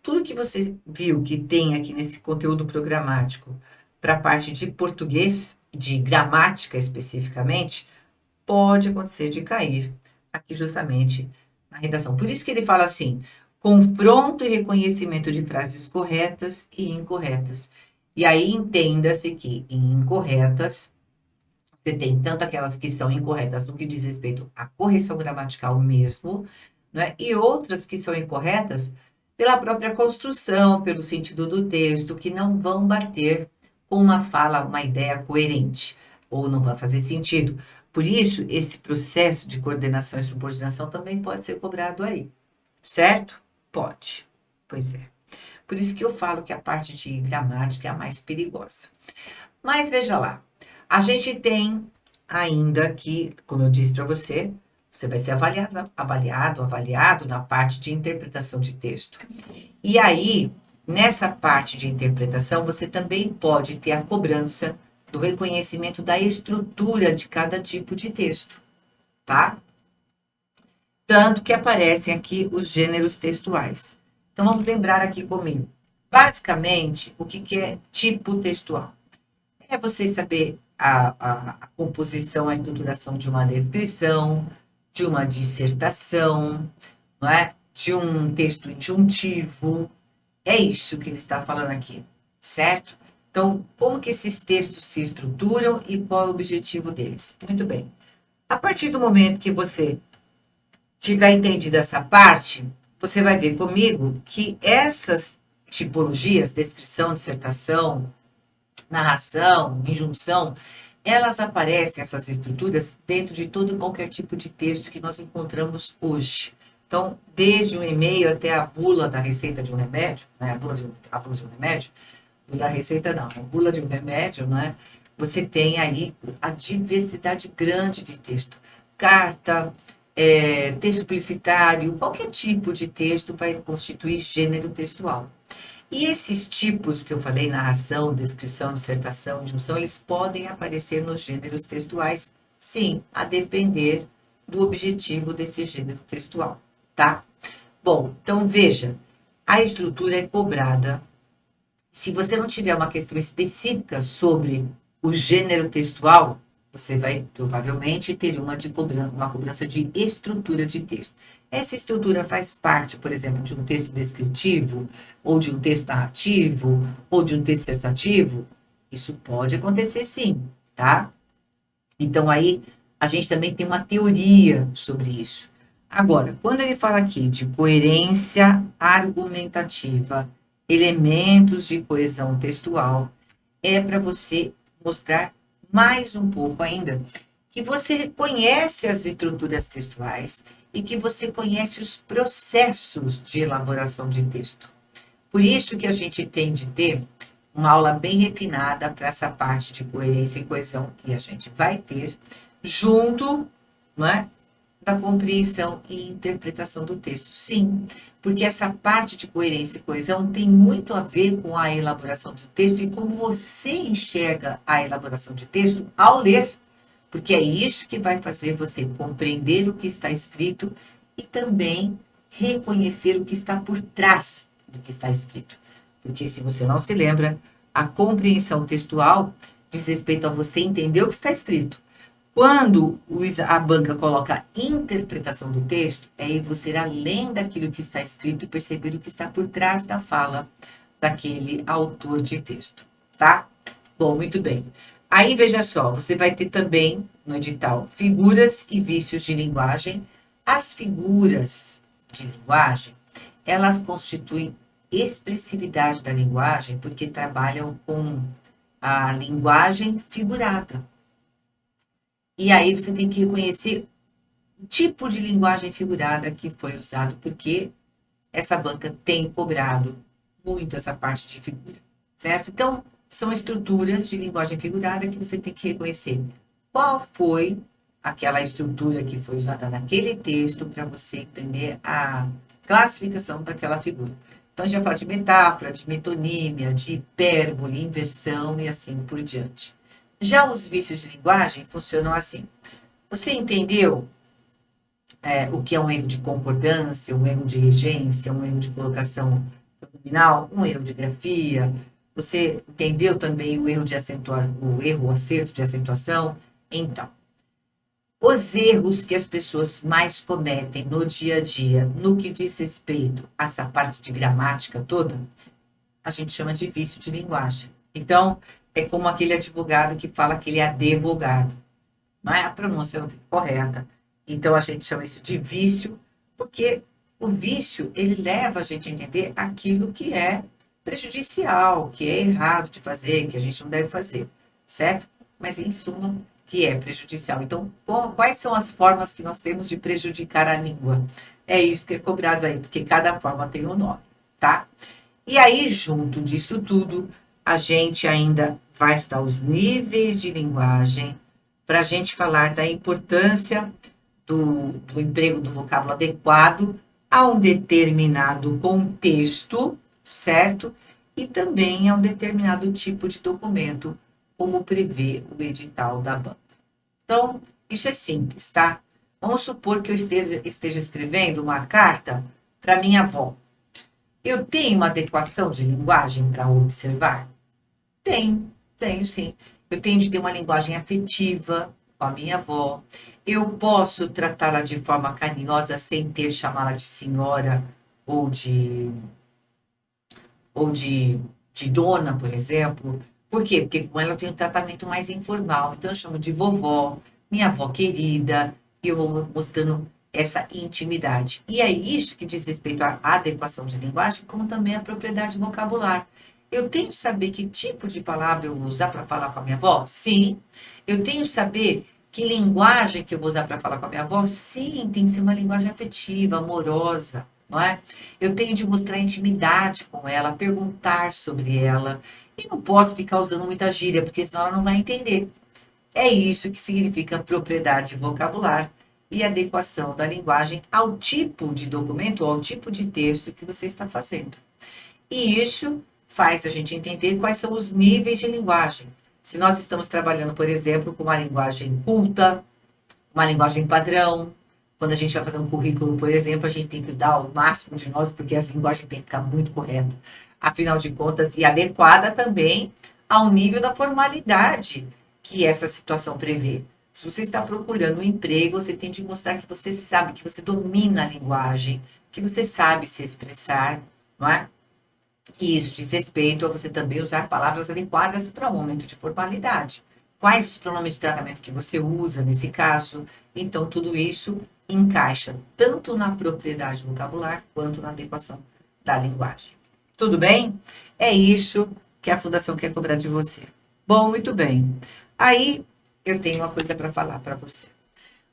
Tudo que você viu que tem aqui nesse conteúdo programático para a parte de português, de gramática especificamente, pode acontecer de cair aqui justamente na redação. Por isso que ele fala assim, confronto e reconhecimento de frases corretas e incorretas. E aí entenda-se que em incorretas, você tem tanto aquelas que são incorretas no que diz respeito à correção gramatical mesmo, né? E outras que são incorretas pela própria construção, pelo sentido do texto, que não vão bater com uma fala, uma ideia coerente, ou não vai fazer sentido. Por isso, esse processo de coordenação e subordinação também pode ser cobrado aí, certo? Pode, pois é. Por isso que eu falo que a parte de gramática é a mais perigosa. Mas veja lá, a gente tem ainda aqui, como eu disse para você, você vai ser avaliado na parte de interpretação de texto. E aí, nessa parte de interpretação, você também pode ter a cobrança do reconhecimento da estrutura de cada tipo de texto, tá? Tanto que aparecem aqui os gêneros textuais. Então, vamos lembrar aqui comigo. Basicamente, o que é tipo textual? É você saber a composição, a estruturação de uma descrição, de uma dissertação, não é? De um texto injuntivo. É isso que ele está falando aqui, certo? Então, como que esses textos se estruturam e qual é o objetivo deles? Muito bem. A partir do momento que você tiver entendido essa parte, você vai ver comigo que essas tipologias, descrição, dissertação, narração, injunção, elas aparecem, essas estruturas, dentro de todo e qualquer tipo de texto que nós encontramos hoje. Então, desde um e-mail até a bula da receita de um remédio, né? A bula de um remédio, da receita não, a bula de um remédio, né? Você tem aí a diversidade grande de texto. Carta, texto publicitário, qualquer tipo de texto vai constituir gênero textual. E esses tipos que eu falei, narração, descrição, dissertação, injunção, eles podem aparecer nos gêneros textuais, sim, a depender do objetivo desse gênero textual, tá? Bom, então veja, a estrutura é cobrada. Se você não tiver uma questão específica sobre o gênero textual, você vai provavelmente ter uma cobrança de estrutura de texto. Essa estrutura faz parte, por exemplo, de um texto descritivo, ou de um texto narrativo, ou de um texto dissertativo? Isso pode acontecer sim, tá? Então aí a gente também tem uma teoria sobre isso. Agora, quando ele fala aqui de coerência argumentativa, elementos de coesão textual, é para você mostrar mais um pouco ainda que você conhece as estruturas textuais e que você conhece os processos de elaboração de texto. Por isso que a gente tem de ter uma aula bem refinada para essa parte de coerência e coesão que a gente vai ter, junto, não é, da compreensão e interpretação do texto. Sim, porque essa parte de coerência e coesão tem muito a ver com a elaboração do texto e como você enxerga a elaboração de texto ao ler. Porque é isso que vai fazer você compreender o que está escrito e também reconhecer o que está por trás do que está escrito. Porque se você não se lembra, a compreensão textual diz respeito a você entender o que está escrito. Quando a banca coloca interpretação do texto, é aí você ir além daquilo que está escrito e perceber o que está por trás da fala daquele autor de texto, tá? Bom, muito bem. Aí, veja só, você vai ter também, no edital, figuras e vícios de linguagem. As figuras de linguagem, elas constituem expressividade da linguagem, porque trabalham com a linguagem figurada. E aí você tem que reconhecer o tipo de linguagem figurada que foi usado, porque essa banca tem cobrado muito essa parte de figura, certo? Então, são estruturas de linguagem figurada que você tem que reconhecer qual foi aquela estrutura que foi usada naquele texto para você entender a classificação daquela figura. Então, a gente vai falar de metáfora, de metonímia, de hipérbole, inversão e assim por diante. Já os vícios de linguagem funcionam assim. Você entendeu o que é um erro de concordância, um erro de regência, um erro de colocação pronominal, um erro de grafia? Você entendeu também o erro de o acerto de acentuação? Então, os erros que as pessoas mais cometem no dia a dia, no que diz respeito a essa parte de gramática toda, a gente chama de vício de linguagem. Então, é como aquele advogado que fala que ele é advogado. Não é? A pronúncia não fica correta. Então, a gente chama isso de vício, porque o vício, ele leva a gente a entender aquilo que é prejudicial, que é errado de fazer, que a gente não deve fazer, certo? Mas, em suma, que é prejudicial. Então, quais são as formas que nós temos de prejudicar a língua? É isso que é cobrado aí, porque cada forma tem um nome, tá? E aí, junto disso tudo, a gente ainda vai estudar os níveis de linguagem, para a gente falar da importância do emprego do vocábulo adequado a um determinado contexto, certo? E também a um determinado tipo de documento, como prevê o edital da banda. Então, isso é simples, tá? Vamos supor que eu esteja escrevendo uma carta para minha avó. Eu tenho uma adequação de linguagem para observar? Tenho sim. Eu tenho de ter uma linguagem afetiva com a minha avó. Eu posso tratá-la de forma carinhosa sem ter chamá-la de senhora ou de dona, por exemplo. Por quê? Porque com ela eu tenho um tratamento mais informal. Então, eu chamo de vovó, minha avó querida, e eu vou mostrando essa intimidade. E é isso que diz respeito à adequação de linguagem, como também à propriedade vocabular. Eu tenho que saber que tipo de palavra eu vou usar para falar com a minha avó? Sim. Eu tenho que saber que linguagem que eu vou usar para falar com a minha avó? Sim, tem que ser uma linguagem afetiva, amorosa, não é? Eu tenho de mostrar intimidade com ela, perguntar sobre ela. E não posso ficar usando muita gíria, porque senão ela não vai entender. É isso que significa propriedade vocabular e adequação da linguagem ao tipo de documento ou ao tipo de texto que você está fazendo. E isso faz a gente entender quais são os níveis de linguagem. Se nós estamos trabalhando, por exemplo, com uma linguagem culta, uma linguagem padrão, quando a gente vai fazer um currículo, por exemplo, a gente tem que dar o máximo de nós, porque a linguagem tem que ficar muito correta. Afinal de contas, e adequada também ao nível da formalidade que essa situação prevê. Se você está procurando um emprego, você tem de mostrar que você sabe, que você domina a linguagem, que você sabe se expressar, não é? E isso diz respeito a você também usar palavras adequadas para o momento de formalidade. Quais os pronomes de tratamento que você usa nesse caso? Então, tudo isso encaixa tanto na propriedade vocabular quanto na adequação da linguagem. Tudo bem? É isso que a Fundação quer cobrar de você. Bom, muito bem. Aí, eu tenho uma coisa para falar para você.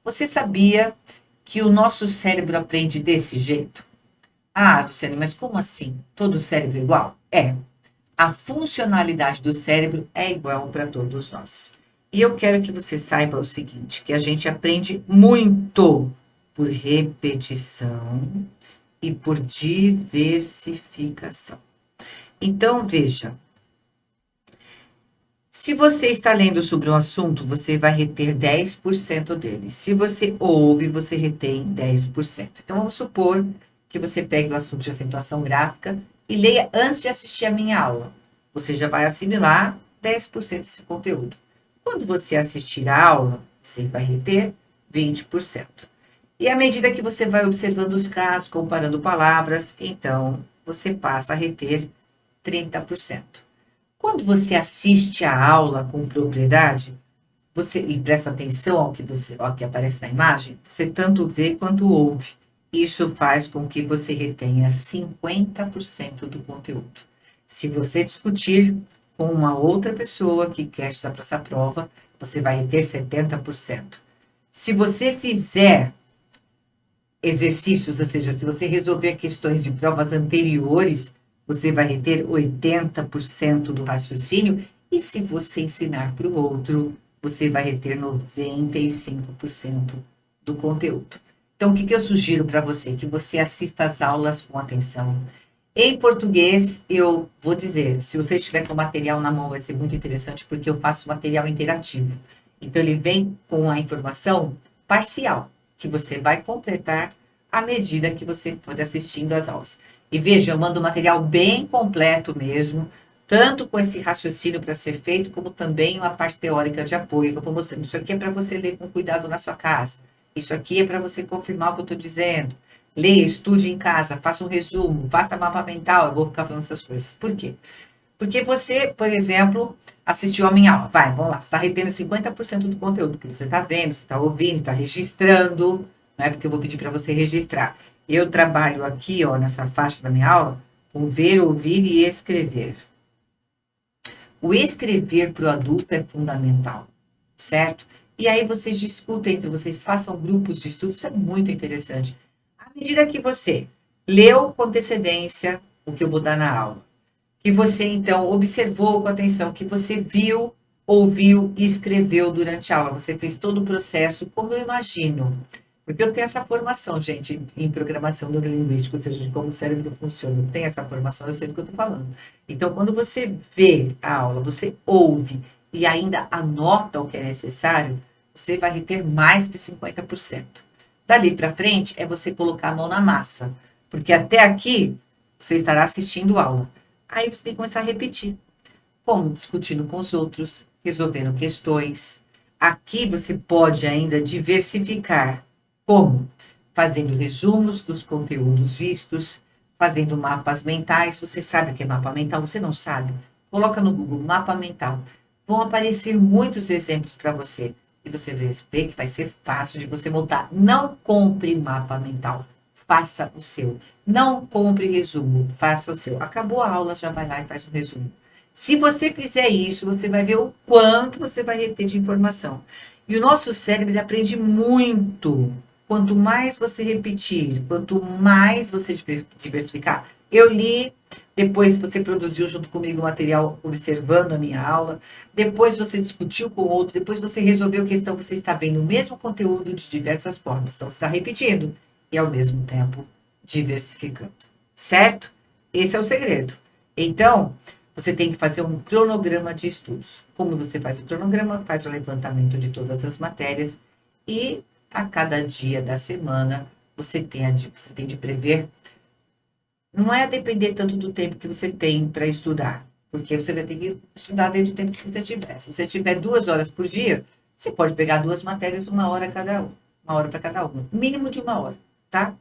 Você sabia que o nosso cérebro aprende desse jeito? Ah, Luciane, mas como assim? Todo cérebro é igual? É. A funcionalidade do cérebro é igual para todos nós. E eu quero que você saiba o seguinte, que a gente aprende muito por repetição e por diversificação. Então, veja, se você está lendo sobre um assunto, você vai reter 10% dele. Se você ouve, você retém 10%. Então, vamos supor que você pegue o assunto de acentuação gráfica e leia antes de assistir a minha aula. Você já vai assimilar 10% desse conteúdo. Quando você assistir a aula, você vai reter 20%. E à medida que você vai observando os casos, comparando palavras, então você passa a reter 30%. Quando você assiste a aula com propriedade, e presta atenção ao que aparece na imagem, você tanto vê quanto ouve. Isso faz com que você retenha 50% do conteúdo. Se você discutir com uma outra pessoa que quer estudar para essa prova, você vai reter 70%. Se você fizer exercícios, ou seja, se você resolver questões de provas anteriores, você vai reter 80% do raciocínio. E se você ensinar para o outro, você vai reter 95% do conteúdo. Então, o que eu sugiro para você? Que você assista às aulas com atenção. Em português, eu vou dizer, se você estiver com o material na mão, vai ser muito interessante, porque eu faço material interativo. Então, ele vem com a informação parcial, que você vai completar à medida que você for assistindo às aulas. E veja, eu mando material bem completo mesmo, tanto com esse raciocínio para ser feito, como também uma parte teórica de apoio, que eu vou mostrando. Isso aqui é para você ler com cuidado na sua casa. Isso aqui é para você confirmar o que eu estou dizendo. Leia, estude em casa, faça um resumo, faça mapa mental. Eu vou ficar falando essas coisas. Por quê? Porque você, por exemplo, assistiu a minha aula. Vamos lá, você está retendo 50% do conteúdo que você está vendo, você está ouvindo, está registrando. Não é porque eu vou pedir para você registrar. Eu trabalho aqui, ó, nessa faixa da minha aula, com ver, ouvir e escrever. O escrever para o adulto é fundamental, certo? E aí vocês discutem entre vocês, façam grupos de estudo, isso é muito interessante. À medida que você leu com antecedência o que eu vou dar na aula, que você então observou com atenção, que você viu, ouviu e escreveu durante a aula, você fez todo o processo, como eu imagino. Porque eu tenho essa formação, gente, em programação neurolinguística, ou seja, de como o cérebro funciona. Eu tenho essa formação, eu sei do que eu estou falando. Então, quando você vê a aula, você ouve e ainda anota o que é necessário, você vai reter mais de 50%. Dali para frente, é você colocar a mão na massa. Porque até aqui, você estará assistindo aula. Aí você tem que começar a repetir. Como discutindo com os outros, resolvendo questões. Aqui você pode ainda diversificar. Como? Fazendo resumos dos conteúdos vistos, fazendo mapas mentais. Você sabe o que é mapa mental? Você não sabe? Coloca no Google, mapa mental. Vão aparecer muitos exemplos para você. E você vê que vai ser fácil de você montar. Não compre mapa mental. Faça o seu. Não compre resumo. Faça o seu. Acabou a aula, já vai lá e faz um resumo. Se você fizer isso, você vai ver o quanto você vai reter de informação. E o nosso cérebro, ele aprende muito. Quanto mais você repetir, quanto mais você diversificar. Eu li, depois você produziu junto comigo o material observando a minha aula, depois você discutiu com o outro, depois você resolveu a questão, você está vendo o mesmo conteúdo de diversas formas. Então, você está repetindo e, ao mesmo tempo, diversificando. Certo? Esse é o segredo. Então, você tem que fazer um cronograma de estudos. Como você faz o cronograma? Faz o levantamento de todas as matérias e a cada dia da semana você tem de prever. Não é depender tanto do tempo que você tem para estudar, porque você vai ter que estudar dentro do tempo que você tiver. Se você tiver 2 horas por dia, você pode pegar 2 matérias, 1 hora cada uma, 1 hora para cada uma, mínimo de 1 hora, tá?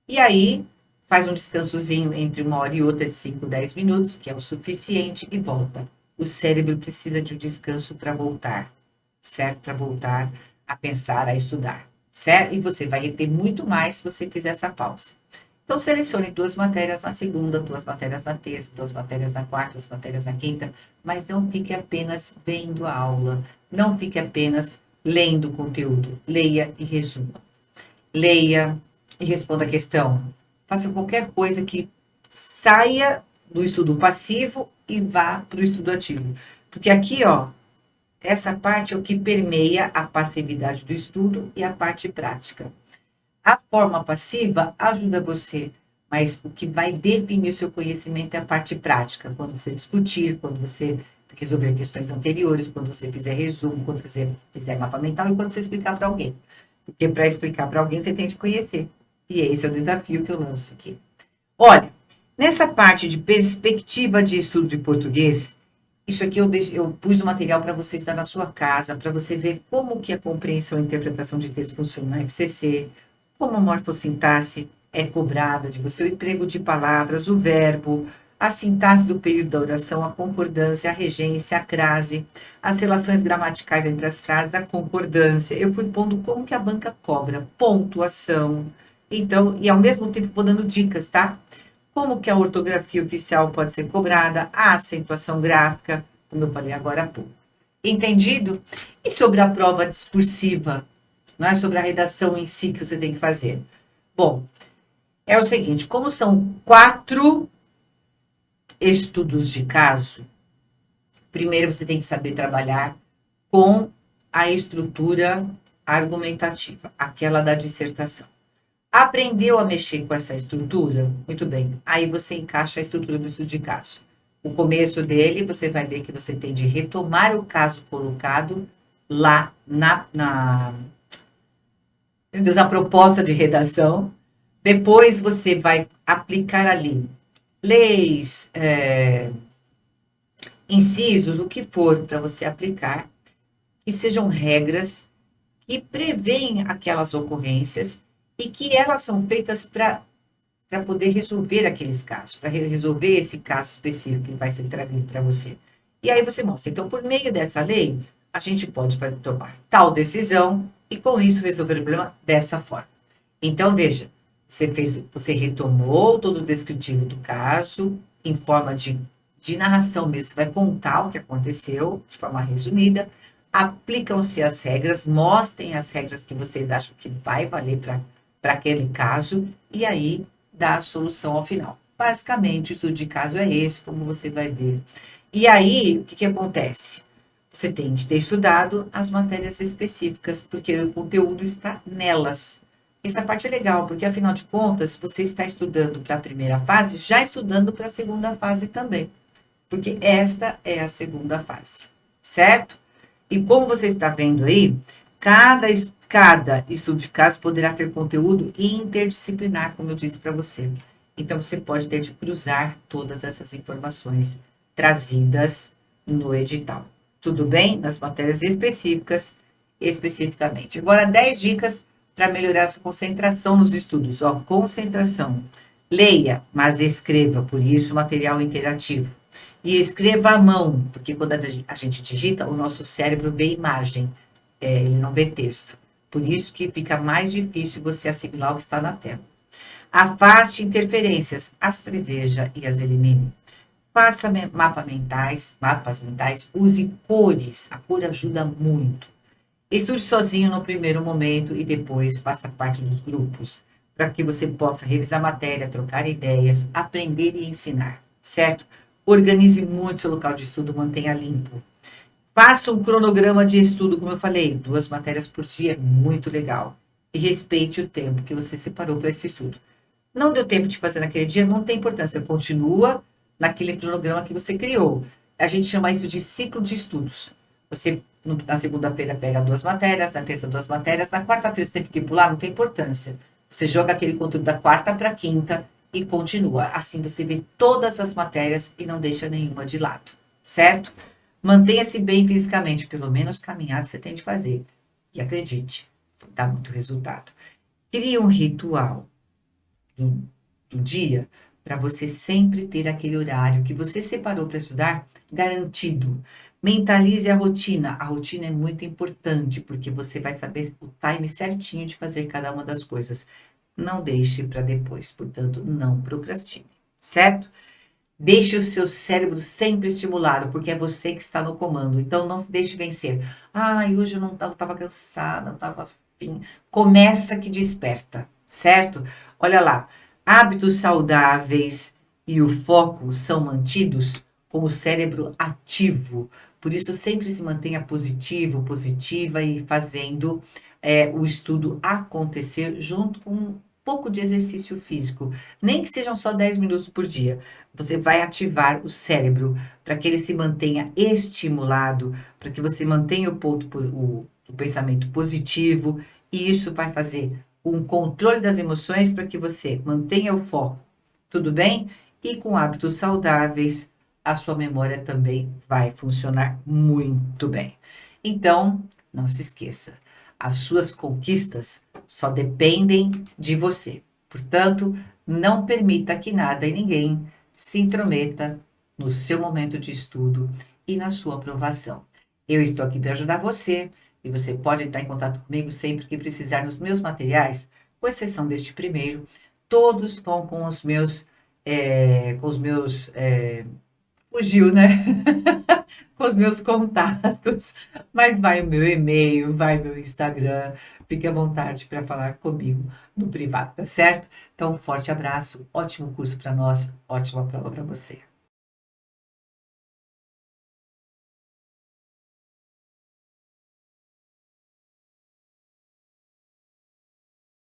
E aí, faz um descansozinho entre 1 hora e outra, de 5, 10 minutos, que é o suficiente, e volta. O cérebro precisa de um descanso para voltar, certo? Para voltar a pensar, a estudar, certo? E você vai reter muito mais se você fizer essa pausa. Então, selecione 2 matérias na segunda, 2 matérias na terça, 2 matérias na quarta, 2 matérias na quinta, mas não fique apenas vendo a aula, não fique apenas lendo o conteúdo. Leia e resuma. Leia e responda a questão. Faça qualquer coisa que saia do estudo passivo e vá para o estudo ativo. Porque aqui, ó, essa parte é o que permeia a passividade do estudo e a parte prática. A forma passiva ajuda você, mas o que vai definir o seu conhecimento é a parte prática. Quando você discutir, quando você resolver questões anteriores, quando você fizer resumo, quando você fizer mapa mental e quando você explicar para alguém. Porque para explicar para alguém você tem de conhecer. E esse é o desafio que eu lanço aqui. Olha, nessa parte de perspectiva de estudo de português, isso aqui eu pus no material para você estar na sua casa, para você ver como que a compreensão e interpretação de texto funciona na FCC, como a morfossintaxe é cobrada de você, o emprego de palavras, o verbo, a sintaxe do período da oração, a concordância, a regência, a crase, as relações gramaticais entre as frases, a concordância. Eu fui pondo como que a banca cobra, pontuação. Então, e ao mesmo tempo vou dando dicas, tá? Como que a ortografia oficial pode ser cobrada, a acentuação gráfica, como eu falei agora há pouco. Entendido? E sobre a prova discursiva? Não é sobre a redação em si que você tem que fazer. Bom, é o seguinte, como são 4 estudos de caso, primeiro você tem que saber trabalhar com a estrutura argumentativa, aquela da dissertação. Aprendeu a mexer com essa estrutura? Muito bem. Aí você encaixa a estrutura do estudo de caso. O começo dele, você vai ver que você tem de retomar o caso colocado lá na proposta de redação. Depois você vai aplicar ali leis, incisos, o que for para você aplicar, que sejam regras que prevêem aquelas ocorrências e que elas são feitas para poder resolver aqueles casos, para resolver esse caso específico que vai ser trazido para você. E aí você mostra. Então, por meio dessa lei, a gente pode tomar tal decisão e, com isso, resolver o problema dessa forma. Então, veja, você retomou todo o descritivo do caso, em forma de narração mesmo, você vai contar o que aconteceu, de forma resumida, aplicam-se as regras, mostrem as regras que vocês acham que vai valer para aquele caso, e aí dá a solução ao final. Basicamente, o estudo de caso é esse, como você vai ver. E aí, o que acontece? Você tem de ter estudado as matérias específicas, porque o conteúdo está nelas. Essa parte é legal, porque afinal de contas, você está estudando para a primeira fase, já estudando para a segunda fase também. Porque esta é a segunda fase, certo? E como você está vendo aí, cada estudo de caso poderá ter conteúdo interdisciplinar, como eu disse para você. Então, você pode ter de cruzar todas essas informações trazidas no edital. Tudo bem? Nas matérias especificamente. Agora, 10 dicas para melhorar essa concentração nos estudos. Ó, concentração. Leia, mas escreva, por isso material interativo. E escreva à mão, porque quando a gente digita, o nosso cérebro vê imagem, ele não vê texto. Por isso que fica mais difícil você assimilar o que está na tela. Afaste interferências, as preveja e as elimine. Faça mapas mentais, use cores, a cor ajuda muito. Estude sozinho no primeiro momento e depois faça parte dos grupos, para que você possa revisar a matéria, trocar ideias, aprender e ensinar, certo? Organize muito seu local de estudo, mantenha limpo. Faça um cronograma de estudo, como eu falei, 2 matérias por dia, muito legal. E respeite o tempo que você separou para esse estudo. Não deu tempo de fazer naquele dia, não tem importância, continua naquele cronograma que você criou. A gente chama isso de ciclo de estudos. Você, na segunda-feira, pega 2 matérias, na terça 2 matérias, na quarta-feira você teve que pular, não tem importância. Você joga aquele conteúdo da quarta para a quinta e continua. Assim você vê todas as matérias e não deixa nenhuma de lado, certo? Mantenha-se bem fisicamente, pelo menos caminhada você tem de fazer. E acredite, dá muito resultado. Crie um ritual do dia para você sempre ter aquele horário que você separou para estudar garantido. Mentalize a rotina. A rotina é muito importante, porque você vai saber o time certinho de fazer cada uma das coisas. Não deixe para depois, portanto, não procrastine, certo? Deixe o seu cérebro sempre estimulado, porque é você que está no comando. Então, não se deixe vencer. Ai, hoje eu não estava cansada, não estava afim. Começa que desperta, certo? Olha lá, hábitos saudáveis e o foco são mantidos com o cérebro ativo. Por isso, sempre se mantenha positivo, positiva e fazendo o estudo acontecer junto com um pouco de exercício físico. Nem que sejam só 10 minutos por dia. Você vai ativar o cérebro para que ele se mantenha estimulado, para que você mantenha o pensamento positivo. E isso vai fazer um controle das emoções para que você mantenha o foco. Tudo bem? E com hábitos saudáveis, a sua memória também vai funcionar muito bem. Então, não se esqueça, as suas conquistas só dependem de você. Portanto, não permita que nada e ninguém se intrometa no seu momento de estudo e na sua aprovação. Eu estou aqui para ajudar você e você pode entrar em contato comigo sempre que precisar nos meus materiais, com exceção deste primeiro. Todos vão com os meus fugiu, né? Com os meus contatos, mas vai o meu e-mail, vai o meu Instagram, fique à vontade para falar comigo no privado, tá certo? Então, um forte abraço, ótimo curso para nós, ótima prova para você.